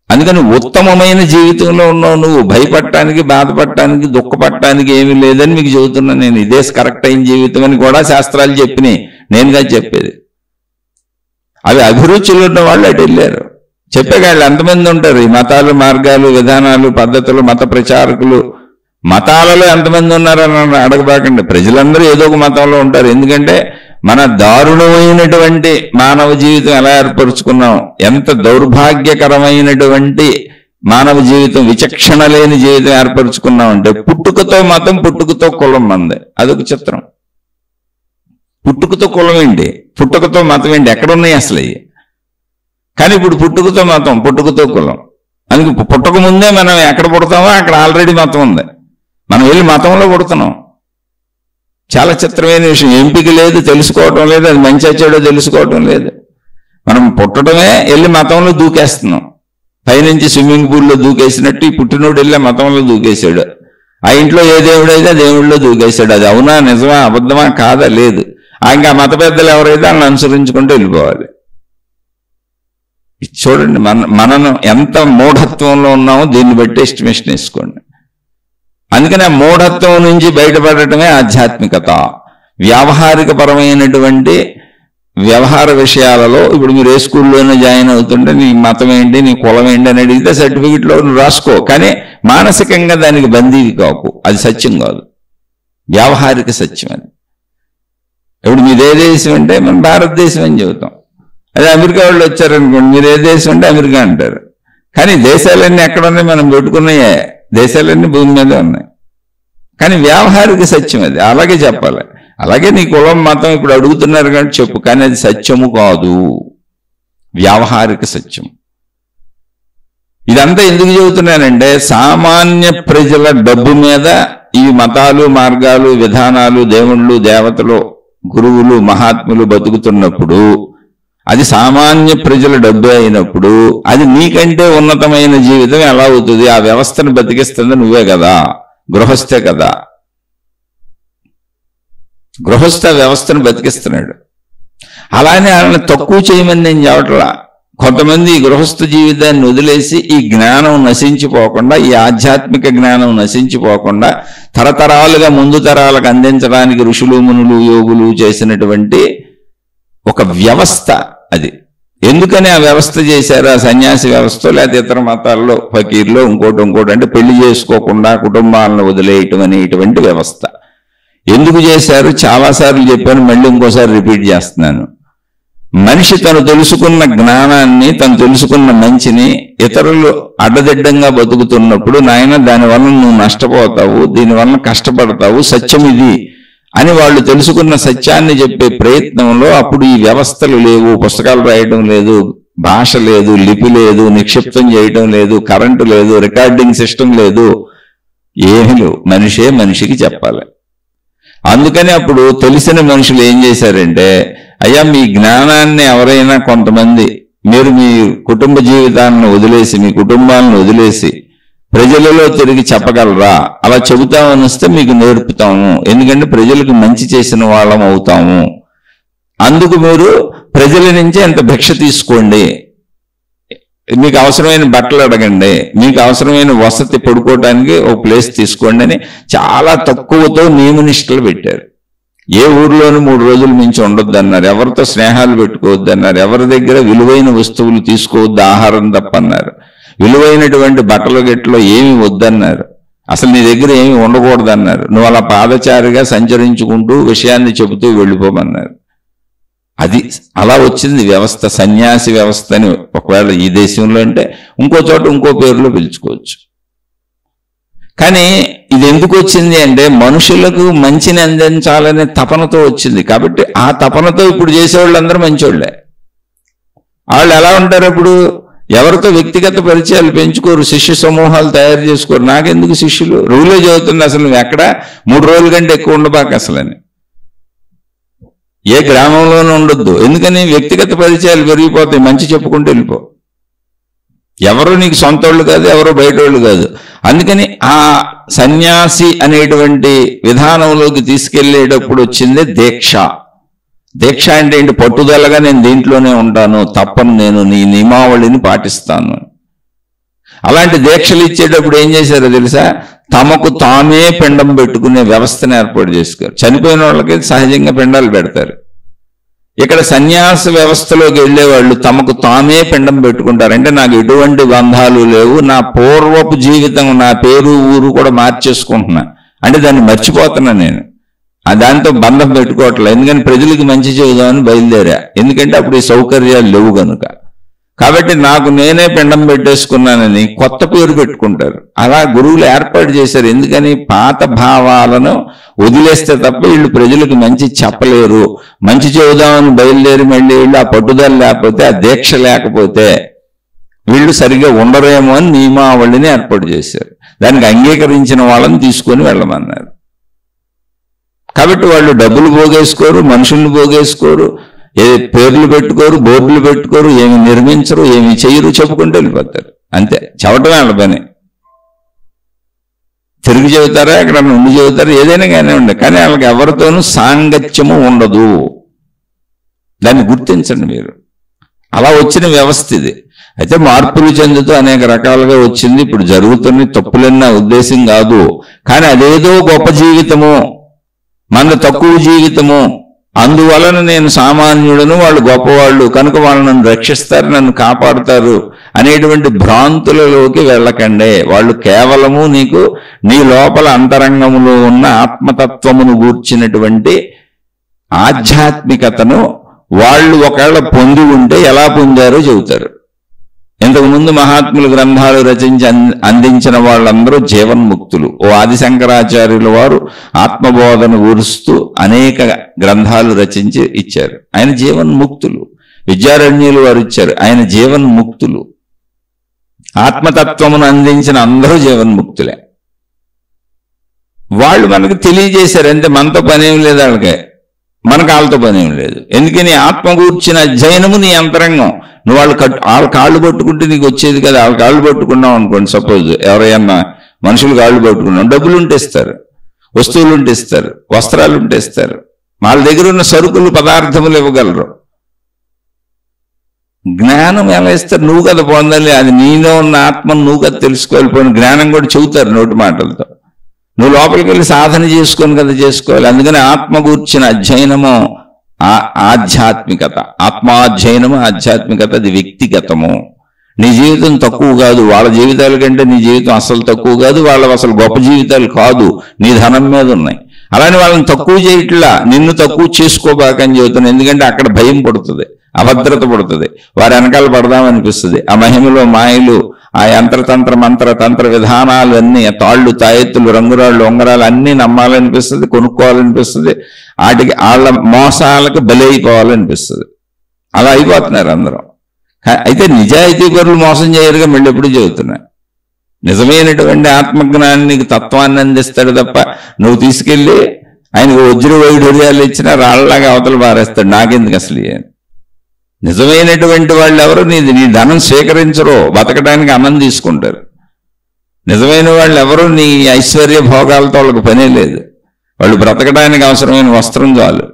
అందుకని ఉత్తమమైన జీవితంలో ఉన్నావు నువ్వు. భయపడటానికి, బాధపడటానికి, దుఃఖపడటానికి ఏమీ లేదని మీకు చెబుతున్నా నేను. ఇదే కరెక్ట్ అయిన జీవితం అని కూడా శాస్త్రాలు చెప్పినాయి, నేనుగా చెప్పేది. అవి అభిరుచులు ఉన్న వాళ్ళు అటు వెళ్ళారు. చెప్పేవాళ్ళు ఎంతమంది ఉంటారు? ఈ మతాలు, మార్గాలు, విధానాలు, పద్ధతులు, మత ప్రచారకులు, మతాలలో ఎంతమంది ఉన్నారని అడగబాకండి. ప్రజలందరూ ఏదో ఒక మతంలో ఉంటారు. ఎందుకంటే మన దారుణమైనటువంటి మానవ జీవితం ఎలా ఏర్పరుచుకున్నాం, ఎంత దౌర్భాగ్యకరమైనటువంటి మానవ జీవితం, విచక్షణ లేని జీవితం ఏర్పరుచుకున్నాం అంటే పుట్టుకతో మతం, పుట్టుకతో కులం మంది. అదొక చిత్రం. పుట్టుకతో కులం ఏంటి, పుట్టుకతో మతం ఏంటి, ఎక్కడున్నాయి అసలు అయ్యి? కానీ ఇప్పుడు పుట్టుకతో మతం, పుట్టుకతో కులం. అందుకే పుట్టక ముందే మనం ఎక్కడ పుడతామో అక్కడ ఆల్రెడీ మతం ఉంది, మనం వెళ్ళి మతంలో పుడుతున్నాం. చాలా చిత్రమైన విషయం. ఎంపిక లేదు, తెలుసుకోవటం లేదు, అది మంచి చెడో తెలుసుకోవటం లేదు. మనం పుట్టడమే వెళ్ళి మతంలో దూకేస్తున్నాం. పైనుంచి స్విమ్మింగ్ పూల్లో దూకేసినట్టు ఈ పుట్టినోడు వెళ్ళి మతంలో దూకేశాడు. ఆ ఇంట్లో ఏ దేవుడైతే దేవుడిలో దూకేశాడు. అది అవునా, నిజమా, అబద్ధమా, కాదా, లేదు. ఇంకా మత పెద్దలు ఎవరైతే వాళ్ళని అనుసరించుకుంటూ వెళ్ళిపోవాలి. చూడండి మనను ఎంత మూఢత్వంలో ఉన్నామో దీన్ని బట్టి ఎస్టిమేషన్ వేసుకోండి. అందుకని ఆ మూఢత్వం నుంచి బయటపడటమే ఆధ్యాత్మికత. వ్యావహారిక పరమైనటువంటి వ్యవహార విషయాలలో ఇప్పుడు మీరు ఏ స్కూల్లోనే జాయిన్ అవుతుంటే నీ మతం ఏంటి, నీ కులం ఏంటి అని అడిగితే సర్టిఫికెట్లో నువ్వు రాసుకో, కానీ మానసికంగా దానికి బందీవి కాకు. అది సత్యం కాదు, వ్యావహారిక సత్యం అది. ఇప్పుడు మీరు ఏ దేశం అంటే మనం భారతదేశం అని చెబుతాం. అదే అమెరికా వాళ్ళు వచ్చారనుకోండి, మీరు ఏ దేశం అంటే అమెరికా అంటారు. కానీ దేశాలన్నీ ఎక్కడ ఉన్నాయి, మనం పెట్టుకున్నాయే దేశాలన్నీ భూమి మీదే ఉన్నాయి. కానీ వ్యావహారిక సత్యం అది, అలాగే చెప్పాలి. అలాగే నీ కులం, మతం ఇప్పుడు అడుగుతున్నారు కానీ చెప్పు, కానీ అది సత్యము కాదు, వ్యావహారిక సత్యం. ఇదంతా ఎందుకు చెబుతున్నానంటే సామాన్య ప్రజల డబ్బు మీద ఈ మతాలు, మార్గాలు, విధానాలు, దేవుళ్ళు, దేవతలు, గురువులు, మహాత్ములు బతుకుతున్నప్పుడు, అది సామాన్య ప్రజల డబ్బు అయినప్పుడు అది నీకంటే ఉన్నతమైన జీవితం ఎలా అవుతుంది? ఆ వ్యవస్థను బతికిస్తుంది నువ్వే కదా, గృహస్థే కదా. గృహస్థ వ్యవస్థను బతికిస్తున్నాడు. అలానే వాళ్ళని తక్కువ చేయమని నేను చెప్పట్లా. కొంతమంది ఈ గృహస్థ జీవితాన్ని వదిలేసి ఈ జ్ఞానం నశించిపోకుండా, ఈ ఆధ్యాత్మిక జ్ఞానం నశించిపోకుండా తరతరాలుగా ముందు తరాలకు అందించడానికి ఋషులు, మునులు, యోగులు చేసినటువంటి ఒక వ్యవస్థ అది. ఎందుకని ఆ వ్యవస్థ చేశారు? ఆ సన్యాసి వ్యవస్థ, లేకపోతే ఇతర మతాల్లో ఫకీర్లో ఇంకోటి అంటే పెళ్లి చేసుకోకుండా కుటుంబాలను వదిలేయటం అనేటువంటి వ్యవస్థ ఎందుకు చేశారు? చాలాసార్లు చెప్పాను, మళ్ళీ ఇంకోసారి రిపీట్ చేస్తున్నాను. మనిషి తను తెలుసుకున్న జ్ఞానాన్ని, తను తెలుసుకున్న మంచిని ఇతరులు అడ్డదిడ్డంగా బతుకుతున్నప్పుడు, నాయన దానివల్ల నువ్వు నష్టపోతావు, దీనివల్ల కష్టపడతావు, సత్యం ఇది అని వాళ్ళు తెలుసుకున్న సత్యాన్ని చెప్పే ప్రయత్నంలో అప్పుడు ఈ వ్యవస్థలు లేవు, పుస్తకాలు రాయటం లేదు, భాష లేదు, లిపి లేదు, నిక్షిప్తం చేయటం లేదు, కరెంటు లేదు, రికార్డింగ్ సిస్టమ్ లేదు, ఏమీ లేవు. మనిషే మనిషికి చెప్పాలి. అందుకని అప్పుడు తెలిసిన మనుషులు ఏం చేశారంటే, అయ్యా మీ జ్ఞానాన్ని ఎవరైనా కొంతమంది, మీరు మీ కుటుంబ జీవితాలను వదిలేసి, మీ కుటుంబాలను వదిలేసి ప్రజలలో తిరిగి చెప్పగలరా? అలా చెబుతామని వస్తే మీకు నేర్పుతాము, ఎందుకంటే ప్రజలకు మంచి చేసిన వాళ్ళం అవుతాము. అందుకు మీరు ప్రజల నుంచి ఎంత భిక్ష తీసుకోండి, మీకు అవసరమైన బట్టలు అడగండి, మీకు అవసరమైన వసతి, పడుకోవడానికి ఒక ప్లేస్ తీసుకోండి అని చాలా తక్కువతో నియమనిష్టలు పెట్టారు. ఏ ఊర్లోనూ 3 రోజులు మించి ఉండొద్దన్నారు, ఎవరితో స్నేహాలు పెట్టుకోవద్దన్నారు, ఎవరి దగ్గర విలువైన వస్తువులు తీసుకోవద్దు, ఆహారం తప్పన్నారు, విలువైనటువంటి బట్టలు గెట్లో ఏమి వద్దన్నారు, అసలు నీ దగ్గర ఏమి ఉండకూడదన్నారు, నువ్వు అలా పాదచారిగా సంచరించుకుంటూ విషయాన్ని చెబుతూ వెళ్ళిపోమన్నారు. అది అలా వచ్చింది వ్యవస్థ, సన్యాసి వ్యవస్థ అని. ఒకవేళ ఈ దేశంలో అంటే ఇంకో చోట ఇంకో పేరులో పిలుచుకోవచ్చు. కానీ ఇది ఎందుకు వచ్చింది అంటే మనుషులకు మంచిని అందించాలనే తపనతో వచ్చింది. కాబట్టి ఆ తపనతో ఇప్పుడు చేసేవాళ్ళందరూ మంచోళ్లే. వాళ్ళు ఎలా ఉంటారు? ఇప్పుడు ఎవరితో వ్యక్తిగత పరిచయాలు పెంచుకోరు, శిష్య సమూహాలు తయారు చేసుకోరు. నాకెందుకు శిష్యులు? రూలే చదువుతుంది, అసలు నువ్వు ఎక్కడ 3 రోజుల కంటే ఎక్కువ ఉండబాక అసలని, ఏ గ్రామంలోనూ ఉండొద్దు. ఎందుకని? వ్యక్తిగత పరిచయాలు పెరిగిపోతాయి, మంచి చెప్పుకుంటూ వెళ్ళిపో. ఎవరు నీకు సొంత వాళ్ళు కాదు, ఎవరు బయట వాళ్ళు కాదు. అందుకని ఆ సన్యాసి అనేటువంటి విధానంలోకి తీసుకెళ్లేటప్పుడు వచ్చిందే దీక్ష. దీక్ష అంటే ఏంటి? పట్టుదలగా నేను దీంట్లోనే ఉంటాను, తప్పను, నేను నీ నియమావళిని పాటిస్తాను. అలాంటి దీక్షలు ఇచ్చేటప్పుడు ఏం చేశారో తెలుసా? తమకు తామే పిండం పెట్టుకునే వ్యవస్థను ఏర్పాటు చేసుకోరు. చనిపోయిన వాళ్ళకి సహజంగా పిండాలు పెడతారు. ఇక్కడ సన్యాస వ్యవస్థలోకి వెళ్ళేవాళ్ళు తమకు తామే పిండం పెట్టుకుంటారు. అంటే నాకు ఎటువంటి బంధాలు లేవు, నా పూర్వపు జీవితం, నా పేరు ఊరు కూడా మార్చేసుకుంటున్నా, అంటే దాన్ని మర్చిపోతున్నా నేను, దాంతో బంధం పెట్టుకోవట్లేదు. ఎందుకని ప్రజలకి మంచి చేద్దామని బయలుదేరా, ఎందుకంటే అప్పుడు ఈ సౌకర్యాలు లేవు కనుక. కాబట్టి నాకు నేనే పిండం పెట్టేసుకున్నానని కొత్త పేరు పెట్టుకుంటారు. అలా గురువులు ఏర్పాటు చేశారు. ఎందుకని? పాత భావాలను వదిలేస్తే తప్ప వీళ్ళు ప్రజలకు మంచి చెప్పలేరు. మంచి చెబుదామని బయలుదేరి మళ్ళీ వీళ్ళు ఆ పట్టుదల లేకపోతే, ఆ దీక్ష లేకపోతే వీళ్ళు సరిగ్గా ఉండరేమో అని నియమావళిని ఏర్పాటు చేశారు. దానికి అంగీకరించిన వాళ్ళని తీసుకొని వెళ్ళమన్నారు. కాబట్టి వాళ్ళు డబ్బులు పోగేసుకోరు, మనుషుల్ని పోగేసుకోరు, ఏ పేర్లు పెట్టుకోరు, బోర్డులు పెట్టుకోరు, ఏమి నిర్మించరు, ఏమి చెయ్యరు, చెప్పుకుంటూ వెళ్ళిపోతారు. అంతే, చెప్పటమే వాళ్ళ పని. తిరిగి చెబుతారా, అక్కడ ఉండి చెబుతారు, ఏదైనా కానీ ఉండే, కానీ వాళ్ళకి ఎవరితోనూ సాంగత్యము ఉండదు. దాన్ని గుర్తించండి మీరు. అలా వచ్చిన వ్యవస్థ ఇది. అయితే మార్పులు చెందుతూ అనేక రకాలుగా వచ్చింది. ఇప్పుడు జరుగుతున్న తప్పులన్న ఉద్దేశం కాదు, కానీ అదేదో గొప్ప జీవితము, మన తక్కువ జీవితము, అందువలన నేను సామాన్యుడను, వాళ్ళు గొప్పవాళ్ళు కనుక వాళ్ళు నన్ను రక్షిస్తారు, నన్ను కాపాడుతారు అనేటువంటి భ్రాంతులలోకి వెళ్ళకండి. వాళ్ళు కేవలము నీకు నీ లోపల అంతరంగములో ఉన్న ఆత్మతత్వమును గూర్చినటువంటి ఆధ్యాత్మికతను వాళ్ళు ఒకవేళ పొంది ఉంటే ఎలా పొందారో చెబుతారు. ఇంతకుముందు మహాత్ములు గ్రంథాలు రచించి అందించిన వాళ్ళందరూ జీవన్ముక్తులు. ఓ ఆదిశంకరాచార్యుల వారు ఆత్మబోధన గురుస్తూ అనేక గ్రంథాలు రచించి ఇచ్చారు. ఆయన జీవన్ముక్తులు. విద్యారణ్యులు వారు ఇచ్చారు, ఆయన జీవన్ముక్తులు. ఆత్మతత్వమును అందించిన అందరూ జీవన్ముక్తులే. వాళ్ళు మనకు తెలియజేశారు అంతే, మనతో పనేం లేదు వాళ్ళకే, మనకు వాళ్ళతో పనేం లేదు. ఎందుకని? ఆత్మ గూర్చిన అధ్యయనము నీ అంతరంగం. నువ్వు వాళ్ళ కాళ్ళు పట్టుకుంటే నీకు వచ్చేది కదా. వాళ్ళ కాళ్ళు పట్టుకున్నావు అనుకోండి, సపోజ్ ఎవరైనా మనుషులు కాళ్ళు పట్టుకున్నాం, డబ్బులు ఉంటే ఇస్తారు, వస్తువులు ఉంటే ఇస్తారు, వస్త్రాలు ఉంటే ఇస్తారు, వాళ్ళ దగ్గర ఉన్న సరుకులు పదార్థములు ఇవ్వగలరు. జ్ఞానం ఎలా ఇస్తారు? నువ్వు కదా పొందాలి, అది నీలో ఉన్న ఆత్మను నువ్వు కదా తెలుసుకోవాలి. జ్ఞానం కూడా చెబుతారు నోటి మాటలతో. నువ్వు లోపలికి వెళ్ళి సాధన చేసుకొని కదా చేసుకోవాలి. అందుకని ఆత్మ గూర్చిన అధ్యయనము ఆధ్యాత్మికత, ఆత్మాధ్యయనము ఆధ్యాత్మికత, అది వ్యక్తిగతము. నీ జీవితం తక్కువ కాదు, వాళ్ళ జీవితాల కంటే నీ జీవితం అసలు తక్కువ కాదు, వాళ్ళ అసలు గొప్ప జీవితాలు కాదు, నీ ధనం మీద ఉన్నాయి. అలానే వాళ్ళని తక్కువ చేయట్లా, నిన్ను తక్కువ చేసుకోబాకని చెబుతున్నాను. ఎందుకంటే అక్కడ భయం పడుతుంది, అభద్రత పడుతుంది, వారి వెనకాల పడదామనిపిస్తుంది. ఆ మహిమలో మాయలు, ఆ యంత్రతంత్ర మంత్ర తంత్ర విధానాలు అన్నీ, తాళ్ళు తాయెత్తులు రంగురాళ్ళు ఉంగరాలు అన్నీ నమ్మాలనిపిస్తుంది, కొనుక్కోవాలనిపిస్తుంది, వాటికి వాళ్ళ మోసాలకు బలైపోవాలనిపిస్తుంది. అలా అయిపోతున్నారు అందరూ. అయితే నిజాయితీ పరులు మోసం చేయరుగా మళ్ళీ ఎప్పుడు చెబుతున్నా. నిజమైనటువంటి ఆత్మజ్ఞానాన్ని నీకు తత్వాన్ని అందిస్తాడు తప్ప నువ్వు తీసుకెళ్ళి ఆయనకు వజ్ర వైఢూర్యాలు ఇచ్చినా రాళ్లాగా అవతలు పారేస్తాడు, నాకెందుకు అసలు. నిజమైనటువంటి వాళ్ళు ఎవరు? నీ ధనం స్వీకరించరు, బతకడానికి అన్నం తీసుకుంటారు. నిజమైన వాళ్ళు ఎవరు? నీ ఐశ్వర్య భోగాలతో వాళ్ళకి పనే లేదు. వాళ్ళు బ్రతకడానికి అవసరమైన వస్త్రం చాలు,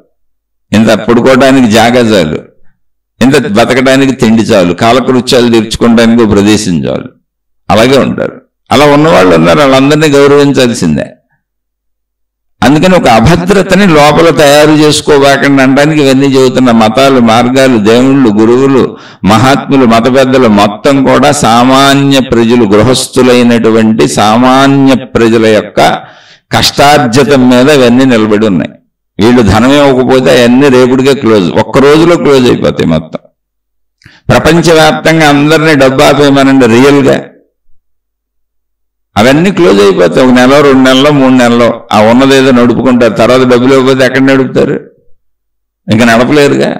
ఇంత పడుకోవడానికి జాగా చాలు, ఇంత బతకడానికి తిండి చాలు, కాలకృత్యాలు తీర్చుకోవడానికి ప్రదేశం చాలు. అలాగే ఉంటారు. అలా ఉన్నవాళ్ళు ఉన్నారు, వాళ్ళందరినీ గౌరవించాల్సిందే. అందుకని ఒక అభద్రతని లోపల తయారు చేసుకోబాకండి అనడానికి ఇవన్నీ చెబుతున్న మతాలు, మార్గాలు, దేవుళ్ళు, గురువులు, మహాత్ములు, మత పెద్దలు మొత్తం కూడా సామాన్య ప్రజలు, గృహస్థులైనటువంటి సామాన్య ప్రజల యొక్క కష్టార్జితం మీద ఇవన్నీ నిలబడి ఉన్నాయి. వీళ్ళు ధనం ఇవ్వకపోతే అవన్నీ రేపుడికే క్లోజ్, ఒక్క రోజులో క్లోజ్ అయిపోతాయి మొత్తం. ప్రపంచవ్యాప్తంగా అందరినీ డబ్బు ఆపేయమనండి, రియల్గా అవన్నీ క్లోజ్ అయిపోతాయి. 1 నెల, 2 నెలలో, 3 నెలలో ఆ ఉన్నదేదో నడుపుకుంటారు. తర్వాత డబ్బులు ఇవ్వకపోతే ఎక్కడ నడుపుతారు? ఇంకా నడపలేరుగా,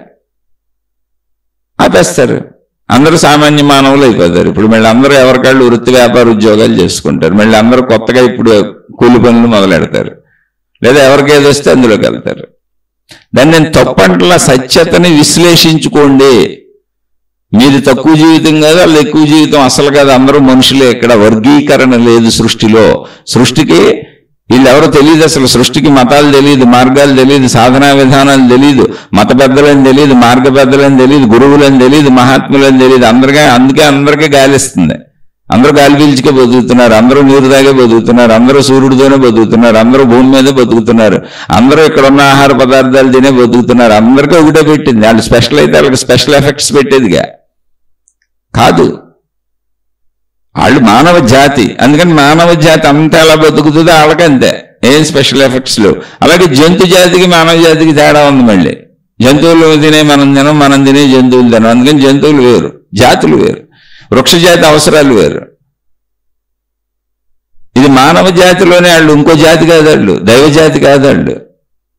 ఆపేస్తారు. అందరూ సామాన్య మానవులు అయిపోతారు. ఇప్పుడు మళ్ళీ అందరూ ఎవరికాళ్ళు వృత్తి వ్యాపార ఉద్యోగాలు చేసుకుంటారు. మళ్ళీ అందరూ కొత్తగా ఇప్పుడు కూలి పనులు మొదలెడతారు, లేదా ఎవరికి ఏది వస్తే అందులోకి వెళ్తారు. దాన్ని నేను తప్పంటలా సత్యతని విశ్లేషించుకోండి. మీది తక్కువ జీవితం కాదు, వాళ్ళు ఎక్కువ జీవితం అసలు కాదు, అందరూ మనుషులే. ఇక్కడ వర్గీకరణ లేదు సృష్టిలో. సృష్టికి వీళ్ళెవరో తెలియదు, అసలు సృష్టికి మతాలు తెలియదు, మార్గాలు తెలియదు, సాధనా విధానాలు తెలియదు, మత పెద్దలని తెలియదు, మార్గ పెద్దలని తెలియదు, గురువులని తెలియదు, మహాత్ములని తెలియదు. అందుకే అందరికీ గాలిస్తుంది. అందరూ గాలి పీల్చుకే బతుకుతున్నారు, అందరూ నీరు తాగే బతుకుతున్నారు, అందరూ సూర్యుడితోనే బతుకుతున్నారు, అందరూ భూమి మీదే బతుకుతున్నారు, అందరూ ఇక్కడ ఉన్న ఆహార పదార్థాలు తినే బతుకుతున్నారు. అందరికీ ఒకటే పెట్టింది. వాళ్ళు స్పెషల్ అయితే వాళ్ళకి స్పెషల్ ఎఫెక్ట్స్ పెట్టేదిగా కాదు. వాళ్ళు మానవ జాతి, అందుకని మానవ జాతి అంతా ఎలా బతుకుతుందో వాళ్ళకంతే, ఏం స్పెషల్ ఎఫెక్ట్స్ లేవు. అలాగే జంతు జాతికి మానవ జాతికి తేడా ఉంది. మళ్ళీ జంతువులు తినే మనం తినం, మనం తినే జంతువులు తినం. అందుకని జంతువులు వేరు, జాతులు వేరు, వృక్ష జాతి అవసరాలు వేరు. ఇది మానవ జాతిలోనే. వాళ్ళు ఇంకో జాతి కాదు, వాళ్ళు దైవజాతి కాదు. వాళ్ళు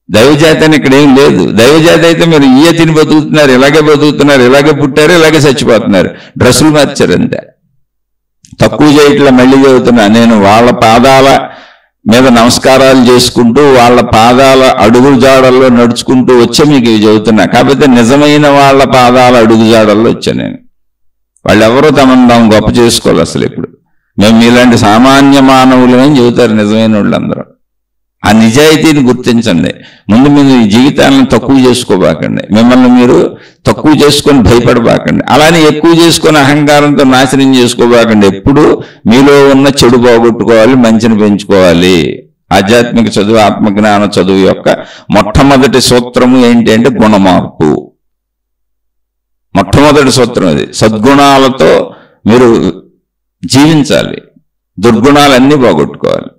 దైవజాతి అని ఇక్కడ ఏం లేదు. దైవజాతి అయితే మీరు ఇయ్య తిని బతుకుతున్నారు, ఇలాగే బతుకుతున్నారు, ఇలాగే పుట్టారు, ఇలాగే చచ్చిపోతున్నారు, డ్రెస్సులు మార్చారు అంతే. తక్కువ చేయట్లా, మళ్ళీ చెబుతున్నా నేను. వాళ్ళ పాదాల మీద నమస్కారాలు చేసుకుంటూ వాళ్ళ పాదాల అడుగు జాడల్లో నడుచుకుంటూ వచ్చే మీకు ఇవి చెబుతున్నా. కాకపోతే నిజమైన వాళ్ళ పాదాల అడుగు జాడల్లో వచ్చా నేను. వాళ్ళెవరూ తమను తాము గొప్ప చేసుకోవాలి. అసలు ఇప్పుడు మేము మీలాంటి సామాన్య మానవులు అని చెబుతారు నిజమైన వాళ్ళందరూ. ఆ నిజాయితీని గుర్తించండి. ముందు మీరు ఈ జీవితాలను తక్కువ చేసుకోబాకండి, మిమ్మల్ని మీరు తక్కువ చేసుకొని భయపడబాకండి, అలానే ఎక్కువ చేసుకొని అహంకారంతో నాశనం చేసుకోబాకండి. ఎప్పుడు మీలో ఉన్న చెడు పోగొట్టుకోవాలి, మంచిని పెంచుకోవాలి. ఆధ్యాత్మిక చదువు, ఆత్మజ్ఞాన చదువు యొక్క మొట్టమొదటి సూత్రము ఏంటి అంటే గుణమార్పు. మొట్టమొదటి సూత్రం అది. సద్గుణాలతో మీరు జీవించాలి, దుర్గుణాలన్నీ పోగొట్టుకోవాలి.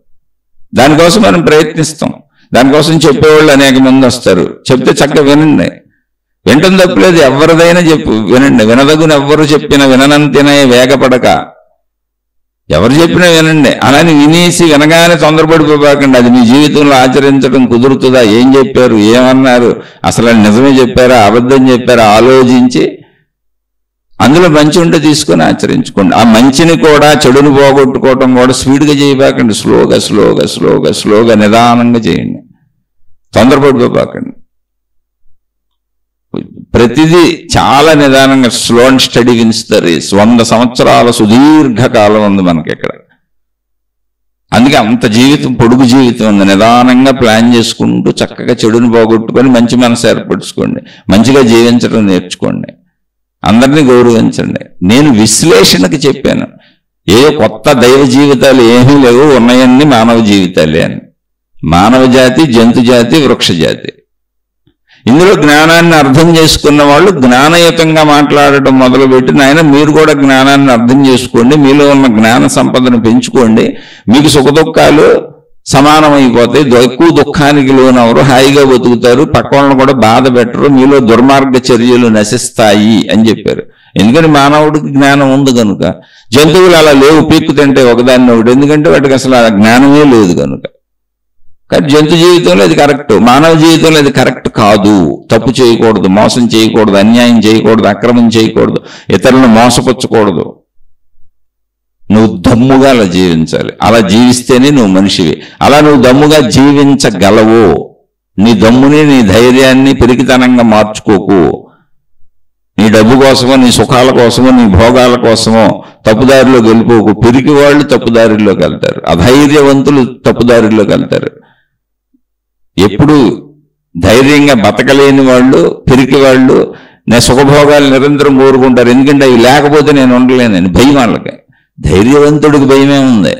దానికోసం మనం ప్రయత్నిస్తాం. దానికోసం చెప్పేవాళ్ళు అనేక మంది వస్తారు. చెప్తే చక్కగా వినండి, వింటం తప్పులేదు. ఎవరిదైనా చెప్పు, వినండి. వినదగున ఎవ్వరు చెప్పిన విననంతినే వేగపడక, ఎవరు చెప్పినా వినండి. అలానే వినేసి వినగానే తొందరపడిపోకండి. అది మీ జీవితంలో ఆచరించడం కుదురుతుందా, ఏం చెప్పారు, ఏమన్నారు, అసలు నిజమే చెప్పారా, అబద్ధం చెప్పారా, ఆలోచించి అందులో మంచి ఉంటే తీసుకొని ఆచరించుకోండి. ఆ మంచిని కూడా, చెడుని పోగొట్టుకోవటం కూడా స్పీడ్గా చేయబాకండి. స్లోగా స్లోగా స్లోగా స్లోగా నిదానంగా చేయండి, తొందరపడిపోకండి. ప్రతిదీ చాలా నిదానంగా. Slow and steady wins the race. 100 సంవత్సరాల సుదీర్ఘకాలం ఉంది మనకి ఇక్కడ. అందుకే అంత జీవితం, పొడుగు జీవితం ఉంది. నిదానంగా ప్లాన్ చేసుకుంటూ చక్కగా చెడుని పోగొట్టుకొని మంచి మనసు ఏర్పరచుకోండి, మంచిగా జీవించడం నేర్చుకోండి, అందరినీ గౌరవించండి. నేను విశ్లేషణకి చెప్పాను, ఏ కొత్త దైవ జీవితాలు ఏమీ లేవు, ఉన్నాయన్నీ మానవ జీవితాలే అని. మానవ జాతి, జంతు జాతి, వృక్ష జాతి. ఇందులో జ్ఞానాన్ని అర్థం చేసుకున్న వాళ్ళు జ్ఞానయుతంగా మాట్లాడటం మొదలుపెట్టి, నాయన మీరు కూడా జ్ఞానాన్ని అర్థం చేసుకోండి, మీలో ఉన్న జ్ఞాన సంపదను పెంచుకోండి, మీకు సుఖదుఖాలు సమానమైపోతాయి, ఎక్కువ దుఃఖానికి లోనవరు, హాయిగా బతుకుతారు, పక్క వాళ్ళని కూడా బాధ పెట్టరు, మీలో దుర్మార్గ చర్యలు నశిస్తాయి అని చెప్పారు. ఎందుకని మానవుడికి జ్ఞానం ఉంది కనుక. జంతువులు అలా లేవు, పీక్కు తింటే ఒకదాన్ని ఒకటి, ఎందుకంటే వాటికి అసలు ఆ జ్ఞానమే లేదు కనుక. కానీ జంతు జీవితంలో అది కరెక్ట్, మానవ జీవితంలో అది కరెక్ట్ కాదు. తప్పు చేయకూడదు, మోసం చేయకూడదు, అన్యాయం చేయకూడదు, అక్రమం చేయకూడదు, ఇతరులను మోసపుచ్చకూడదు. నువ్వు దమ్ముగా అలా జీవించాలి. అలా జీవిస్తేనే నువ్వు మనిషివి. అలా నువ్వు దమ్ముగా జీవించగలవు. నీ దమ్ముని, నీ ధైర్యాన్ని పిరికితనంగా మార్చుకోకు. నీ డబ్బు కోసమో, నీ సుఖాల కోసమో, నీ భోగాల కోసమో తప్పుదారిలోకి వెళ్ళిపోకు. పిరికి వాళ్ళు తప్పుదారిలోకి వెళ్తారు, అధైర్యవంతులు తప్పుదారిలోకి వెళ్తారు. ఎప్పుడు ధైర్యంగా బతకలేని వాళ్ళు, పిరికి వాళ్ళు నా సుఖభోగాలు నిరంతరం కోరుకుంటారు. ఎందుకంటే అవి లేకపోతే నేను ఉండలేనని భయం వాళ్ళకి. ధైర్యవంతుడికి భయమే ఉంది.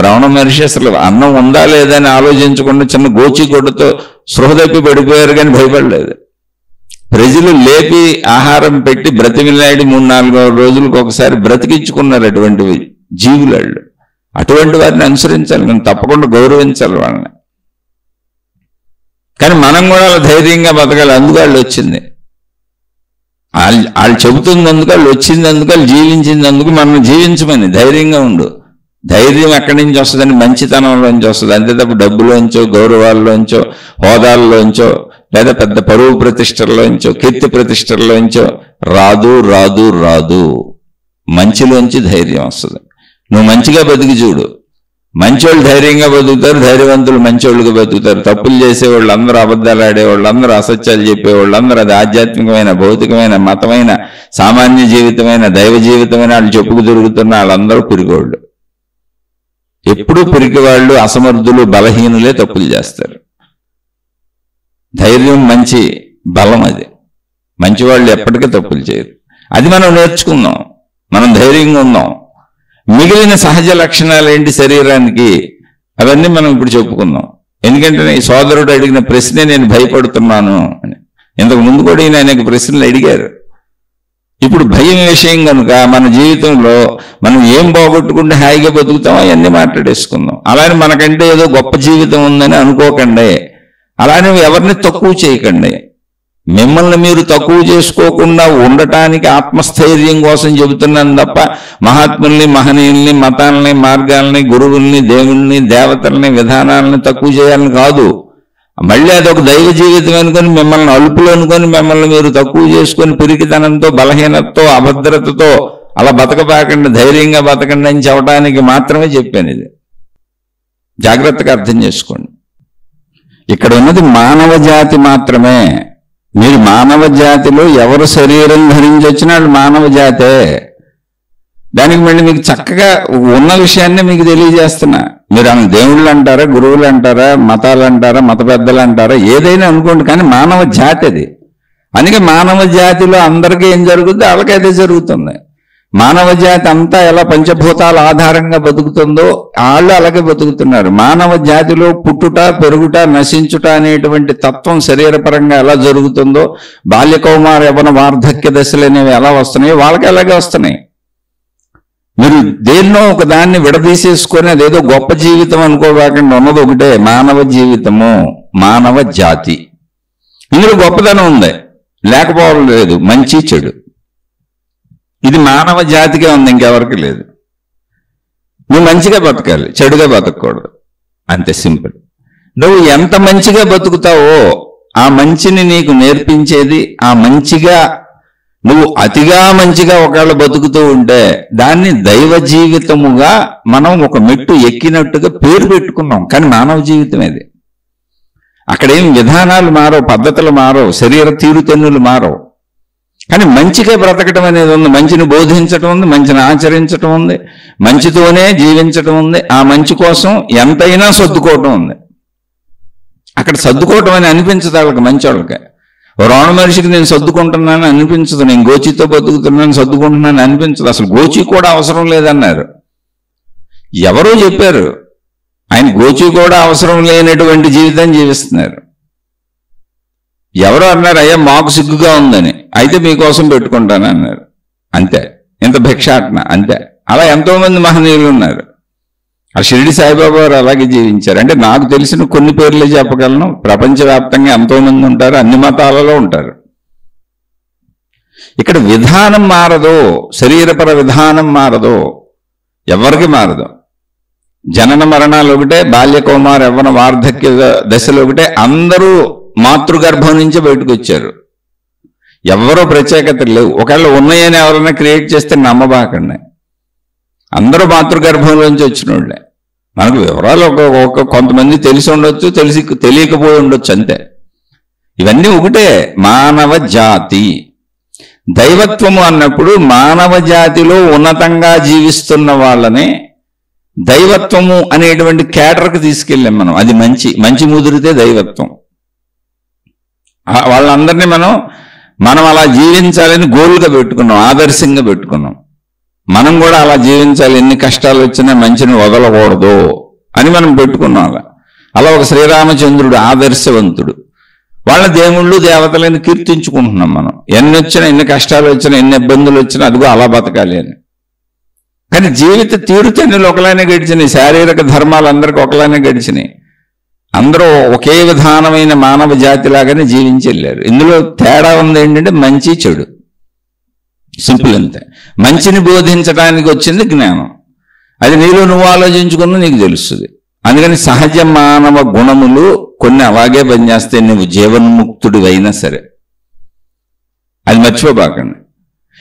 రమణ మనిషి అసలు అన్నం ఉందా లేదా అని ఆలోచించకుండా చిన్న గోచిగుడ్డతో స్పృహ తప్పి పడిపోయారు, కానీ భయపడలేదు. ప్రజలు లేపి ఆహారం పెట్టి బ్రతిమిలాడి 3-4 రోజులకు ఒకసారి బ్రతికించుకున్నారు అటువంటి జీవులాళ్ళు. అటువంటి వారిని అనుసరించాలి, మనం తప్పకుండా గౌరవించాలి వాళ్ళని. కానీ మనం కూడా అలా ధైర్యంగా బతకాలి. అందుకు వాళ్ళు వచ్చింది, వాళ్ళు చెబుతున్నందుకు, వాళ్ళు వచ్చిందందుకు, వాళ్ళు జీవించినందుకు మనం జీవించమని. ధైర్యంగా ఉండు. ధైర్యం ఎక్కడి నుంచి వస్తుందని, మంచితనంలోంచి వస్తుంది. అంతే తప్ప డబ్బులోంచో, గౌరవాల్లోంచో, హోదాల్లోంచో, లేదా పెద్ద పరువు ప్రతిష్టల్లోంచో, కీర్తి ప్రతిష్టల్లోంచో రాదు రాదు రాదు. మంచిలోంచి ధైర్యం వస్తుంది. నువ్వు మంచిగా బతికి చూడు, మంచోళ్ళు ధైర్యంగా బతుకుతారు, ధైర్యవంతులు మంచోళ్ళుగా బతుకుతారు. తప్పులు చేసేవాళ్ళు అందరూ, అబద్ధాలు ఆడేవాళ్ళు అందరూ, అసత్యాలు చెప్పేవాళ్ళు అందరూ, అది ఆధ్యాత్మికమైన, భౌతికమైన, మతమైన, సామాన్య జీవితమైన, దైవ జీవితమైన వాళ్ళు చెప్పుకు తిరుగుతున్న వాళ్ళందరూ పిరిగోళ్ళు. ఎప్పుడూ పిరికి వాళ్ళు, అసమర్థులు, బలహీనులే తప్పులు చేస్తారు. ధైర్యం మంచి బలం, అది మంచివాళ్ళు ఎప్పటికీ తప్పులు చేయరు. అది మనం నేర్చుకుందాం, మనం ధైర్యంగా ఉందాం. మిగిలిన సహజ లక్షణాలు ఏంటి శరీరానికి, అవన్నీ మనం ఇప్పుడు చెప్పుకుందాం. ఎందుకంటే ఈ సోదరుడు అడిగిన ప్రశ్నే నేను భయపడుతున్నాను అని. ఇంతకు ముందు కూడా ఈయన అనేక ప్రశ్నలు అడిగారు. ఇప్పుడు భయం విషయం కనుక మన జీవితంలో మనం ఏం పోగొట్టుకుంటే హాయిగా బతుకుతామో అవన్నీ మాట్లాడేసుకుందాం. అలానే మనకంటే ఏదో గొప్ప జీవితం ఉందని అనుకోకండి, అలానే ఎవరిని తక్కువ చేయకండి. మిమ్మల్ని మీరు తక్కువ చేసుకోకుండా ఉండటానికి ఆత్మస్థైర్యం కోసం చెబుతున్నాను తప్ప మహాత్ముల్ని, మహనీయుల్ని, మతాలని, మార్గాల్ని, గురువుల్ని, దేవుల్ని, దేవతల్ని, విధానాలని తక్కువ చేయాలని కాదు. మళ్ళీ అదొక దైవ జీవితం అనుకొని మిమ్మల్ని అలుపులు అనుకొని మిమ్మల్ని మీరు తక్కువ చేసుకొని పిరికితనంతో, బలహీనతతో, అభద్రతతో అలా బతకబాకండి, ధైర్యంగా బతకండి అని చెప్పడానికి మాత్రమే చెప్పాను. ఇది జాగ్రత్తగా అర్థం చేసుకోండి. ఇక్కడ ఉన్నది మానవ జాతి మాత్రమే. మీరు మానవ జాతిలో ఎవరు శరీరం ధరించి వచ్చినా వాళ్ళు మానవ జాతే. దానికి మళ్ళీ మీకు చక్కగా ఉన్న విషయాన్ని మీకు తెలియజేస్తున్నా. మీరు ఆమె దేవుళ్ళు అంటారా, గురువులు అంటారా, మతాలు అంటారా, మత పెద్దలు అంటారా, ఏదైనా అనుకోండి, కానీ మానవ జాతి అది. అందుకే మానవ జాతిలో అందరికీ ఏం జరుగుతుందో వాళ్ళకి అదే జరుగుతుంది. మానవ జాతి అంతా ఎలా పంచభూతాల ఆధారంగా బతుకుతుందో వాళ్ళు అలాగే బతుకుతున్నారు. మానవ జాతిలో పుట్టుట, పెరుగుట, నశించుట అనేటువంటి తత్వం శరీరపరంగా ఎలా జరుగుతుందో, బాల్య, కౌమార, యవ్వన, వార్ధక్య దశలు అనేవి ఎలా వస్తున్నాయి వాళ్ళకి అలాగే వస్తున్నాయి. మీరు దేన్నో ఒక దాన్ని విడదీసేసుకొని అదేదో గొప్ప జీవితం అనుకోవాకుండా ఉన్నది ఒకటే మానవ జీవితము, మానవ జాతి. ఇందులో గొప్పదనం ఉంది, లేకపోవడం లేదు, మంచి చెడు. ఇది మానవ జాతికే ఉంది, ఇంకెవరికి లేదు. నువ్వు మంచిగా బతకాలి, చెడుగా బతకూడదు, అంతే సింపుల్. నువ్వు ఎంత మంచిగా బతుకుతావో ఆ మంచిని నీకు నేర్పించేది, ఆ మంచిగా నువ్వు అతిగా మంచిగా ఒకవేళ బతుకుతూ ఉంటే దాన్ని దైవ జీవితముగా మనం ఒక మెట్టు ఎక్కినట్టుగా పేరు పెట్టుకున్నాం. కానీ మానవ జీవితం ఇది. అక్కడేం విధానాలు మారవు, పద్ధతులు మారవు, శరీర తీరుతెన్నులు మారవు. కానీ మంచిగా బ్రతకటం అనేది ఉంది, మంచిని బోధించటం ఉంది, మంచిని ఆచరించటం ఉంది, మంచితోనే జీవించటం ఉంది. ఆ మంచి కోసం ఎంతైనా సర్దుకోవటం ఉంది. అక్కడ సర్దుకోవటం అని అనిపించదు వాళ్ళకి, మంచి వాళ్ళకి. రోణ మనిషికి నేను సర్దుకుంటున్నాను అనిపించదు, నేను గోచితో బతుకుతున్నాను సర్దుకుంటున్నాను అనిపించదు. అసలు గోచి కూడా అవసరం లేదన్నారు. ఎవరో చెప్పారు, ఆయన గోచి కూడా అవసరం లేనటువంటి జీవితం జీవిస్తున్నారు. ఎవరో అన్నారు, అయ్యా మాకు సిగ్గుగా ఉందని, అయితే మీకోసం పెట్టుకుంటాను అన్నారు. అంతే, ఇంత భిక్షాటన అంతే. అలా ఎంతో మంది మహనీయులు ఉన్నారు. ఆ షిరిడి సాయిబాబా వారు అలాగే జీవించారు. అంటే నాకు తెలిసిన కొన్ని పేర్లే చెప్పగలను. ప్రపంచవ్యాప్తంగా ఎంతో మంది ఉంటారు, అన్ని మతాలలో ఉంటారు. ఇక్కడ విధానం మారదు, శరీరపర విధానం మారదు, ఎవరికి మారదు. జనన మరణాలు ఒకటే, బాల్య, కౌమార, యవ్వన, వార్ధక్య దశలు ఒకటే. అందరూ మాతృగర్భం నుంచే బయటకు వచ్చారు. ఎవరో ప్రత్యేకతలు లేవు. ఒకవేళ ఉన్నాయని ఎవరైనా క్రియేట్ చేస్తే నమ్మబాకండి. అందరూ మాతృగర్భంలోంచి వచ్చిన వాళ్ళే. మనకు వివరాలు కొంతమంది తెలిసి ఉండొచ్చు, తెలియకపోయి ఉండొచ్చు, అంతే. ఇవన్నీ ఒకటే, మానవ జాతి. దైవత్వము అన్నప్పుడు మానవ జాతిలో ఉన్నతంగా జీవిస్తున్న వాళ్ళని దైవత్వము అనేటువంటి కేటర్కి తీసుకెళ్ళాం మనం. అది మంచి ముదిరితే దైవత్వం. వాళ్ళందరినీ మనం అలా జీవించాలని గోల్గా పెట్టుకున్నాం, ఆదర్శంగా పెట్టుకున్నాం. మనం కూడా అలా జీవించాలి, ఎన్ని కష్టాలు వచ్చినా మంచిని వదలకూడదు అని మనం పెట్టుకున్నాం. అలా ఒక శ్రీరామచంద్రుడు ఆదర్శవంతుడు. వాళ్ళ దేవుళ్ళు, దేవతలను కీర్తించుకుంటున్నాం మనం. ఎన్ని వచ్చినా, ఎన్ని కష్టాలు వచ్చినా, ఎన్ని ఇబ్బందులు వచ్చినా అదిగో అలా బతకాలి అని. కానీ జీవిత తీరుతెన్నులు ఒకలానే గడిచినాయి, శారీరక ధర్మాలు అందరికీ ఒకలానే గడిచినాయి. అందరూ ఒకే విధానమైన మానవ జాతిలాగానే జీవించి వెళ్ళారు. ఇందులో తేడా ఉంది ఏంటంటే మంచి చెడు, సింపుల్ అంతే. మంచిని బోధించడానికి వచ్చింది జ్ఞానం. అది నీలో నువ్వు ఆలోచించుకున్నా నీకు తెలుస్తుంది. అందుకని సహజ మానవ గుణములు కొన్ని అలాగే పనిచేస్తాయి, నువ్వు జీవన్ముక్తుడు అయినా సరే. అది మర్చిపోబాకండి.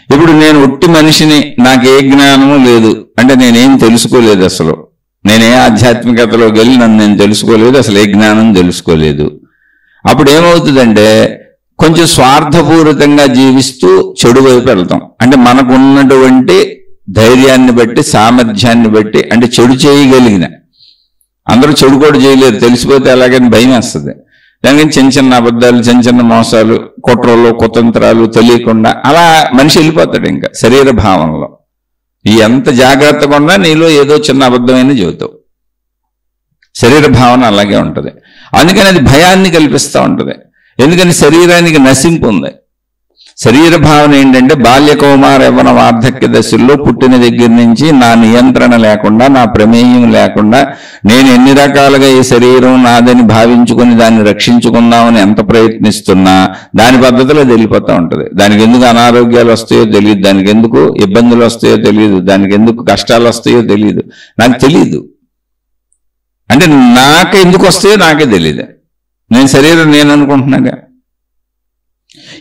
ఇప్పుడు నేను ఒట్టి మనిషిని, నాకు ఏ జ్ఞానము లేదు అంటే నేనేం తెలుసుకోలేదు అసలు, నేనే ఆధ్యాత్మికతలోకి వెళ్ళి నన్ను నేను తెలుసుకోలేదు, అసలు ఏ జ్ఞానం తెలుసుకోలేదు. అప్పుడు ఏమవుతుందంటే కొంచెం స్వార్థపూరితంగా జీవిస్తూ చెడు వైపు వెళ్తాం. అంటే మనకున్నటువంటి ధైర్యాన్ని బట్టి, సామర్థ్యాన్ని బట్టి, అంటే చెడు చేయగలిగిన, అందరూ చెడు కూడా చేయలేరు, తెలిసిపోతే అలాగని భయం వేస్తుంది. దానికి చిన్న చిన్న అబద్ధాలు, చిన్న చిన్న మోసాలు, కుట్రలు, కుతంత్రాలు తెలియకుండా అలా మనిషి వెళ్ళిపోతాడు ఇంకా శరీర భావనలో. ఎంత జాగ్రత్తగా ఉన్నా నీలో ఏదో చిన్న అబద్ధమైన చెబుతావు. శరీర భావన అలాగే ఉంటుంది. అందుకని అది భయాన్ని కల్పిస్తూ ఉంటుంది. ఎందుకని శరీరానికి నశింపు ఉంది. శరీర భావన ఏంటంటే బాల్య కౌమార యవ్వన వార్ధక్య దశల్లో పుట్టిన దగ్గర నుంచి నా నియంత్రణ లేకుండా, నా ప్రమేయం లేకుండా నేను ఎన్ని రకాలుగా ఈ శరీరం నాదని భావించుకుని దాన్ని రక్షించుకుందామని ఎంత ప్రయత్నిస్తున్నా దాని పద్ధతిలో వెళ్ళిపోతూ ఉంటుంది. దానికి ఎందుకు అనారోగ్యాలు వస్తాయో తెలియదు, దానికి ఎందుకు ఇబ్బందులు వస్తాయో తెలియదు, దానికి ఎందుకు కష్టాలు వస్తాయో తెలియదు, నాకు తెలియదు. అంటే నాకు ఎందుకు వస్తాయో నాకే తెలియదు. నేను శరీరం నేను అనుకుంటున్నాగా.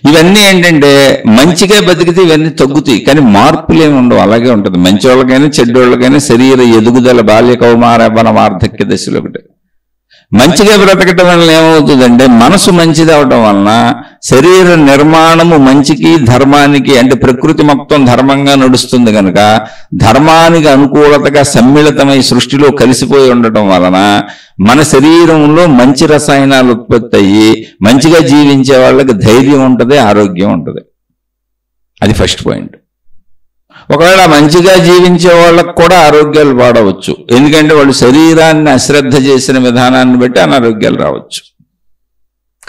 ఇవన్నీ ఏంటంటే మంచిగా బతికితే ఇవన్నీ తగ్గుతాయి, కానీ మార్పులు ఏమి ఉండవు, అలాగే ఉంటుంది. మంచి వాళ్ళకైనా చెడ్డోళ్ళకైనా శరీర ఎదుగుదల బాల్య కౌమార యవ్వన వార్ధక్య దశలో ఒకటి. మంచిగా బ్రతకటం వలన ఏమవుతుందంటే మనసు మంచిది అవటం వలన శరీర నిర్మాణము మంచికి ధర్మానికి, అంటే ప్రకృతి మొత్తం ధర్మంగా నడుస్తుంది కనుక ధర్మానికి అనుకూలతగా సమ్మిళితమై సృష్టిలో కలిసిపోయి ఉండటం వలన మన శరీరంలో మంచి రసాయనాలు ఉత్పత్తి అయ్యి మంచిగా జీవించే వాళ్ళకి ధైర్యం ఉంటుంది, ఆరోగ్యం ఉంటుంది. అది ఫస్ట్ పాయింట్. ఒకవేళ మంచిగా జీవించే వాళ్ళకు కూడా ఆరోగ్యాలు పాడవచ్చు, ఎందుకంటే వాళ్ళు శరీరాన్ని అశ్రద్ధ చేసిన విధానాన్ని బట్టి అనారోగ్యాలు రావచ్చు.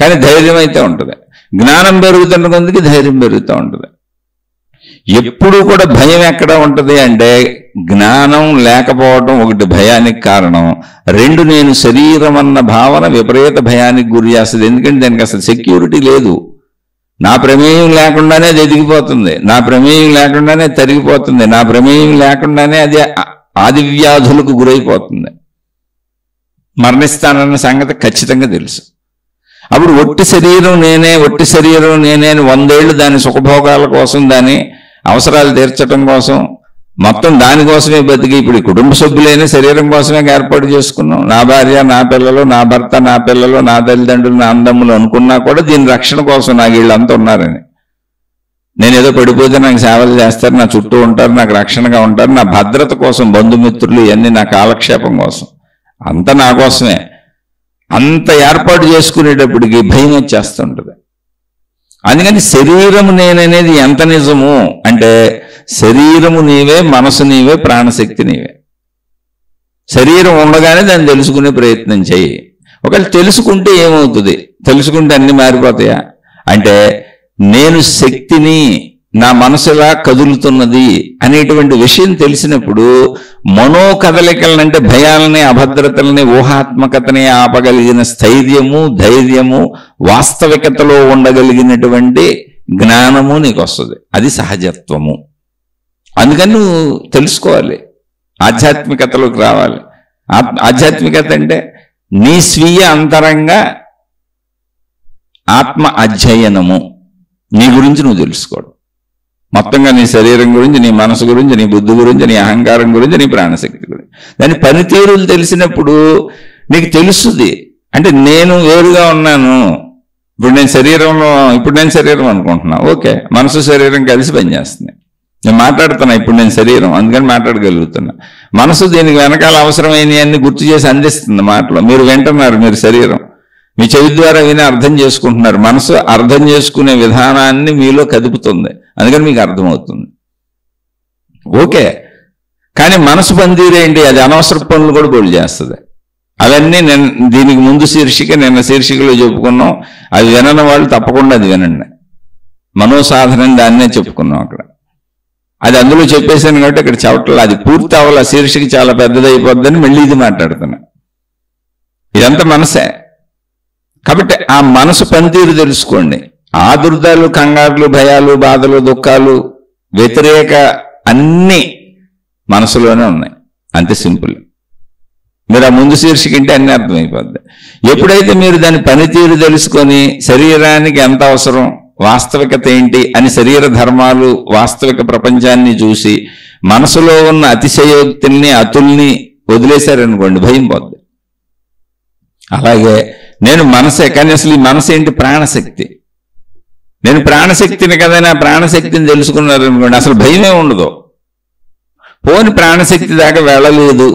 కానీ ధైర్యం అయితే ఉంటుంది. జ్ఞానం పెరుగుతున్న కొందికి ధైర్యం పెరుగుతూ ఉంటుంది. ఎప్పుడు కూడా భయం ఎక్కడ ఉంటుంది అంటే జ్ఞానం లేకపోవడం ఒకటి భయానికి కారణం, రెండు నేను శరీరం అన్న భావన విపరీత భయానికి గురి చేస్తుంది. ఎందుకంటే దానికి అసలు సెక్యూరిటీ లేదు. నా ప్రమేయం లేకుండానే అది ఎదిగిపోతుంది, నా ప్రమేయం లేకుండానే తరిగిపోతుంది, నా ప్రమేయం లేకుండానే అది ఆదివ్యాధులకు గురైపోతుంది, మరణిస్తానన్న సంగతి ఖచ్చితంగా తెలుసు. అప్పుడు ఒట్టి శరీరం నేనే, ఒట్టి శరీరం నేనే అని 100 ఏళ్ళు దాని సుఖభోగాల కోసం, దాని అవసరాలు తీర్చడం కోసం, మొత్తం దానికోసమే బతికి ఇప్పుడు కుటుంబ సభ్యులైన శరీరం కోసమే ఏర్పాటు చేసుకున్నాం. నా భార్య, నా పిల్లలు, నా భర్త, నా పిల్లలు, నా తల్లిదండ్రులు, నా అందమ్ములు అనుకున్నా కూడా దీని రక్షణ కోసం నాకు వీళ్ళంతా ఉన్నారని. నేను ఏదో పడిపోతే నాకు సేవలు చేస్తారు, నా చుట్టూ ఉంటారు, నాకు రక్షణగా ఉంటారు, నా భద్రత కోసం బంధుమిత్రులు, ఇవన్నీ నా కాలక్షేపం కోసం, అంతా నా కోసమే. అంత ఏర్పాటు చేసుకునేటప్పటికి భయం వచ్చేస్తుంటుంది. అందుకని శరీరము నేననేది ఎంత నిజము అంటే శరీరము నీవే, మనసు నీవే, ప్రాణశక్తి నీవే. శరీరం ఉండగానే దాన్ని తెలుసుకునే ప్రయత్నం చేయి. ఒకవేళ తెలుసుకుంటే ఏమవుతుంది? తెలుసుకుంటే అన్ని మారిపోతాయా అంటే నేను శక్తిని, నా మనసులా కదులుతున్నది అనేటువంటి విషయం తెలిసినప్పుడు మనోకదలికలనంటే భయాలని, అభద్రతలని, ఊహాత్మకతని ఆపగలిగిన స్థైర్యము, ధైర్యము, వాస్తవికతలో ఉండగలిగినటువంటి జ్ఞానము నీకు వస్తుంది. అది సహజత్వము. అందుకని నువ్వు తెలుసుకోవాలి, ఆధ్యాత్మికతలోకి రావాలి. ఆధ్యాత్మికత అంటే నీ స్వీయ అంతరంగ ఆత్మ అధ్యయనము, నీ గురించి నువ్వు తెలుసుకోవడం. మొత్తంగా నీ శరీరం గురించి, నీ మనసు గురించి, నీ బుద్ధి గురించి, నీ అహంకారం గురించి, నీ ప్రాణశక్తి గురించి దాని పనితీరులు తెలిసినప్పుడు నీకు తెలుస్తుంది. అంటే నేను వేరుగా ఉన్నాను, ఇప్పుడు నేను శరీరంలో, ఇప్పుడు నేను శరీరం అనుకుంటున్నా, ఓకే, మనసు శరీరం కలిసి పనిచేస్తుంది. నేను మాట్లాడుతున్నా, ఇప్పుడు నేను శరీరం, అందుకని మాట్లాడగలుగుతున్నా. మనసు దీనికి వెనకాల అవసరమైనవి అన్ని గుర్తు చేసి అందిస్తుంది మాటలో. మీరు వింటున్నారు, మీరు శరీరం మీ చెవి ద్వారా విని అర్థం చేసుకుంటున్నారు. మనసు అర్థం చేసుకునే విధానాన్ని మీలో కదుపుతుంది, అందుకని మీకు అర్థమవుతుంది. ఓకే, కానీ మనసు పనితీరేంటి? అది అనవసర పనులు కూడా బోల్డ్ చేస్తుంది. అవన్నీ దీనికి ముందు శీర్షిక, నిన్న శీర్షికలో చెప్పుకున్నాం. అవి వినని వాళ్ళు తప్పకుండా అది వినండి. మనోసాధన దాన్నే చెప్పుకున్నాం అక్కడ. అది అందులో చెప్పేశాను కాబట్టి ఇక్కడ చెప్పట్లేదు. అది పూర్తి అవ్వాలి, ఆ శీర్షిక చాలా పెద్దదైపోద్దని మళ్ళీ ఇది మాట్లాడుతున్నా. ఇదంతా మనసే. కాబట్టి ఆ మనసు పనితీరు తెలుసుకోండి. ఆదుర్దాలు, కంగారులు, భయాలు, బాధలు, దుఃఖాలు, వ్యతిరేక అన్నీ మనసులోనే ఉన్నాయి. అంతే సింపుల్. మీరు ఆ ముందు శీర్షికంటే అన్నీ అర్థమైపోద్ది. ఎప్పుడైతే మీరు దాని పనితీరు తెలుసుకొని శరీరానికి ఎంత అవసరం, వాస్తవికత ఏంటి అని శరీర ధర్మాలు, వాస్తవిక ప్రపంచాన్ని చూసి మనసులో ఉన్న అతిశయోక్తుల్ని, అతుల్ని వదిలేశారనుకోండి భయం పోద్ది. అలాగే నేను మనసే, కానీ అసలు ఈ మనసు ఏంటి? ప్రాణశక్తి. నేను ప్రాణశక్తిని కదా, నా ప్రాణశక్తిని తెలుసుకున్నారనుకోండి అసలు భయమే ఉండదు. పోని ప్రాణశక్తి దాకా వెళ్ళలేదు,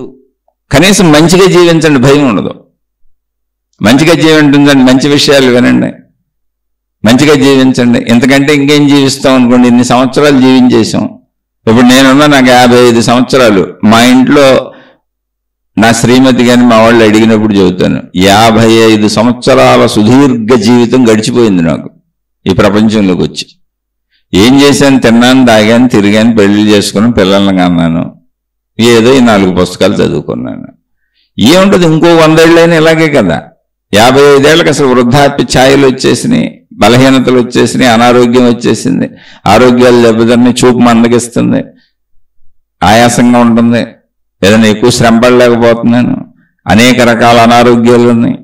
కనీసం మంచిగా జీవించండి, భయం ఉండదు. మంచిగా జీవించండి, మంచి విషయాలు వినండి, మంచిగా జీవించండి. ఎందుకంటే ఇంకేం జీవిస్తాం అనుకోండి, ఇన్ని సంవత్సరాలు జీవించేసాం. ఇప్పుడు నేనున్నా నాకు 55 సంవత్సరాలు. మా ఇంట్లో నా శ్రీమతి కానీ మా వాళ్ళు అడిగినప్పుడు చెబుతాను, 55 సంవత్సరాల సుదీర్ఘ జీవితం గడిచిపోయింది నాకు ఈ ప్రపంచంలోకి వచ్చి. ఏం చేశాను? తిన్నాను, తాగాను, తిరిగాను, పెళ్లి చేసుకున్నాను, పిల్లల్ని కన్నాను, ఏదో ఈ 4 పుస్తకాలు చదువుకున్నాను. ఏముంటుంది? ఇంకో 100 ఏళ్ళైనా ఇలాగే కదా. 55 ఏళ్ళకి అసలు వృద్ధాప్య ఛాయలు వచ్చేసినాయి, బలహీనతలు వచ్చేసినాయి, అనారోగ్యం వచ్చేసింది, ఆరోగ్యాలు దెబ్బతిని, చూపు మందగిస్తుంది, ఆయాసంగా ఉంటుంది, ఏదైనా ఎక్కువ శ్రమ పడలేకపోతున్నాను, అనేక రకాల అనారోగ్యాలు ఉన్నాయి.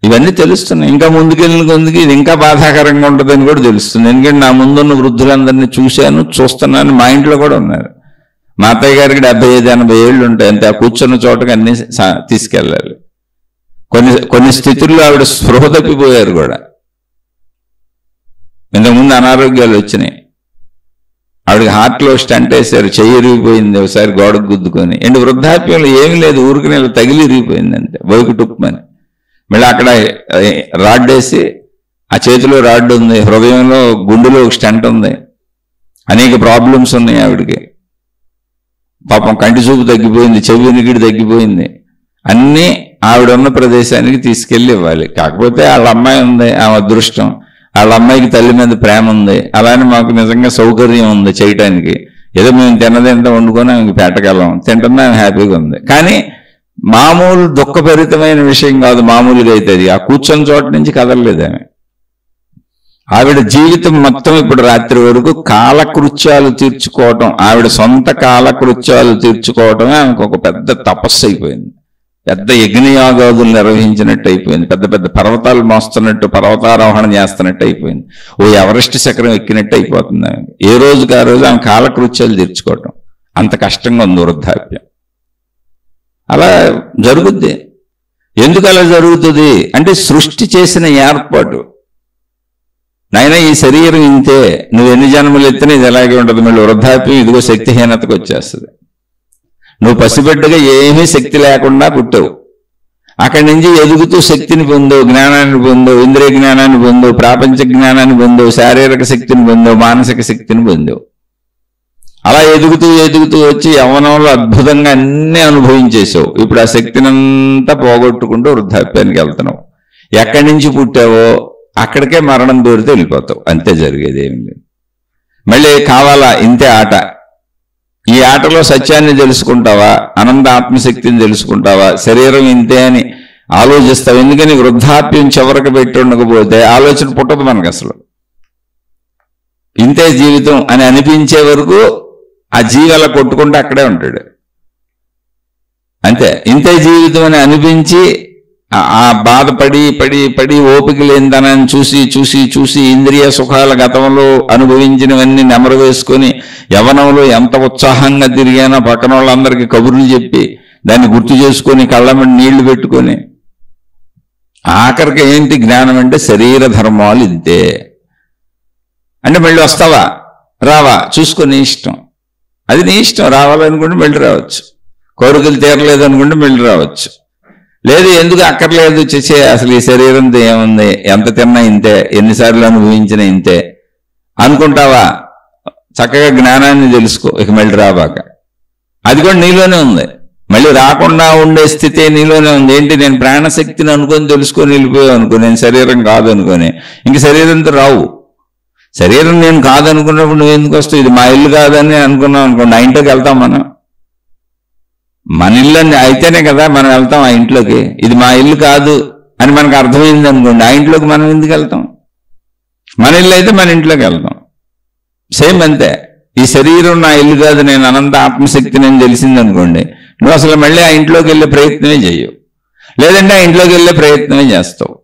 ఇవన్నీ తెలుస్తున్నాయి. ఇంకా ముందుకెళ్ళిన కొద్దికి ఇది ఇంకా బాధాకరంగా ఉంటుందని కూడా తెలుస్తుంది. ఎందుకంటే నా ముందున్న వృద్ధులందరినీ చూశాను, చూస్తున్నాను. మా ఇంట్లో కూడా ఉన్నారు. మా అత్తయ్య గారికి 75-80 ఏళ్ళు ఉంటాయి అంతే. ఆ కూర్చున్న చోటకి అన్ని తీసుకెళ్ళాలి. కొన్ని స్థితుల్లో ఆవిడ స్పృహ తప్పిపోయారు కూడా. ఇంతకుముందు అనారోగ్యాలు వచ్చినాయి. ఆవిడకి హార్ట్లో స్టంట్ వేశారు, చెయ్యి ఇరిగిపోయింది ఒకసారి గోడకు గుద్దుకొని. అండ్ వృద్ధాప్యంలో ఏమీ లేదు, ఊరికి నెల తగిలి ఇరిగిపోయింది అంతే, బోయికి టుప్పని. మళ్ళీ అక్కడ రాడ్ వేసి, ఆ చేతిలో రాడ్ ఉంది, హృదయంలో గుండెలో ఒక స్టంట్ ఉంది, అనేక ప్రాబ్లమ్స్ ఉన్నాయి ఆవిడకి. పాపం కంటి చూపు తగ్గిపోయింది, చెవి వినికిడి తగ్గిపోయింది. అన్నీ ఆవిడ ఉన్న ప్రదేశానికి తీసుకెళ్ళి ఇవ్వాలి. కాకపోతే వాళ్ళ అమ్మాయి ఉంది, ఆమె అదృష్టం. వాళ్ళ అమ్మాయికి తల్లి మీద ప్రేమ ఉంది, అలానే మాకు నిజంగా సౌకర్యం ఉంది చేయటానికి. ఏదో మేము తిన్నదంతా వండుకొని ఆమెకి పెట్టగలం, తింటున్నా ఆమె హ్యాపీగా ఉంది. కానీ మామూలు దుఃఖభరితమైన విషయం కాదు. మామూలుగా అయితే అది ఆ కూర్చొని చోట నుంచి కదలలేదు ఆమె. ఆవిడ జీవితం మొత్తం ఇప్పుడు రాత్రి వరకు కాలకృత్యాలు తీర్చుకోవటం, ఆవిడ సొంత కాలకృత్యాలు తీర్చుకోవటమే ఆమెకు ఒక పెద్ద తపస్సు అయిపోయింది. పెద్ద యజ్ఞయాగాదులు నిర్వహించినట్టు అయిపోయింది. పెద్ద పెద్ద పర్వతాలు మోస్తున్నట్టు, పర్వతారోహణ చేస్తున్నట్టు అయిపోయింది. ఓ ఎవరెస్ట్ శిఖరం ఎక్కినట్టు అయిపోతుంది ఆమె. ఏ రోజుకి ఆ రోజు ఆమె కాలకృత్యాలు తీర్చుకోవటం అంత కష్టంగా ఉంది వృద్ధాప్యం. అలా జరుగుద్ది. ఎందుకు అలా జరుగుతుంది అంటే సృష్టి చేసిన ఏర్పాటు. నాయన ఈ శరీరం ఇంతే, నువ్వు ఎన్ని జన్మలు ఎత్తినా ఇది ఎలాగే ఉంటుంది. మళ్ళీ వృద్ధాప్యం ఇదిగో శక్తిహీనతకు వచ్చేస్తుంది. నువ్వు పసిబిడ్డగా ఏమీ శక్తి లేకుండా పుట్టావు. అక్కడి నుంచి ఎదుగుతూ శక్తిని పొందవు, జ్ఞానాన్ని పొందవు, ఇంద్రియ జ్ఞానాన్ని పొందవు, ప్రాపంచ జ్ఞానాన్ని పొందవు, శారీరక శక్తిని పొందవు, మానసిక శక్తిని పొందవు. అలా ఎదుగుతూ ఎదుగుతూ వచ్చి యవ్వనంలో అద్భుతంగా అన్నీ అనుభవించేసావు. ఇప్పుడు ఆ శక్తినంతా పోగొట్టుకుంటూ వృద్ధాప్యానికి వెళ్తున్నావు. ఎక్కడి నుంచి పుట్టావో అక్కడికే మరణం దూరితే వెళ్ళిపోతావు. అంతే జరిగేది ఏమి లేదు. మళ్ళీ కావాలా ఇంతే ఆట. ఈ ఆటలో సత్యాన్ని తెలుసుకుంటావా, అనంత ఆత్మశక్తిని తెలుసుకుంటావా, శరీరం ఇంతే అని ఆలోచిస్తావు. ఎందుకని వృద్ధాప్యం చివరికి పెట్టి ఉండకపోతే ఆలోచన పుట్టదు మనకు. అసలు ఇంతే జీవితం అని అనిపించే వరకు ఆ జీవాల కొట్టుకుంటూ అక్కడే ఉంటాడు. అంతే, ఇంతే జీవితం అని అనిపించి ఆ బాధపడి పడి పడి ఓపిక లేనిదనాన్ని చూసి చూసి చూసి ఇంద్రియ సుఖాల గతంలో అనుభవించినవన్నీ నెమరు వేసుకొని యవ్వనంలో ఎంత ఉత్సాహంగా తిరిగానో పక్కన వాళ్ళందరికీ కబుర్లు చెప్పి దాన్ని గుర్తు చేసుకొని కళ్ళ మీద నీళ్లు పెట్టుకొని ఆఖరికి ఏంటి జ్ఞానం అంటే శరీర ధర్మాలు ఇంతే అంటే మళ్ళీ వస్తావా రావా చూసుకో, నీ ఇష్టం. అది నీ ఇష్టం. రావాలనుకుంటే మళ్ళీ రావచ్చు, కోరికలు తీరలేదు అనుకుంటే మళ్ళీ రావచ్చు. లేదు ఎందుకు అక్కర్లేదు చేసే, అసలు ఈ శరీరంతో ఏముంది, ఎంత తిన్నా ఇంతే, ఎన్నిసార్లు అనుభవించినా ఇంతే అనుకుంటావా, చక్కగా జ్ఞానాన్ని తెలుసుకో. ఇక మళ్ళీ రాబాక. అది కూడా నీలోనే ఉంది. మళ్ళీ రాకుండా ఉండే స్థితి నీలోనే ఉంది. ఏంటి, నేను ప్రాణశక్తిని అనుకొని తెలుసుకొని వెళ్ళిపోయావు అనుకో, నేను శరీరం కాదు అనుకొని, ఇంక శరీరంతో రావు. శరీరం నేను కాదనుకున్నప్పుడు నువ్వు ఎందుకు వస్తావు? ఇది మా ఇల్లు కాదని అనుకున్నావు అనుకోండి, ఆ ఇంట్లోకి వెళ్తాం మనం. మన ఇల్లు అయితేనే కదా మనం వెళ్తాం ఆ ఇంట్లోకి. ఇది మా ఇల్లు కాదు అని మనకు అర్థమైంది అనుకోండి, ఆ ఇంట్లోకి మనం ఎందుకు వెళ్తాం? మన ఇల్లు అయితే మన ఇంట్లోకి వెళ్తాం. సేమ్ అంతే. ఈ శరీరం నా ఇల్లు కాదు, నేను అనంత ఆత్మశక్తి నేను తెలిసింది అనుకోండి, నువ్వు అసలు మళ్ళీ ఆ ఇంట్లోకి వెళ్ళే ప్రయత్నమే చేయవు. లేదంటే ఆ ఇంట్లోకి వెళ్ళే ప్రయత్నమే చేస్తావు.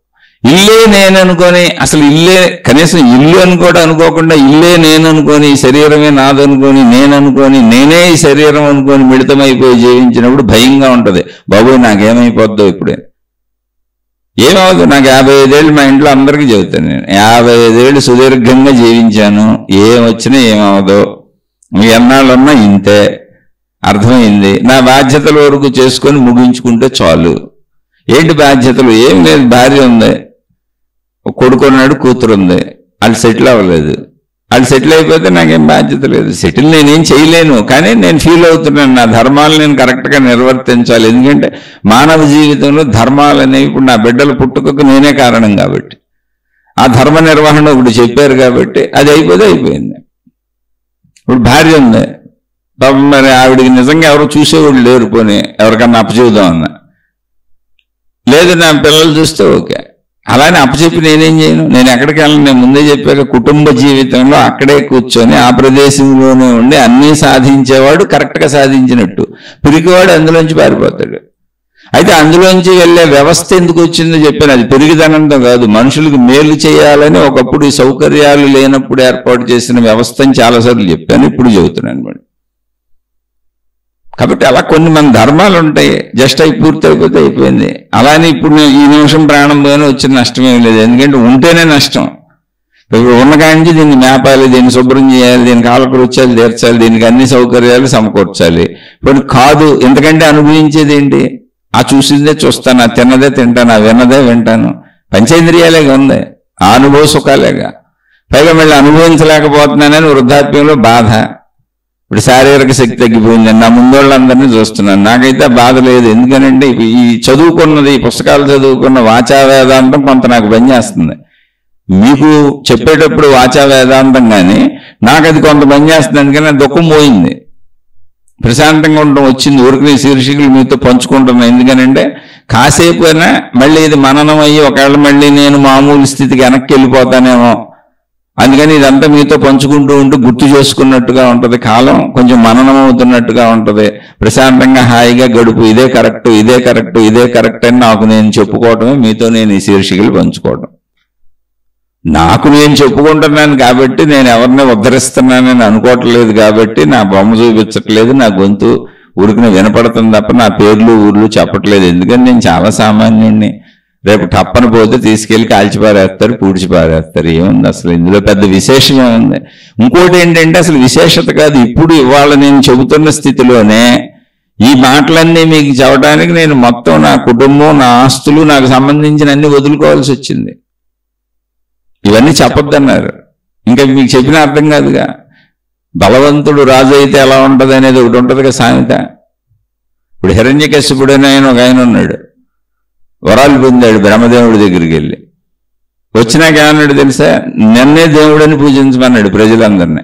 ఇల్లే నేను అనుకొని, అసలు ఇల్లే కనీసం ఇల్లు అని కూడా అనుకోకుండా ఇల్లే నేను అనుకొని, శరీరమే నాదనుకొని, నేను అనుకొని, నేనే ఈ శరీరం అనుకొని మిళితమైపోయి జీవించినప్పుడు భయంగా ఉంటది. బాబోయ్ నాకేమైపోద్దో ఇప్పుడే, ఏమవుతుంది. నాకు 55 ఏళ్ళు, మా ఇంట్లో అందరికీ చెబుతాను నేను 55 ఏళ్ళు సుదీర్ఘంగా జీవించాను, ఏమొచ్చినా ఏమవదో, మీ ఎన్నాళ్ళున్నా ఇంతే, అర్థమైంది. నా బాధ్యతల వరకు చేసుకొని ముగించుకుంటే చాలు. ఏంటి బాధ్యతలు? ఏం లేదు, భార్య ఉంది, కొడుకున్నాడు, కూతురు ఉంది, వాళ్ళు సెటిల్ అవ్వలేదు. వాళ్ళు సెటిల్ అయిపోతే నాకేం బాధ్యత లేదు. సెటిల్ నేనేం చేయలేను, కానీ నేను ఫీల్ అవుతున్నాను నా ధర్మాలు నేను కరెక్ట్గా నిర్వర్తించాలి. ఎందుకంటే మానవ జీవితంలో ధర్మాలు అనేవి ఇప్పుడు నా బిడ్డల పుట్టుకకు నేనే కారణం కాబట్టి, ఆ ధర్మ నిర్వహణ ఒకటి చెప్పారు కాబట్టి అది అయిపోతే అయిపోయింది. ఇప్పుడు భార్య ఉంది పాపం, మరి ఆవిడికి నిజంగా ఎవరు చూసేవాళ్ళు లేరు, పోనీ ఎవరికన్నా అప్పచెబుదామన్నా లేదు, నా పిల్లలు చూస్తే ఓకే. అలానే అప్పచెప్పి నేనేం చేయను, నేను ఎక్కడికి వెళ్ళను. నేను ముందే చెప్పాక కుటుంబ జీవితంలో అక్కడే కూర్చొని ఆ ప్రదేశంలోనే ఉండి అన్నీ సాధించేవాడు కరెక్ట్గా సాధించినట్టు, పిరికివాడు అందులోంచి పారిపోతాడు. అయితే అందులోంచి వెళ్ళే వ్యవస్థ ఎందుకు వచ్చిందో చెప్పాను, అది పెరిగిదనంతో కాదు, మనుషులకు మేలు చేయాలని ఒకప్పుడు ఈ సౌకర్యాలు లేనప్పుడు ఏర్పాటు చేసిన వ్యవస్థని చాలాసార్లు చెప్పాను, ఇప్పుడు చెబుతున్నాను అనమాట. కాబట్టి అలా కొన్ని మన ధర్మాలు ఉంటాయి, జస్ట్ అవి పూర్తి అయిపోతే అయిపోయింది. అలానే ఇప్పుడు ఈ నిమిషం ప్రాణం పోయినా వచ్చిన నష్టం ఏం లేదు, ఎందుకంటే ఉంటేనే నష్టం. ఇప్పుడు ఉన్న కాంచి దీన్ని మేపాలి, దీన్ని శుభ్రం చేయాలి, దీనికి కాలకృత్యాలు తీర్చాలి, దీనికి అన్ని సౌకర్యాలు సమకూర్చాలి. ఇప్పుడు కాదు, ఎందుకంటే అనుభవించేది ఏంటి? ఆ చూసిందే చూస్తాను, ఆ తిన్నదే తింటాను, ఆ విన్నదే వింటాను, పంచేంద్రియాలేగా ఉంది, ఆ అనుభవ సుఖాలేగా. పైగా మళ్ళీ అనుభవించలేకపోతున్నానని వృద్ధాప్యంలో బాధ. ఇప్పుడు శారీరక శక్తి తగ్గిపోయింది, నా ముందోళ్ళందరినీ చూస్తున్నాను, నాకైతే బాధ లేదు. ఎందుకనంటే ఈ చదువుకున్నది, ఈ పుస్తకాలు చదువుకున్న వాచా వేదాంతం కొంత నాకు పనిచేస్తుంది. మీకు చెప్పేటప్పుడు వాచా వేదాంతం కానీ నాకు అది కొంత పనిచేస్తుంది. అందుకని దుఃఖం పోయింది, ప్రశాంతంగా ఉండడం వచ్చింది. ఊరికి శీర్షికలు మీతో పంచుకుంటున్నాను. ఎందుకనంటే కాసేపు అయినా మళ్ళీ ఇది మననం అయ్యి ఒకవేళ మళ్ళీ నేను మామూలు స్థితికి వెనక్కి వెళ్ళిపోతానేమో, అందుకని ఇదంతా మీతో పంచుకుంటూ ఉంటూ గుర్తు చేసుకున్నట్టుగా ఉంటుంది, కాలం కొంచెం మననం అవుతున్నట్టుగా ఉంటుంది, ప్రశాంతంగా హాయిగా గడుపు. ఇదే కరెక్ట్, ఇదే కరెక్ట్, ఇదే కరెక్ట్ అని నాకు నేను చెప్పుకోవటమే మీతో నేను ఈ శీర్షికలు పంచుకోవటం. నాకు నేను చెప్పుకుంటున్నాను కాబట్టి, నేను ఎవరిని ఉద్ధరిస్తున్నానని అనుకోవట్లేదు కాబట్టి, నా బొమ్మ చూపించట్లేదు, నా గొంతు ఊరికి వినపడుతుంది తప్ప నా పేర్లు ఊర్లు చెప్పట్లేదు. ఎందుకని నేను చాలా సామాన్యుడిని. రేపు టప్పన పోతే తీసుకెళ్లి కాల్చిపారేస్తారు, పూడ్చిపారేస్తారు. ఏముంది అసలు ఇందులో పెద్ద విశేషం ఏముంది? ఇంకోటి ఏంటంటే అసలు విశేషత కాదు, ఇప్పుడు ఇవాళ నేను చెబుతున్న స్థితిలోనే ఈ మాటలన్నీ మీకు చెప్పడానికి నేను మొత్తం నా కుటుంబం, నా ఆస్తులు, నాకు సంబంధించిన అన్ని వదులుకోవాల్సి వచ్చింది. ఇవన్నీ చెప్పొద్దన్నారు, ఇంకా మీకు చెప్పిన అర్థం కాదుగా. బలవంతుడు రాజు అయితే ఎలా ఉంటుంది అనేది ఒకటి ఉంటుంది కదా సామెత. ఇప్పుడు హిరణ్యకశిపుడు అని ఒక ఆయన ఉన్నాడు, వరాలు పొందాడు బ్రహ్మదేవుడి దగ్గరికి వెళ్ళి. వచ్చినాక ఏమన్నాడు తెలుసా? నన్నే దేవుడని పూజించమన్నాడు ప్రజలందరినీ.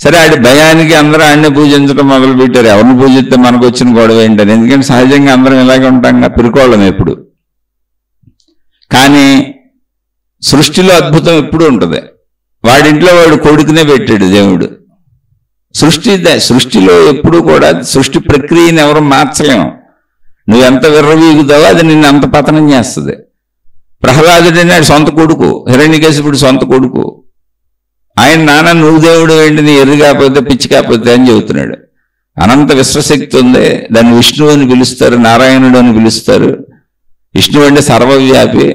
సరే ఆడి భయానికి అందరూ ఆయన్నే పూజించడం మొదలు పెట్టారు. ఎవరిని పూజిస్తే మనకు వచ్చిన గొడవ ఏంటని. ఎందుకంటే సహజంగా అందరం ఇలాగే ఉంటాం, పిరుకోవడం ఎప్పుడు. కానీ సృష్టిలో అద్భుతం ఎప్పుడు ఉంటుంది. వాడింట్లో వాడు కొడుకునే పెట్టాడు దేవుడు. సృష్టిలో ఎప్పుడు కూడా సృష్టి ప్రక్రియను ఎవరు మార్చలేము. నువ్వు ఎంత విర్రవీగుతావో అది నిన్ను అంత పతనం చేస్తుంది. ప్రహ్లాదుడు నాడు సొంత కొడుకు, హిరణ్యకశిపుడు సొంత కొడుకు. ఆయన నాన్న నువ్వు దేవుడు ఏంటి, నీ ఎర్రి కాకపోతే పిచ్చి కాకపోతే అని చెబుతున్నాడు. అనంత విశ్వశక్తి ఉంది, దాన్ని విష్ణువు అని పిలుస్తారు, నారాయణుడు అని పిలుస్తారు. విష్ణువు అంటే సర్వవ్యాపి.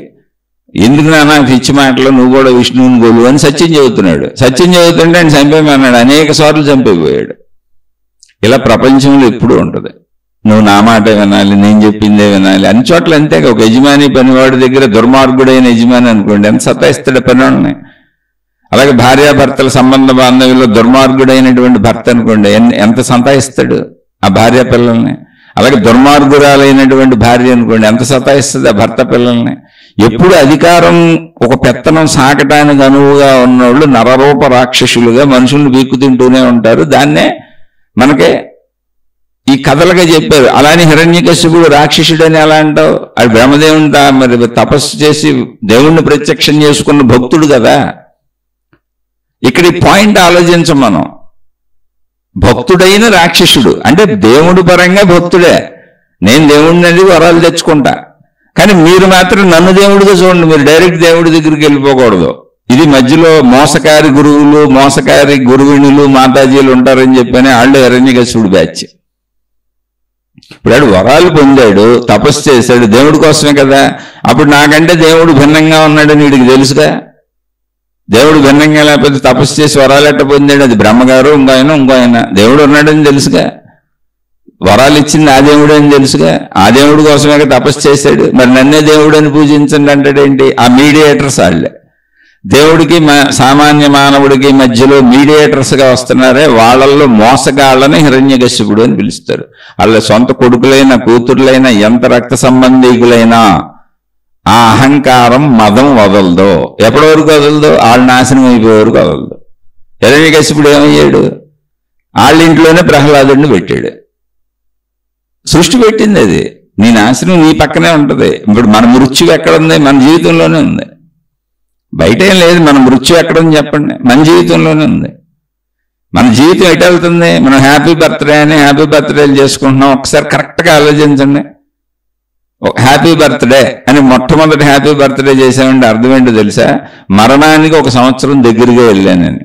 ఎందుకు నాన్న పిచ్చి మాటలు, నువ్వు కూడా విష్ణువుని గోలు అని సత్యం చెబుతున్నాడు. సత్యం చెబుతుంటే ఆయన చంపేమన్నాడు, అనేక సార్లు చంపైపోయాడు. ఇలా ప్రపంచంలో ఎప్పుడూ ఉంటుంది. నువ్వు నా మాట వినాలి, నేను చెప్పిందే వినాలి. అన్ని చోట్ల అంతే. ఒక యజమాని పనివాడి దగ్గర దుర్మార్గుడైన యజమాని అనుకోండి, ఎంత సతాయిస్తాడు పనివాడిని. అలాగే భార్యాభర్తల సంబంధ బాంధవ్యంలో దుర్మార్గుడైనటువంటి భర్త అనుకోండి, ఎంత సతాయిస్తాడు ఆ భార్య పిల్లల్ని. అలాగే దుర్మార్గురాలైనటువంటి భార్య అనుకోండి, ఎంత సతాయిస్తుంది ఆ భర్త పిల్లల్ని. ఎప్పుడు అధికారం ఒక పెత్తనం సాకటానికి అనువుగా ఉన్నవాళ్ళు నరరూప రాక్షసులుగా మనుషుల్ని బీక్కు తింటూనే ఉంటారు. దాన్నే మనకే ఈ కథలుగా చెప్పారు. అలానే హిరణ్యకశిపుడు రాక్షసుడు అని ఎలా అంటావు? అది బ్రహ్మదేవుని మరి తపస్సు చేసి దేవుణ్ణి ప్రత్యక్షం చేసుకున్న భక్తుడు కదా. ఇక్కడ ఈ పాయింట్ ఆలోచించం మనం. భక్తుడైన రాక్షసుడు అంటే దేవుడి పరంగా భక్తుడే. నేను దేవుడిని వరాలు తెచ్చుకుంటా, కానీ మీరు మాత్రం నన్ను దేవుడిగా చూడండి, మీరు డైరెక్ట్ దేవుడి దగ్గరికి వెళ్ళిపోకూడదు. ఇది మధ్యలో మోసకారి గురువులు, మోసకారి గురువిణులు, మాతాజీలు ఉంటారని చెప్పని వాళ్ళు హిరణ్యకశిపుడు బ్యాచ్. ఇప్పుడు వాడు వరాలు పొందాడు, తపస్సు చేశాడు దేవుడి కోసమే కదా. అప్పుడు నాకంటే దేవుడు భిన్నంగా ఉన్నాడని వీడికి తెలుసుగా. దేవుడు భిన్నంగా లేకపోతే తపస్సు చేసి వరాలు ఎట్ట పొందాడు? అది బ్రహ్మగారు ఇంకో ఆయన దేవుడు ఉన్నాడని తెలుసుగా. వరాలు ఇచ్చింది ఆ దేవుడు అని తెలుసుగా. ఆ దేవుడి కోసమే తపస్సు చేశాడు. మరి నన్నే దేవుడు అని పూజించండి అంటాడేంటి? ఆ మీడియేటర్స్ వాళ్ళే. దేవుడికి సామాన్య మానవుడికి మధ్యలో మీడియేటర్స్గా వస్తున్నారే, వాళ్ళల్లో మోసగాళ్ళని హిరణ్యకశిపుడు అని పిలుస్తారు. వాళ్ళ సొంత కొడుకులైన కూతురులైన ఎంత రక్త సంబంధీకులైనా ఆ అహంకారం మదం వదలదో. ఎప్పటి వరకు వదలదో? వాళ్ళు నాశనం అయిపోయే వరకు వదలదు. హిరణ్యకశిపుడు ఏమయ్యాడు? వాళ్ళ ఇంట్లోనే ప్రహ్లాదుడిని పెట్టాడు. సృష్టి పెట్టింది అది. నీ నాశనం నీ పక్కనే ఉంటుంది. ఇప్పుడు మన మృత్యువు ఎక్కడుంది? మన జీవితంలోనే ఉంది, బయట ఏం లేదు. మన మృత్యు ఎక్కడుంది చెప్పండి? మన జీవితంలోనే ఉంది. మన జీవితం ఎటు వెళ్తుంది? మనం హ్యాపీ బర్త్డే అని హ్యాపీ బర్త్డేలు చేసుకుంటున్నాం. ఒకసారి కరెక్ట్గా ఆలోచించండి. హ్యాపీ బర్త్డే అని మొట్టమొదటి హ్యాపీ బర్త్డే చేసామంటే అర్థం ఏంటో తెలుసా? మరణానికి 1 సంవత్సరం దగ్గరగా వెళ్ళానని.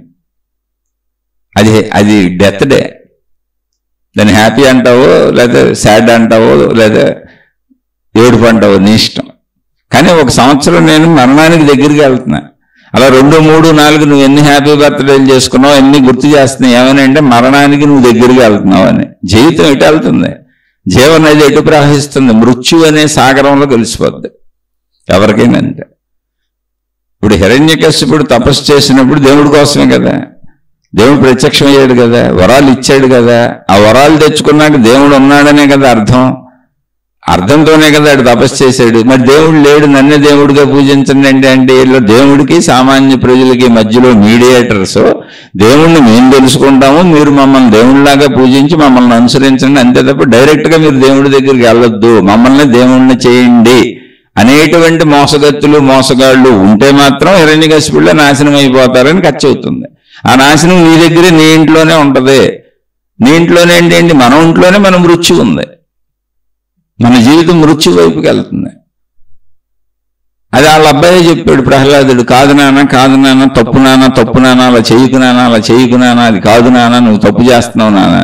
అది డెత్ డే. దాన్ని హ్యాపీ అంటావో లేదా సాడ్ అంటావో లేదా ఏడుపు అంటావో నీ ఇష్టం. కానీ 1 సంవత్సరం నేను మరణానికి దగ్గరికి వెళ్తున్నా. అలా 2, 3, 4 నువ్వు ఎన్ని హ్యాపీ బర్త్డేలు చేసుకున్నావు, ఎన్ని గుర్తు చేస్తున్నావు ఏమని అంటే మరణానికి నువ్వు దగ్గరికి వెళ్తున్నావు అని. జీవితం ఎటు వెళ్తుంది? జీవనం అనేది ఎటు ప్రవహిస్తుంది? మృత్యు అనే సాగరంలో కలిసిపోద్ది ఎవరికైనా అంతే. ఇప్పుడు హిరణ్యకశిపుడు తపస్సు చేసినప్పుడు దేవుడి కోసమే కదా. దేవుడు ప్రత్యక్షమయ్యాడు కదా, వరాలు ఇచ్చాడు కదా. ఆ వరాలు తెచ్చుకున్నాక దేవుడు ఉన్నాడనే కదా అర్థంతోనే కదా ఆడు తపస్సు చేశాడు. మరి దేవుడు లేడు, నన్నే దేవుడిగా పూజించండి అంటే వీళ్ళు దేవుడికి సామాన్య ప్రజలకి మధ్యలో మీడియేటర్స్. దేవుణ్ణి మేము తెలుసుకుంటాము, మీరు మమ్మల్ని దేవుడిలాగా పూజించి మమ్మల్ని అనుసరించండి అంతే తప్ప డైరెక్ట్గా మీరు దేవుడి దగ్గరికి వెళ్ళొద్దు, మమ్మల్ని దేవుణ్ణి చేయండి అనేటువంటి మోసగత్తులు మోసగాళ్ళు ఉంటే మాత్రం హిరణ్యకశిపుడులో నాశనం అయిపోతారని ఖర్చు అవుతుంది. ఆ నాశనం నీ దగ్గరే, నీ ఇంట్లోనే ఉంటుంది. నీ ఇంట్లోనే ఏంటి? మన ఇంట్లోనే మన మృత్యు ఉంది. మన జీవితం మృత్యు వైపుకి వెళ్తుంది. అది వాళ్ళ అబ్బాయి చెప్పాడు ప్రహ్లాదుడు, కాదు నాన్న తప్పు నాన్న అలా చేయకు నాన్న అది కాదు నాన్న, నువ్వు తప్పు చేస్తున్నావు నాన్న.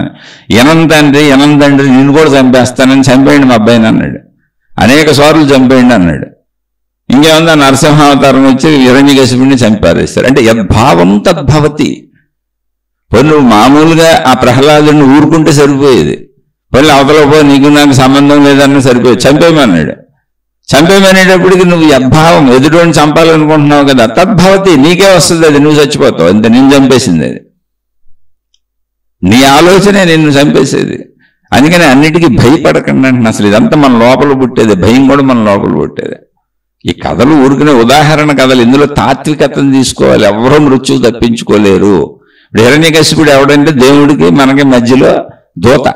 ఎనం తండ్రి నిన్ను కూడా చంపేస్తానని చంపేయండి మా అబ్బాయిని అన్నాడు. అనేక సార్లు చంపేయండి అన్నాడు. ఇంకేముంది? నరసింహావతారం వచ్చి హిరణ్యకశిపుడిని చంపారేస్తారు. అంటే యద్భావం తద్భవతి. నువ్వు మామూలుగా ఆ ప్రహ్లాదుడిని ఊరుకుంటే సరిపోయేది. పళ్ళు అవతల పో, నీకు నాకు సంబంధం లేదన్న సరిపోయి చంపేయమన్నాడు. చంపేయమనేటప్పటికి నువ్వు యద్భావం ఎదుటిని చంపాలనుకుంటున్నావు కదా, తద్భవతి నీకే వస్తుంది. అది నువ్వు చచ్చిపోతావు అంతే. నేను చంపేసింది అది, నీ ఆలోచనే నిన్ను చంపేసేది. అందుకని అన్నిటికీ భయపడకండి అంటున్నా. అసలు ఇదంతా మన లోపల పుట్టేది, భయం కూడా మన లోపల పుట్టేది. ఈ కథలు ఊరుకునే ఉదాహరణ కథలు. ఇందులో తాత్వికతను తీసుకోవాలి. ఎవరో మృత్యువు తప్పించుకోలేరు. ఇప్పుడు హిరణ్యకశిపుడు ఎవడంటే దేవుడికి మనకి మధ్యలో దూత.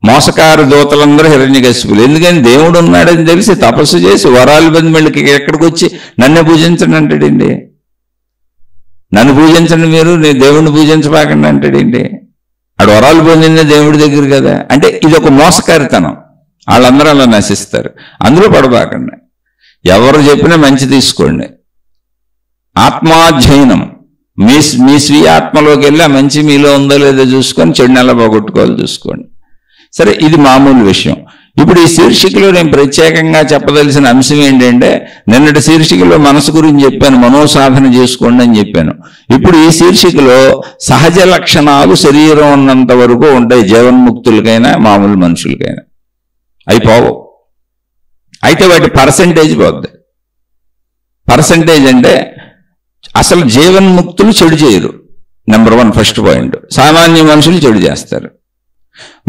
మోసకారు దూతలందరూ హిరణ్యకశిపులు. ఎందుకని? దేవుడు ఉన్నాడని తెలిసి తపస్సు చేసి వరాలు పొంది మళ్ళీ ఎక్కడికి వచ్చి నన్నే పూజించండి అంటాడండి. నన్ను పూజించండి మీరు, నేను దేవుడిని పూజించబాకండి అంటాడండి. ఆడు వరాలు పొందిందే దేవుడి దగ్గర కదా. అంటే ఇది ఒక మోసకారితనం. వాళ్ళందరూ అలా నశిస్తారు. అందులో పడబాకండి. ఎవరు చెప్పినా మంచి తీసుకోండి. ఆత్మాధ్యయనం. మీ స్వీయ ఆత్మలోకి వెళ్ళి ఆ మంచి మీలో ఉందో లేదో చూసుకొని చెడుని ఎలా పోగొట్టుకోవాలో చూసుకోండి. సరే, ఇది మామూలు విషయం. ఇప్పుడు ఈ శీర్షికలో నేను ప్రత్యేకంగా చెప్పదలసిన అంశం ఏంటంటే, నిన్నటి శీర్షికలో మనసు గురించి చెప్పాను, మనోసాధన చేసుకోండి అని చెప్పాను. ఇప్పుడు ఈ శీర్షికలో సహజ లక్షణాలు శరీరం ఉన్నంత వరకు ఉంటాయి, జీవన్ముక్తులకైనా మామూలు మనుషులకైనా. అయిపోవు. అయితే వాటి పర్సంటేజ్ పోద్ది. పర్సంటేజ్ అంటే అసలు జీవన్ముక్తులు చెడు చేయరు. Number 1 first point. సామాన్య మనుషులు చెడు చేస్తారు.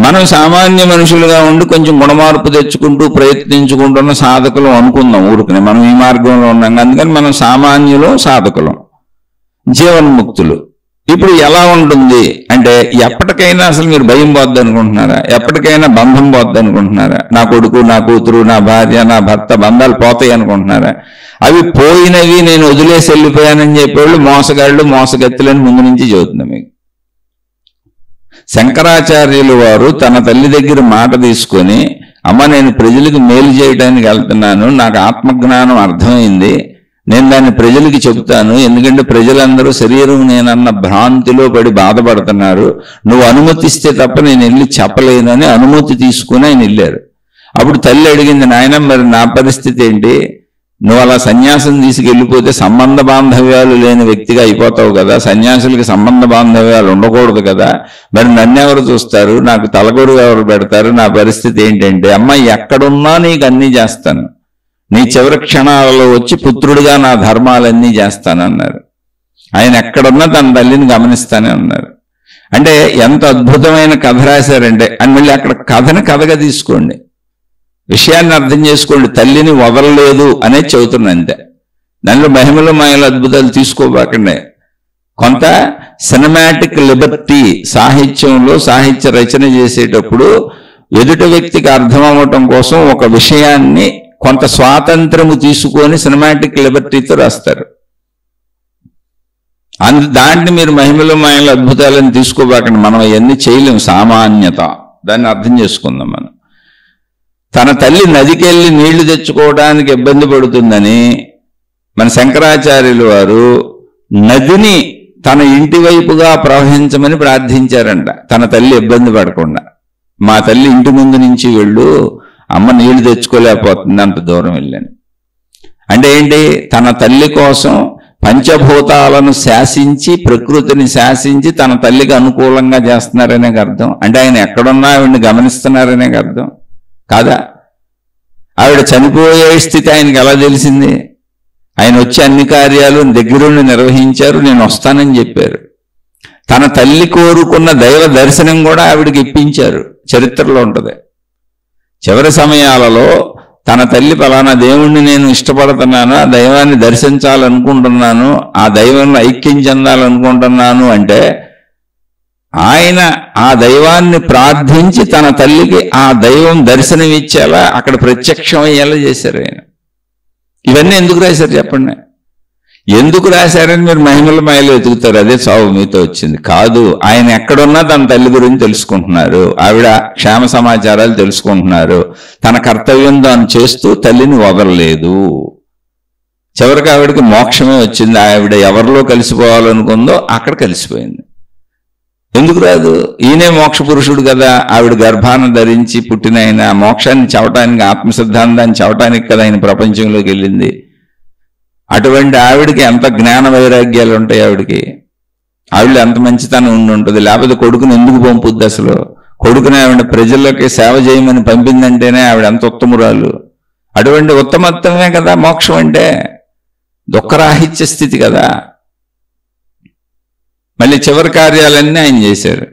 మనం సామాన్య మనుషులుగా ఉండి కొంచెం గుణమార్పు తెచ్చుకుంటూ ప్రయత్నించుకుంటున్న సాధకులు అనుకుందాం ఊరుకునే. మనం ఈ మార్గంలో ఉన్నాం, అందుకని మనం సామాన్యులు, సాధకులం, జీవన్ముక్తులు. ఇప్పుడు ఎలా ఉంటుంది అంటే, ఎప్పటికైనా అసలు మీరు భయం పోద్ది అనుకుంటున్నారా? ఎప్పటికైనా బంధం పోద్ది అనుకుంటున్నారా? నా కొడుకు, నా కూతురు, నా భార్య, నా భర్త బంధాలు పోతాయి అనుకుంటున్నారా? అవి పోయినవి, నేను వదిలేసి వెళ్ళిపోయానని చెప్పేవాళ్ళు మోసగాళ్ళు, మోసగత్తులని ముందు నుంచి చెబుతుంది మీకు. శంకరాచార్యులు వారు తన తల్లి దగ్గర మాట తీసుకొని అమ్మ నేను ప్రజలకు మేలు చేయడానికి వెళ్తున్నాను, నాకు ఆత్మజ్ఞానం అర్థమైంది, నేను దాన్ని ప్రజలకి చెబుతాను, ఎందుకంటే ప్రజలందరూ శరీరం నేనన్న భ్రాంతిలో పడి బాధపడుతున్నారు, నువ్వు అనుమతిస్తే తప్ప నేను వెళ్ళి చెప్పలేనని అనుమతి తీసుకుని ఆయన వెళ్ళారు. అప్పుడు తల్లి అడిగింది, నాయన మరి నా పరిస్థితి ఏంటి, నువ్వు అలా సన్యాసం తీసుకెళ్ళిపోతే సంబంధ బాంధవ్యాలు లేని వ్యక్తిగా అయిపోతావు కదా, సన్యాసులకి సంబంధ బాంధవ్యాలు ఉండకూడదు కదా, మరి నన్నెవరు చూస్తారు, నాకు తలకొరు ఎవరు పెడతారు, నా పరిస్థితి ఏంటంటే, అమ్మ ఎక్కడున్నా నీకు అన్నీ చేస్తాను, నీ చివరి క్షణాలలో వచ్చి పుత్రుడిగా నా ధర్మాలన్నీ చేస్తానన్నారు. ఆయన ఎక్కడున్నా తన తల్లిని గమనిస్తానే అన్నారు. అంటే ఎంత అద్భుతమైన కథ రాశారంటే, అని మళ్ళీ అక్కడ కథని కథగా తీసుకోండి, విషయాన్ని అర్థం చేసుకోండి, తల్లిని వదలలేదు అనేది చెబుతున్నా అంతే. దానిలో మహిమలు మాయలు అద్భుతాలు తీసుకోబాకండి. కొంత సినిమాటిక్ లిబర్టీ సాహిత్యంలో సాహిత్య రచన చేసేటప్పుడు ఎదుటి వ్యక్తికి అర్థం అవ్వటం కోసం ఒక విషయాన్ని కొంత స్వాతంత్రము తీసుకొని సినిమాటిక్ లిబర్టీతో రాస్తారు. దాంట్లో మీరు మహిమలు మాయలు అద్భుతాలను తీసుకోబాకండి. మనం అవన్నీ చేయలేము, సామాన్యత. దాన్ని అర్థం చేసుకుందాం. మనం తన తల్లి నదికి వెళ్ళి నీళ్లు తెచ్చుకోవడానికి ఇబ్బంది పడుతుందని మన శంకరాచార్యులు వారు నదిని తన ఇంటి వైపుగా ప్రవహించమని ప్రార్థించారంట, తన తల్లి ఇబ్బంది పడకుండా. మా తల్లి ఇంటి ముందు నుంచి వెళ్ళు, అమ్మ నీళ్లు తెచ్చుకోలేకపోతుంది, అంత దూరం వెళ్ళాను. అంటే ఏంటి, తన తల్లి కోసం పంచభూతాలను శాసించి ప్రకృతిని శాసించి తన తల్లికి అనుకూలంగా చేస్తున్నారనే అర్థం. అంటే ఆయన ఎక్కడున్నా ఆవిడ్ని గమనిస్తున్నారనే అర్థం కాదా? ఆవిడ చనిపోయే స్థితి ఆయనకి ఎలా తెలిసింది? ఆయన వచ్చి అన్ని కార్యాలు దగ్గరుండి నిర్వహించారు, నేను వస్తానని చెప్పారు. తన తల్లి కోరుకున్న దైవ దర్శనం కూడా ఆవిడికి ఇప్పించారు, చరిత్రలో ఉంటుంది. చివరి సమయాలలో తన తల్లి పలానా దేవుణ్ణి నేను ఇష్టపడుతున్నాను, ఆ దైవాన్ని దర్శించాలనుకుంటున్నాను, ఆ దైవంలో ఐక్యం చెందాలనుకుంటున్నాను అంటే ఆయన ఆ దైవాన్ని ప్రార్థించి తన తల్లికి ఆ దైవం దర్శనం ఇచ్చేలా అక్కడ ప్రత్యక్షం అయ్యేలా చేశారు ఆయన. ఇవన్నీ ఎందుకు రాశారు చెప్పండి? ఎందుకు రాశారని మీరు మహిమల మాయలు వెతుకుతారు, అదే చావు మీతో వచ్చింది కాదు. ఆయన ఎక్కడున్నా తన తల్లి గురించి తెలుసుకుంటున్నారు, ఆవిడ క్షేమ సమాచారాలు తెలుసుకుంటున్నారు, తన కర్తవ్యం దాన్ని చేస్తూ తల్లిని వదలలేదు. చివరికి ఆవిడకి మోక్షమే వచ్చింది. ఆవిడ ఎవరిలో కలిసిపోవాలనుకుందో అక్కడ కలిసిపోయింది. ఎందుకు రాదు? ఈయనే మోక్ష పురుషుడు కదా, ఆవిడ గర్భాన్ని ధరించి పుట్టిన ఆయన మోక్షాన్ని చవటానికి, ఆత్మసిద్ధాంతాన్ని చవటానికి కదా ఆయన ప్రపంచంలోకి వెళ్ళింది. అటువంటి ఆవిడికి ఎంత జ్ఞాన వైరాగ్యాలు ఉంటాయి ఆవిడికి, ఆవిడ ఎంత మంచితనం ఉండి ఉంటుంది. లేకపోతే కొడుకుని ఎందుకు పంపుద్ది అసలు? కొడుకుని ఆవిడ ప్రజల్లోకి సేవ చేయమని పంపిందంటేనే ఆవిడ ఎంత ఉత్తమురాలు. అటువంటి ఉత్తమత్వమే కదా మోక్షం అంటే, దుఃఖరాహిత్య స్థితి కదా. మళ్ళీ చివరి కార్యాలన్నీ ఆయన చేశారు.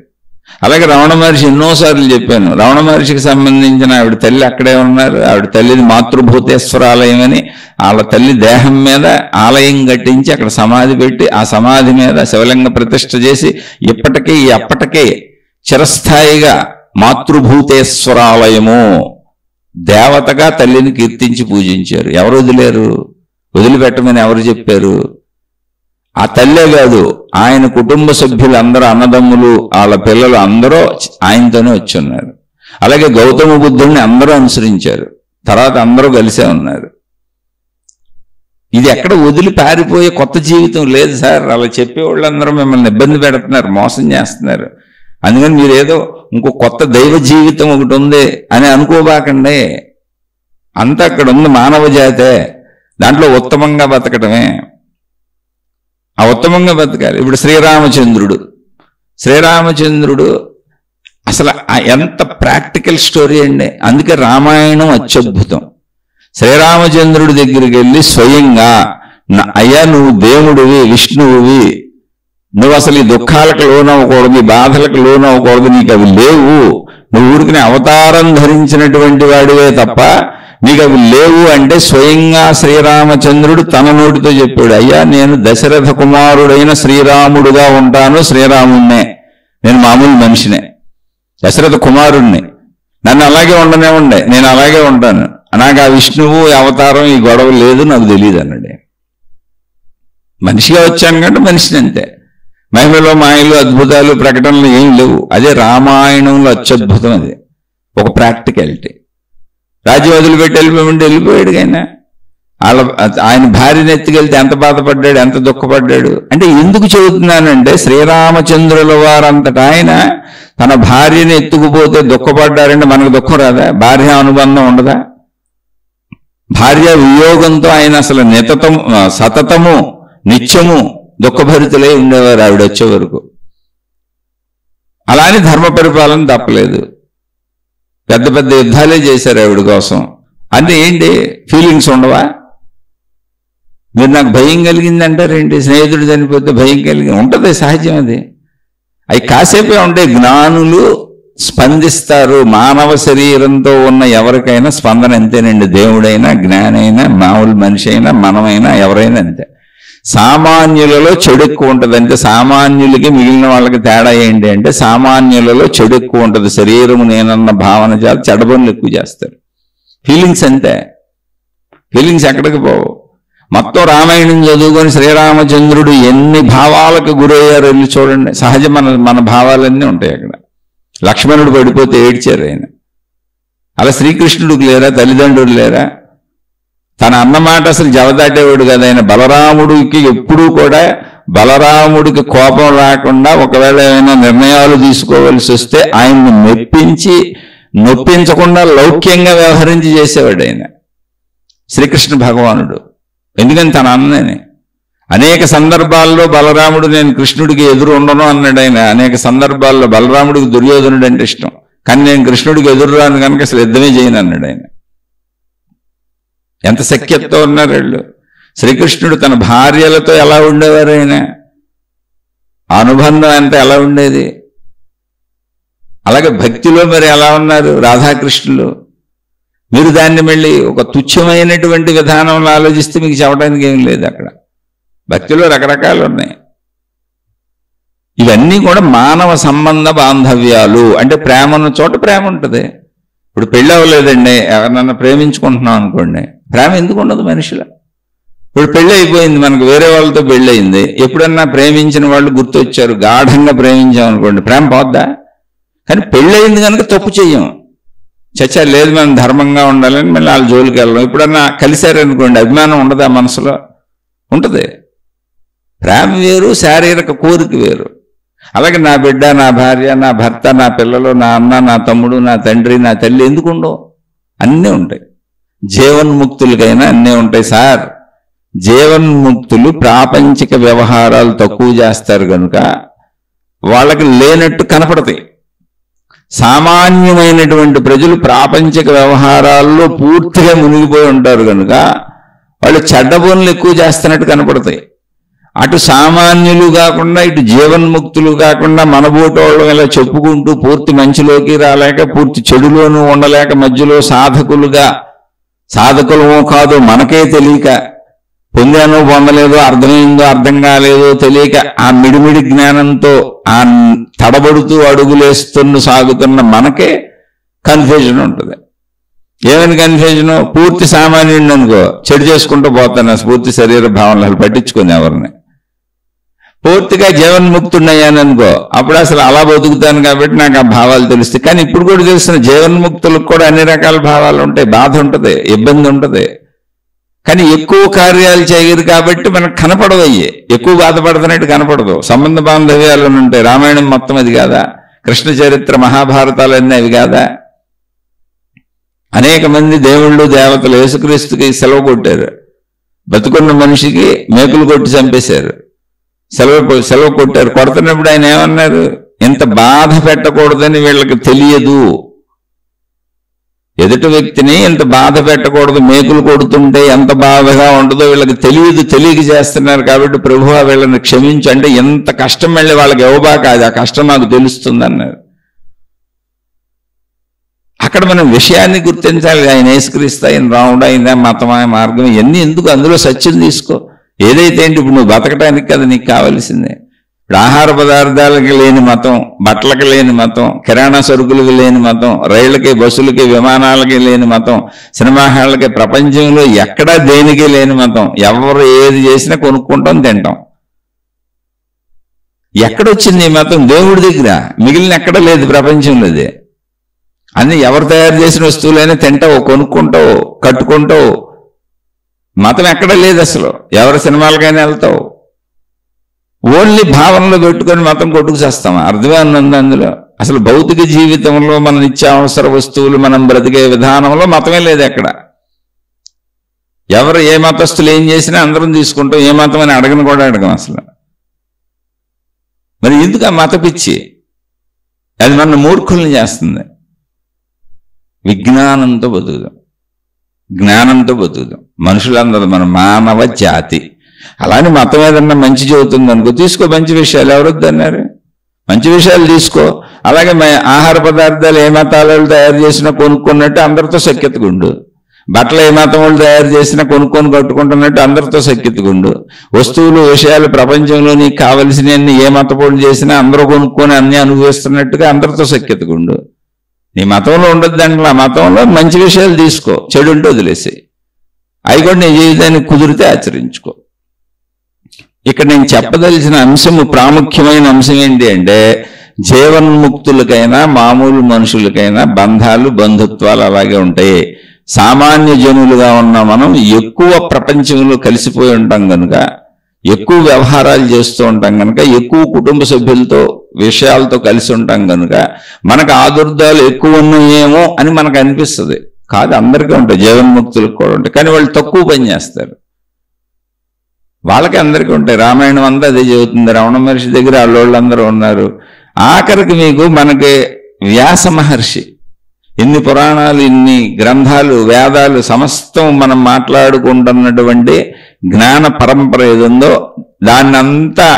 అలాగే రమణ మహర్షి ఎన్నోసార్లు చెప్పాను, రమణ మహర్షికి సంబంధించిన ఆవిడ తల్లి అక్కడే ఉన్నారు. ఆవిడ తల్లిని మాతృభూతేశ్వరాలయం అని వాళ్ళ తల్లి దేహం మీద ఆలయం కట్టించి అక్కడ సమాధి పెట్టి ఆ సమాధి మీద శివలింగ ప్రతిష్ఠ చేసి ఇప్పటికీ అప్పటికే చిరస్థాయిగా మాతృభూతేశ్వరాలయము దేవతగా తల్లిని కీర్తించి పూజించారు. ఎవరు వదిలేరు? వదిలిపెట్టమని ఎవరు చెప్పారు? ఆ తల్లే కాదు, ఆయన కుటుంబ సభ్యులందరూ, అన్నదమ్ములు, వాళ్ళ పిల్లలు అందరూ ఆయనతోనే వచ్చి ఉన్నారు. అలాగే గౌతమ బుద్ధుడిని అందరూ అనుసరించారు, తర్వాత అందరూ కలిసే ఉన్నారు. ఇది ఎక్కడ వదిలి పారిపోయే కొత్త జీవితం లేదు సార్. అలా చెప్పేవాళ్ళందరూ మిమ్మల్ని ఇబ్బంది పెడుతున్నారు, మోసం చేస్తున్నారు. అందుకని మీరు ఏదో ఇంకో కొత్త దైవ జీవితం ఒకటి ఉంది అని అనుకోబాకండి. అంతా అక్కడ ఉంది మానవ జాతే, దాంట్లో ఉత్తమంగా బతకటమే. ఆ ఉత్తమంగా బతకాలి. ఇప్పుడు శ్రీరామచంద్రుడు అసలు ఎంత ప్రాక్టికల్ స్టోరీ అండి. అందుకే రామాయణం అత్యద్భుతం. శ్రీరామచంద్రుడి దగ్గరికి వెళ్ళి స్వయంగా, అయ్యా నువ్వు దేవుడివి, విష్ణువువి, నువ్వు అసలు ఈ దుఃఖాలకు లోనవ్వకూడదు, ఈ బాధలకు లోనవ్వకూడదు, నీకు అవి లేవు, నువ్వు ఊరికి అవతారం ధరించినటువంటి వాడివే తప్ప నీకు అవి లేవు అంటే స్వయంగా శ్రీరామచంద్రుడు తన నోటితో చెప్పాడు, అయ్యా నేను దశరథ కుమారుడైన శ్రీరాముడుగా ఉంటాను, శ్రీరాముణ్ణే, నేను మామూలు మనిషినే, దశరథ కుమారుణ్ణి, నన్ను అలాగే ఉండనే ఉండే, నేను అలాగే ఉంటాను, నాకు ఆ విష్ణువు అవతారం ఈ గొడవ లేదు, నాకు తెలియదు అన్నాడు. మనిషిగా వచ్చాను కంటే మనిషిని అంతే. మహిమలో మాయలు అద్భుతాలు ప్రకటనలు ఏం లేవు. అదే రామాయణంలో అత్యద్భుతం. అది ఒక ప్రాక్టికాలిటీ. రాజ్యం వదిలిపెట్టి వెళ్ళిపోయాడు ఆయన భార్యను ఎత్తుకెళ్తే ఎంత బాధపడ్డాడు, ఎంత దుఃఖపడ్డాడు. అంటే ఎందుకు చెబుతున్నానంటే శ్రీరామచంద్రుల వారంతటా ఆయన తన భార్యను ఎత్తుకుపోతే దుఃఖపడ్డారంటే మనకు దుఃఖం రాదా? భార్య అనుబంధం ఉండదా? భార్య వియోగంతో ఆయన అసలు సతతము నిత్యము దుఃఖభరితులై ఉండేవారు ఆవిడ వచ్చే వరకు. అలానే ధర్మ పరిపాలన తప్పలేదు, పెద్ద పెద్ద యుద్ధాలే చేశారు ఆవిడ కోసం. అంటే ఏంటి, ఫీలింగ్స్ ఉండవా? మీరు నాకు భయం కలిగిందంటారేంటి? స్నేహితుడు చనిపోతే భయం కలిగి ఉంటుంది, సహజం అది. అవి కాసేపే ఉంటాయి. జ్ఞానులు స్పందిస్తారు. మానవ శరీరంతో ఉన్న ఎవరికైనా స్పందన అంతేనండి. దేవుడైనా, జ్ఞానైనా, మామూలు మనిషి అయినా, మనమైనా, ఎవరైనా అంతే. సామాన్యులలో చెడు ఎక్కువ ఉంటుంది. అంటే సామాన్యులకి మిగిలిన వాళ్ళకి తేడా ఏంటి అంటే సామాన్యులలో చెడు ఎక్కువ ఉంటుంది. శరీరము నేనన్న భావన చేత చెడబనులు ఎక్కువ చేస్తారు. ఫీలింగ్స్ అంతే, ఫీలింగ్స్ ఎక్కడికి పోవు. మొత్తం రామాయణం చదువుకొని శ్రీరామచంద్రుడు ఎన్ని భావాలకు గురయ్యారు వెళ్ళి చూడండి. సహజ మన భావాలన్నీ ఉంటాయి అక్కడ. లక్ష్మణుడు పడిపోతే ఏడ్చారు ఆయన. అలా శ్రీకృష్ణుడికి లేరా? తల్లిదండ్రులు లేరా? తన అన్నమాట అసలు జవదాటేవాడు కదా ఆయన. బలరాముడికి ఎప్పుడూ కూడా బలరాముడికి కోపం రాకుండా ఒకవేళ ఏమైనా నిర్ణయాలు తీసుకోవాల్సి వస్తే ఆయన్ని నొప్పించకుండా లౌక్యంగా వ్యవహరించి చేసేవాడు ఆయన శ్రీకృష్ణ భగవానుడు. ఎందుకని తన అన్నని అనేక సందర్భాల్లో బలరాముడు నేను కృష్ణుడికి ఎదురు ఉండను అన్నాడు ఆయన. అనేక సందర్భాల్లో బలరాముడికి దుర్యోధనుడు అంటే ఇష్టం, కానీ నేను కృష్ణుడికి ఎదురు రాను కనుక అసలు యుద్ధమే చేయను అన్నాడు ఆయన. ఎంత సఖ్యతతో ఉన్నారు వీళ్ళు. శ్రీకృష్ణుడు తన భార్యలతో ఎలా ఉండేవారు ఆయన, అనుబంధం అంతా ఎలా ఉండేది. అలాగే భక్తిలో మరి ఎలా ఉన్నారు రాధాకృష్ణులు. మీరు దాన్ని మళ్ళీ ఒక తుచ్చమైనటువంటి విధానంలో ఆలోచిస్తే మీకు చెప్పడానికి ఏం లేదు. అక్కడ భక్తిలో రకరకాలు ఉన్నాయి. ఇవన్నీ కూడా మానవ సంబంధ బాంధవ్యాలు. అంటే ప్రేమ ఉన్న చోట ప్రేమ ఉంటుంది. ఇప్పుడు పెళ్ళి అవ్వలేదండి, ఎవరినన్నా ప్రేమించుకుంటున్నాం అనుకోండి, ప్రేమ ఎందుకు ఉండదు మనిషిలో? ఇప్పుడు పెళ్ళి అయిపోయింది, మనకు వేరే వాళ్ళతో పెళ్ళి అయింది, ఎప్పుడన్నా ప్రేమించిన వాళ్ళు గుర్తొచ్చారు, గాఢంగా ప్రేమించాం అనుకోండి, ప్రేమ పోద్దా? కానీ పెళ్ళి అయింది కనుక తప్పు చెయ్యం. చచ్చా లేదు మనం ధర్మంగా ఉండాలని మళ్ళీ వాళ్ళ జోలికి వెళ్ళడం. ఎప్పుడన్నా కలిశారనుకోండి, అభిమానం ఉండదా? మనసులో ఉంటుంది. ప్రేమ వేరు, శారీరక కోరిక వేరు. అలాగే నా బిడ్డ, నా భార్య, నా భర్త, నా పిల్లలు, నా అన్న, నా తమ్ముడు, నా తండ్రి, నా తల్లి ఎందుకు ఉండవు? అన్నీ ఉంటాయి. జీవన్ముక్తులకైనా అన్నీ ఉంటాయి సార్. జీవన్ముక్తులు ప్రాపంచిక వ్యవహారాలు తక్కువ చేస్తారు కనుక వాళ్ళకి లేనట్టు కనపడతాయి. సామాన్యమైనటువంటి ప్రజలు ప్రాపంచిక వ్యవహారాల్లో పూర్తిగా మునిగిపోయి ఉంటారు కనుక వాళ్ళు చెడ్డ పనులు ఎక్కువ చేస్తున్నట్టు కనపడతాయి. అటు సామాన్యులు కాకుండా ఇటు జీవన్ముక్తులు కాకుండా మనబోటోళ్ళు ఇలా చెప్పుకుంటూ పూర్తి మంచిలోకి రాలేక పూర్తి చెడులోనూ ఉండలేక మధ్యలో సాధకులమో కాదో మనకే తెలియక, పొందానో పొందలేదో, అర్థమైందో అర్థం కాలేదో తెలియక ఆ మిడిమిడి జ్ఞానంతో ఆ తడబడుతూ అడుగులేస్తున్న సాగుతున్న మనకే కన్ఫ్యూజన్ ఉంటుంది. ఏమైనా కన్ఫ్యూజను? పూర్తి సామాన్యుడిని అనుకో, చెడు చేసుకుంటూ పోతాను, పూర్తి శరీర భావనలు పట్టించుకొని ఎవరిని. పూర్తిగా జీవన్ముక్తుడయ్యాననుకో, అప్పుడు అసలు అలా బతుకుతాను కాబట్టి నాకు ఆ భావాలు తెలుస్తాయి. కానీ ఇప్పుడు కూడా తెలిసిన జీవన్ముక్తులకు కూడా అన్ని రకాల భావాలు ఉంటాయి, బాధ ఉంటుంది, ఇబ్బంది ఉంటుంది. కానీ ఎక్కువ కార్యాలు చేయరు కాబట్టి మనకు కనపడవు. అయ్యి ఎక్కువ బాధపడుతున్నట్టు కనపడదు. సంబంధ బాంధవ్యాలు ఉంటాయి. రామాయణం మొత్తం అది కాదా? కృష్ణ చరిత్ర, మహాభారతాలన్నీ అవి కాదా? అనేక మంది దేవుళ్ళు, దేవతలు యేసుక్రీస్తుకి సెలవు కొట్టారు. బతుకున్న మనిషికి మేకులు కొట్టి చంపేశారు. సెలవు కొట్టారు. కొడుతున్నప్పుడు ఆయన ఏమన్నారు? ఎంత బాధ పెట్టకూడదని వీళ్ళకి తెలియదు. ఎదుటి వ్యక్తిని ఎంత బాధ పెట్టకూడదు, మేకులు కొడుతుంటే ఎంత బాధగా ఉంటుందో వీళ్ళకి తెలియదు. తెలియక చేస్తున్నారు కాబట్టి ప్రభువా వీళ్ళని క్షమించు అంటే ఎంత కష్టం వెళ్ళి వాళ్ళకి ఇవ్వబాక, అది ఆ కష్టం నాకు తెలుస్తుంది అన్నారు. అక్కడ మనం విషయాన్ని గుర్తించాలి. ఆయన యేసుక్రీస్తు, ఆయన రాముడు, ఆయన మతమా, మార్గం, ఇవన్నీ ఎందుకు? అందులో సత్యం తీసుకో. ఏదైతే ఏంటి ఇప్పుడు నువ్వు బతకడానికి కదా నీకు కావాల్సిందే. ఇప్పుడు ఆహార పదార్థాలకి లేని మతం, బట్టలకి లేని మతం, కిరాణా సరుకులకి లేని మతం, రైళ్ళకి, బస్సులకి, విమానాలకి లేని మతం, సినిమా హాళ్ళకి, ప్రపంచంలో ఎక్కడా దేనికి లేని మతం. ఎవరు ఏది చేసినా కొనుక్కుంటాం, తింటాం. ఎక్కడొచ్చింది ఈ మతం? దేవుడి దగ్గర, మిగిలిన ఎక్కడ లేదు ప్రపంచంలో. అన్ని ఎవరు తయారు చేసిన వస్తువులైనా తింటావు, కొనుక్కుంటావు, కట్టుకుంటావు. మతం ఎక్కడ లేదు అసలు. ఎవరి సినిమాలకైనా వెళ్తావు. ఓన్లీ భావనలో పెట్టుకొని మతం కొట్టుకు చేస్తామా? అర్థమే ఉన్నది అందులో. అసలు భౌతిక జీవితంలో మన నిత్యావసర వస్తువులు మనం బ్రతికే విధానంలో మతమే లేదు ఎక్కడ. ఎవరు ఏ మతస్థులు ఏం చేసినా అందరం తీసుకుంటాం. ఏ మతం అని అడగను కూడా అడగం అసలు. మరి ఎందుకు ఆ మత పిచ్చి? అది మన మూర్ఖుల్ని చేస్తుంది. విజ్ఞానంతో బతుకుదాం, జ్ఞానంతో బతుకుదాం. మనుషులందరూ మన మానవ జాతి. అలానే మతం ఏదన్నా మంచి చెబుతుంది అనుకో, తీసుకో మంచి విషయాలు. ఎవరొద్దన్నారు? మంచి విషయాలు తీసుకో. అలాగే ఆహార పదార్థాలు ఏ మతాల వాళ్ళు తయారు చేసినా కొనుక్కున్నట్టు అందరితో సఖ్యతగుండు. బట్టలు ఏ మతం వాళ్ళు తయారు చేసినా కొనుక్కొని కట్టుకుంటున్నట్టు అందరితో సఖ్యతగుండు. వస్తువులు, విషయాలు ప్రపంచంలో నీకు కావలసినవన్నీ ఏ మతపోళ్ళు చేసినా అందరూ కొనుక్కొని అన్ని అనుభవిస్తున్నట్టుగా అందరితో సఖ్యతగుండు. నీ మతంలో ఉండొద్దు అంటే ఆ మతంలో మంచి విషయాలు తీసుకో, చెడు ఉంటే వదిలేసి. అవి కూడా నీ జీవితానికి కుదిరితే ఆచరించుకో. ఇక్కడ నేను చెప్పదలిచిన అంశము, ప్రాముఖ్యమైన అంశం ఏంటి అంటే, జీవన్ముక్తులకైనా మామూలు మనుషులకైనా బంధాలు, బంధుత్వాలు అలాగే ఉంటాయి. సామాన్య జనులుగా ఉన్న మనం ఎక్కువ ప్రపంచంలో కలిసిపోయి ఉంటాం కనుక, ఎక్కువ వ్యవహారాలు చేస్తూ ఉంటాం కనుక, ఎక్కువ కుటుంబ సభ్యులతో విషయాలతో కలిసి ఉంటాం కనుక మనకు ఆదుర్దాలు ఎక్కువ ఉన్నాయేమో అని మనకు అనిపిస్తుంది. కాదు, అందరికీ ఉంటాయి, జీవన్ముక్తులకు కూడా ఉంటాయి. కానీ వాళ్ళు తక్కువ పని చేస్తారు. వాళ్ళకి అందరికీ ఉంటాయి. రామాయణం అంతా అదే చెబుతుంది. రమణ మహర్షి దగ్గర వాళ్ళందరూ ఉన్నారు. ఆఖరికి మీకు మనకి వ్యాస మహర్షి, ఇన్ని పురాణాలు, ఇన్ని గ్రంథాలు, వేదాలు సమస్తం మనం మాట్లాడుకుంటున్నటువంటి జ్ఞాన పరంపర ఏదుందో దాన్నంతా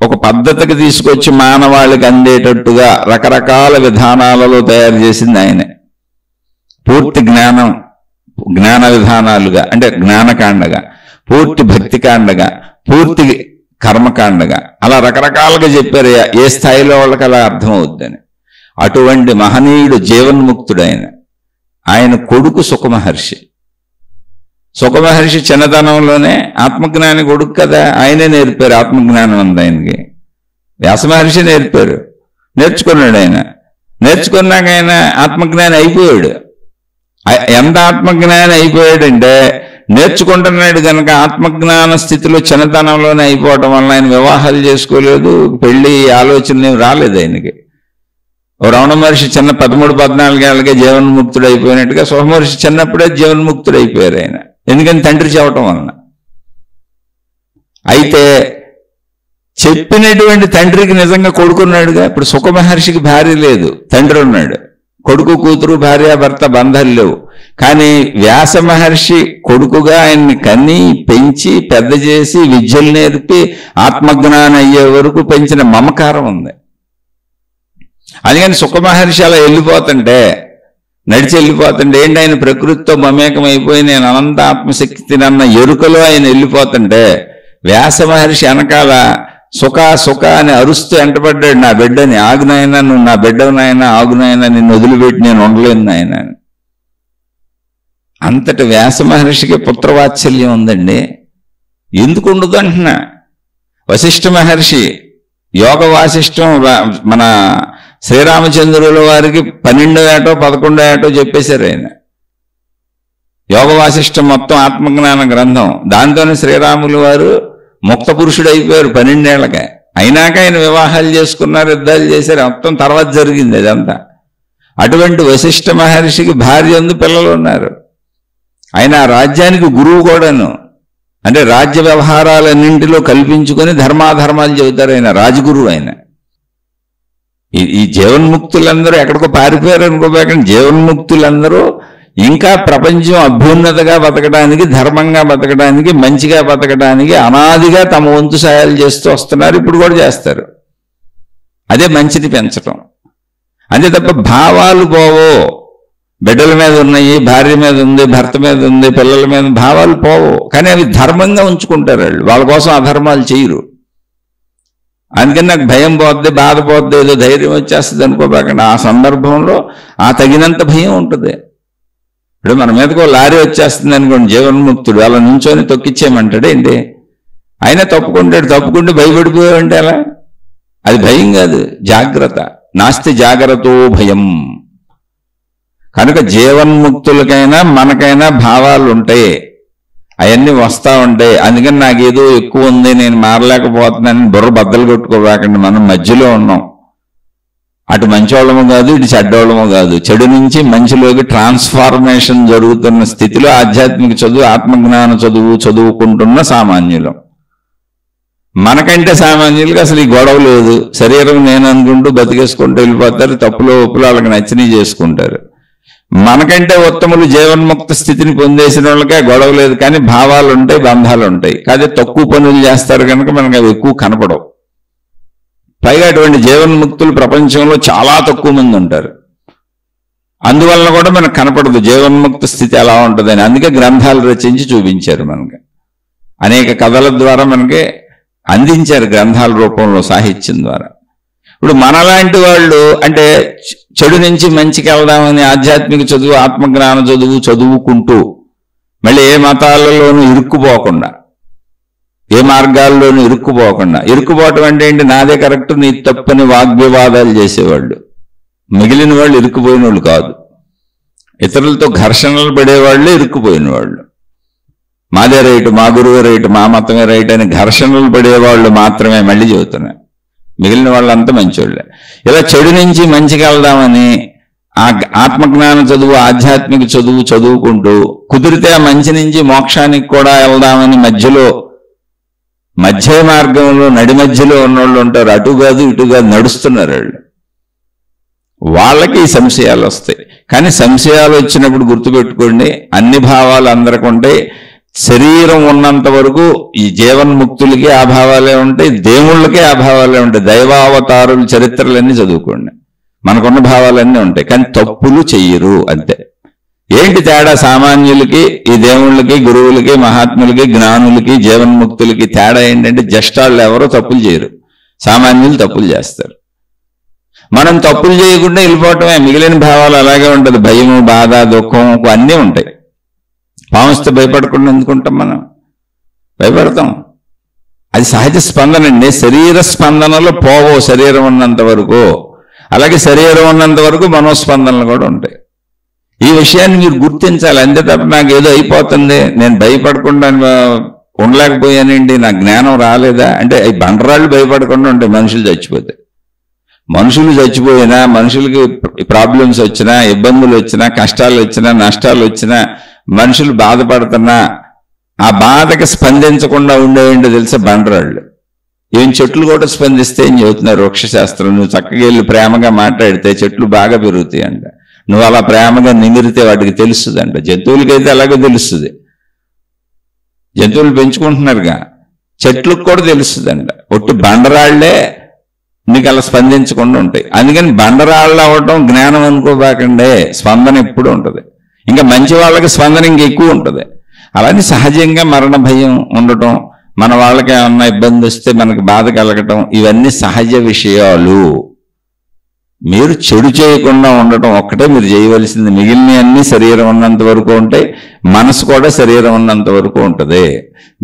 ఒక పద్ధతికి తీసుకొచ్చి మానవాళికి అందేటట్టుగా రకరకాల విధానాలలో తయారు చేసింది ఆయనే. పూర్తి జ్ఞాన విధానాలుగా, అంటే జ్ఞానకాండగా, పూర్తి భక్తికాండగా, పూర్తి కర్మకాండగా, అలా రకరకాలుగా చెప్పారు. ఏ స్థాయిలో వాళ్ళకి అలా అర్థమవుద్దని. అటువంటి మహనీయుడు జీవన్ముక్తుడైన ఆయన కొడుకు సుఖమహర్షి. సుఖమహర్షి చిన్నతనంలోనే ఆత్మజ్ఞాని కొడుకు కదా, ఆయనే నేర్పారు ఆత్మజ్ఞానం అంది ఆయనకి. వ్యాసమహర్షి నేర్పారు. నేర్చుకున్నాడు ఆయన. నేర్చుకున్నాక ఆయన ఆత్మజ్ఞాని అయిపోయాడు. ఎంత ఆత్మజ్ఞాని అయిపోయాడంటే, నేర్చుకుంటున్నాడు కనుక ఆత్మజ్ఞాన స్థితిలో చిన్నతనంలోనే అయిపోవటం వల్ల ఆయన వివాహాలు చేసుకోలేదు, పెళ్లి ఆలోచన రాలేదు ఆయనకి. రమణ మహర్షి చిన్న 13-14 ఏళ్ళకే జీవన్ముక్తుడు అయిపోయినట్టుగా సుఖమహర్షి చిన్నప్పుడే జీవన్ముక్తుడు అయిపోయారు ఆయన. ఎందుకని? తండ్రి చెప్పటం వలన. అయితే చెప్పినటువంటి తండ్రికి నిజంగా కొడుకున్నాడుగా. ఇప్పుడు సుఖమహర్షికి భార్య లేదు, తండ్రి ఉన్నాడు. కొడుకు, కూతురు, భార్య, భర్త బంధాలు లేవు. కానీ వ్యాస మహర్షి కొడుకుగా ఆయన్ని కన్ని, పెంచి, పెద్ద చేసి, విద్యలు నేర్పి, ఆత్మజ్ఞానం అయ్యే వరకు పెంచిన మమకారం ఉంది. అందుకని సుఖమహర్షి అలా వెళ్ళిపోతుంటే, నడిచి వెళ్ళిపోతుంటే, ఏంటి ఆయన ప్రకృతితో మమేకం అయిపోయి నేను అనంత ఆత్మశక్తిని అన్న ఎరుకలో ఆయన వెళ్ళిపోతుంటే, వ్యాస మహర్షి వెనకాల సుఖ అని అరుస్తూ వెంటపడ్డాడు. నా బిడ్డని, ఆగునాయన, నువ్వు నా బిడ్డనాయన, ఆగునాయన, నిన్ను వదిలిపెట్టి నేను ఉండలేను నాయన. అంతటి వ్యాస మహర్షికి పుత్రవాత్సల్యం ఉందండి. ఎందుకు ఉండదు అంటున్నా. వశిష్ఠ మహర్షి యోగ వాసిష్టం మన శ్రీరామచంద్రుల వారికి 12వ ఏటో 11వ ఏటో చెప్పేశారు ఆయన. యోగ వాసిష్టం మొత్తం ఆత్మజ్ఞాన గ్రంథం. దాంతోనే శ్రీరాములు వారు ముక్త పురుషుడు అయిపోయారు 12 ఏళ్ళకే. అయినాక ఆయన వివాహాలు చేసుకున్నారు, యుద్ధాలు చేశారు, మొత్తం తర్వాత జరిగింది అదంతా. అటువంటి వశిష్ఠ మహర్షికి భార్య ఉంది, పిల్లలు ఉన్నారు. ఆయన ఆ రాజ్యానికి గురువు కూడాను. అంటే రాజ్య వ్యవహారాలన్నింటిలో కల్పించుకొని ధర్మాధర్మాలు చెబుతారు ఆయన, రాజగురువు ఆయన. ఈ జీవన్ముక్తులందరూ ఎక్కడికో పారిపోయారు అనుకోబోకండి. జీవన్ముక్తులందరూ ఇంకా ప్రపంచం అభ్యున్నతగా బతకడానికి, ధర్మంగా బతకడానికి, మంచిగా బతకడానికి అనాదిగా తమ వంతు సహాయాలు చేస్తూ వస్తున్నారు. ఇప్పుడు కూడా చేస్తారు. అదే మంచిని పెంచటం. అంతే తప్ప భావాలు పోవో. బిడ్డల మీద ఉన్నాయి, భార్య మీద ఉంది, భర్త మీద ఉంది, పిల్లల మీద భావాలు పోవు. కానీ అవి ధర్మంగా ఉంచుకుంటారు వాళ్ళు. వాళ్ళ కోసం అధర్మాలు చేయరు. అందుకని నాకు భయం పోద్ది, బాధ పోద్ది, ఏదో ధైర్యం వచ్చేస్తుంది అనుకోబాకండి. ఆ సందర్భంలో ఆ తగినంత భయం ఉంటుంది. ఇప్పుడు మన మీదకు లారీ వచ్చేస్తుంది అనుకోండి, జీవన్ముక్తుడు అలా నుంచొని తొక్కిచ్చేయమంటాడు ఏంటి? అయినా తప్పుకుంటాడు. తప్పుకుంటే భయపడిపోయాడంటే అలా. అది భయం కాదు, జాగ్రత్త. నాస్తి జాగ్రత్తో భయం. కనుక జీవన్ముక్తులకైనా మనకైనా భావాలు ఉంటాయి, అవన్నీ వస్తూ ఉంటాయి. అందుకని నాకు ఏదో ఎక్కువ ఉంది, నేను మారలేకపోతున్నానని బుర్ర బద్దలు కొట్టుకోవాకండి. మనం మధ్యలో ఉన్నాం. అటు మంచోళ్ళము కాదు, ఇటు చెడ్డోళ్ళము కాదు. చెడు నుంచి మంచిలోకి ట్రాన్స్ఫార్మేషన్ జరుగుతున్న స్థితిలో ఆధ్యాత్మిక చదువు, ఆత్మజ్ఞాన చదువు చదువుకుంటున్న సామాన్యులం. మనకంటే సామాన్యులకి అసలు ఈ గొడవ లేదు. శరీరం నేను అనుకుంటూ బతికేసుకుంటూ వెళ్ళిపోతారు. తప్పులో ఒప్పులో వాళ్ళకి నచ్చినవి చేసుకుంటారు. మనకంటే ఉత్తములు జీవన్ముక్త స్థితిని పొందేసిన వాళ్ళకే గొడవ లేదు. కానీ భావాలు ఉంటాయి, బంధాలు ఉంటాయి. కాదే తక్కువ పనులు చేస్తారు కనుక మనకు అవి ఎక్కువ కనపడవు. పైగా అటువంటి జీవన్ముక్తులు ప్రపంచంలో చాలా తక్కువ మంది ఉంటారు. అందువలన కూడా మనకు కనపడదు జీవన్ముక్త స్థితి ఎలా ఉంటుందని. అందుకే గ్రంథాలు రచించి చూపించారు. మనకి అనేక కథల ద్వారా మనకి అందించారు, గ్రంథాల రూపంలో, సాహిత్యం ద్వారా. ఇప్పుడు మనలాంటి వాళ్ళు అంటే చెడు నుంచి మంచికి వెళ్దామని ఆధ్యాత్మిక చదువు, ఆత్మజ్ఞాన చదువు చదువుకుంటూ మళ్ళీ ఏ మతాలలోనూ ఇరుక్కుపోకుండా, ఏ మార్గాల్లోనూ ఇరుక్కుపోకుండా, ఇరుక్కుపోవటం అంటే ఏంటి, నాదే కరెక్ట్ నీ తప్పని వాగ్వివాదాలు చేసేవాళ్ళు. మిగిలిన వాళ్ళు ఇరుక్కుపోయిన వాళ్ళు కాదు. ఇతరులతో ఘర్షణలు పడేవాళ్ళే ఇరుక్కుపోయిన వాళ్ళు. మాదే రైటు, మా గురువే రైటు, మా మతమే రైట్ అని ఘర్షణలు పడేవాళ్ళు మాత్రమే మళ్ళీ చెబుతున్నా. మిగిలిన వాళ్ళంతా మంచోళ్ళే. ఇలా చెడు నుంచి మంచికి వెళ్దామని ఆ ఆత్మజ్ఞాన చదువు, ఆధ్యాత్మిక చదువు చదువుకుంటూ కుదిరితే ఆ మంచి నుంచి మోక్షానికి కూడా వెళ్దామని మధ్య మార్గంలో నడి మధ్యలో ఉన్నోళ్ళు ఉంటారు. అటు కాదు ఇటు కాదు నడుస్తున్నారు వాళ్ళు. వాళ్ళకి ఈ సంశయాలు వస్తాయి. కానీ సంశయాలు వచ్చినప్పుడు గుర్తుపెట్టుకోండి, అన్ని భావాలు అందరికి ఉంటాయి. శరీరం ఉన్నంత వరకు ఈ జీవన్ముక్తులకి ఆ భావాలే ఉంటాయి, దేవుళ్ళకే ఆ భావాలే ఉంటాయి. దైవావతారుల చరిత్రలన్నీ చదువుకోండి, మనకున్న భావాలన్నీ ఉంటాయి. కానీ తప్పులు చెయ్యరు అంతే. ఏంటి తేడా సామాన్యులకి, ఈ దేవుళ్ళకి, గురువులకి, మహాత్ములకి, జ్ఞానులకి, జీవన్ముక్తులకి తేడా ఏంటంటే జస్టాళ్ళు ఎవరో తప్పులు చేయరు, సామాన్యులు తప్పులు చేస్తారు. మనం తప్పులు చేయకుండా వెళ్ళిపోవటమే. మిగిలిన భావాలు అలాగే ఉంటుంది. భయము, బాధ, దుఃఖం అన్నీ ఉంటాయి. పాముస్తే భయపడకుండా ఎందుకుంటాం? మనం భయపడతాం. అది సహజ స్పందన అండి. శరీర స్పందనలు పోవో శరీరం ఉన్నంత వరకు. అలాగే శరీరం ఉన్నంత వరకు మనోస్పందనలు కూడా ఉంటాయి. ఈ విషయాన్ని మీరు గుర్తించాలి. అంతే తప్ప నాకు ఏదో అయిపోతుంది, నేను భయపడకుండా ఉండలేకపోయానండి, నాకు జ్ఞానం రాలేదా అంటే ఈ బండరాళ్ళు భయపడకుండా ఉంటాయి. మనుషులు చచ్చిపోతే, మనుషులు చచ్చిపోయినా, మనుషులకి ప్రాబ్లమ్స్ వచ్చినా, ఇబ్బందులు వచ్చినా, కష్టాలు వచ్చినా, నష్టాలు వచ్చినా, మనుషులు బాధపడుతున్నా ఆ బాధకి స్పందించకుండా ఉండేయండి తెలుసా బండరాళ్ళు. ఏం చెట్లు కూడా స్పందిస్తే ఏం చెబుతున్నారు వృక్షశాస్త్రం. నువ్వు చక్కగా వెళ్ళి ప్రేమగా మాట్లాడితే చెట్లు బాగా పెరుగుతాయి అంట. నువ్వు అలా ప్రేమగా నిమిరితే వాటికి తెలుస్తుంది అంట. జంతువులకైతే అలాగే తెలుస్తుంది. జంతువులు పెంచుకుంటున్నారుగా, చెట్లకు కూడా తెలుస్తుంది అంట. ఒట్టి బండరాళ్లే నీకు అలా స్పందించకుండా ఉంటాయి. అందుకని బండరాళ్ళు అవ్వటం జ్ఞానం అనుకోబాకండే. స్పందన ఎప్పుడు ఉంటుంది. ఇంకా మంచి వాళ్ళకి స్పందన ఇంక ఎక్కువ ఉంటుంది. అలానే సహజంగా మరణ భయం ఉండటం, మన వాళ్ళకి ఏమన్నా ఇబ్బంది వస్తే మనకు బాధ కలగటం, ఇవన్నీ సహజ విషయాలు. మీరు చెడు చేయకుండా ఉండటం ఒక్కటే మీరు చేయవలసింది. మిగిలిన అన్ని శరీరం ఉన్నంత వరకు ఉంటాయి, మనసు కూడా శరీరం ఉన్నంత వరకు ఉంటుంది.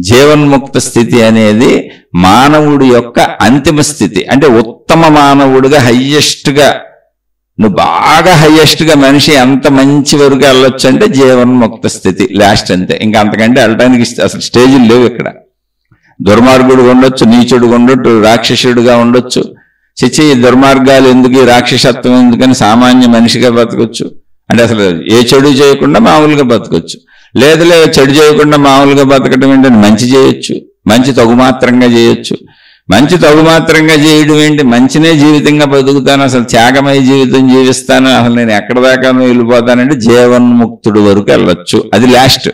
జీవన్ముక్త స్థితి అనేది మానవుడి యొక్క అంతిమ స్థితి. అంటే ఉత్తమ మానవుడిగా హయ్యెస్ట్గా, నువ్వు బాగా హయ్యెస్ట్గా మనిషి ఎంత మంచి వరకు వెళ్ళొచ్చు అంటే జీవన్ముక్త స్థితి లాస్ట్ అంతే. ఇంకా అంతకంటే వెళ్ళటానికి అసలు స్టేజీలు లేవు ఇక్కడ. దుర్మార్గుడుగా ఉండొచ్చు, నీచుడుగా ఉండొచ్చు, రాక్షసుడిగా ఉండొచ్చు. చిచ్చి దుర్మార్గాలు ఎందుకు, రాక్షసత్వం ఎందుకని సామాన్య మనిషిగా బతకొచ్చు. అంటే అసలు ఏ చెడు చేయకుండా మామూలుగా బతకొచ్చు. లేదు చెడు చేయకుండా మామూలుగా బతకటం ఏంటంటే మంచి చేయొచ్చు, మంచి తగుమాత్రంగా చేయొచ్చు. మంచి తగుమాత్రంగా చేయడం ఏంటి, మంచినే జీవితంగా బతుకుతాను, అసలు త్యాగమయ జీవితం జీవిస్తాను, అసలు నేను ఎక్కడ దాకా వెళ్ళిపోతానంటే జీవన్ముక్తుడు వరకు వెళ్ళొచ్చు. అది లాస్ట్.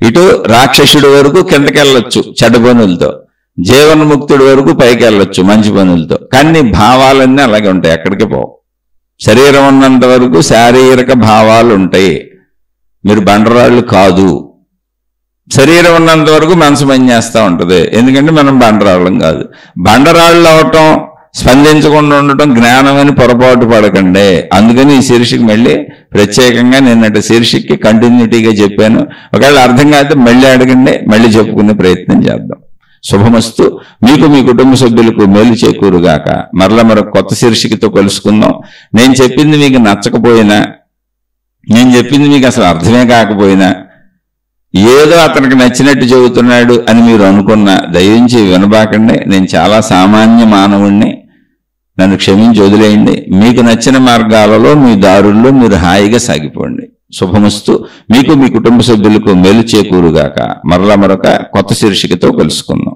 ఇటు రాక్షసుడి వరకు కిందకి వెళ్ళొచ్చు చెడ్డ పనులతో, జీవన్ముక్తుడి వరకు పైకి వెళ్ళొచ్చు మంచి పనులతో. కానీ భావాలన్నీ అలాగే ఉంటాయి, ఎక్కడికి పోవు. శరీరం ఉన్నంత వరకు శారీరక భావాలు ఉంటాయి. మీరు బండరాళ్ళు కాదు. శరీరం ఉన్నంత వరకు మనసు పనిచేస్తూ ఉంటుంది. ఎందుకంటే మనం బండరాళ్ళం కాదు. బండరాళ్ళు అవటం, స్పందించకుండా ఉండటం జ్ఞానం అని పొరపాటు పడకండి. అందుకని ఈ శీర్షిక మళ్ళీ ప్రత్యేకంగా నిన్నటి శీర్షికకి కంటిన్యూటీగా చెప్పాను. ఒకవేళ అర్థం కాకపోతే మళ్ళీ అడగండి, మళ్ళీ చెప్పుకునే ప్రయత్నం చేద్దాం. శుభమస్తు. మీకు, మీ కుటుంబ సభ్యులకు మేలు చేకూరుగాక. మరలా మరొక కొత్త శీర్షికతో కలుసుకుందాం. నేను చెప్పింది మీకు నచ్చకపోయినా, నేను చెప్పింది మీకు అసలు అర్థమే కాకపోయినా ఏదో అతనికి నచ్చినట్టు చెబుతున్నాడు అని మీరు అనుకున్నా దయించి వినబాకండి. నేను చాలా సామాన్య మానవుణ్ణి, నన్ను క్షమించి వదిలేయండి. మీకు నచ్చిన మార్గాలలో మీ దారుల్లో మీరు హాయిగా సాగిపోండి. శుభమస్తు. మీకు మీ కుటుంబ సభ్యులకు మేలు చేకూరుగాక. మరలా మరొక కొత్త శీర్షికతో కలుసుకుందాం.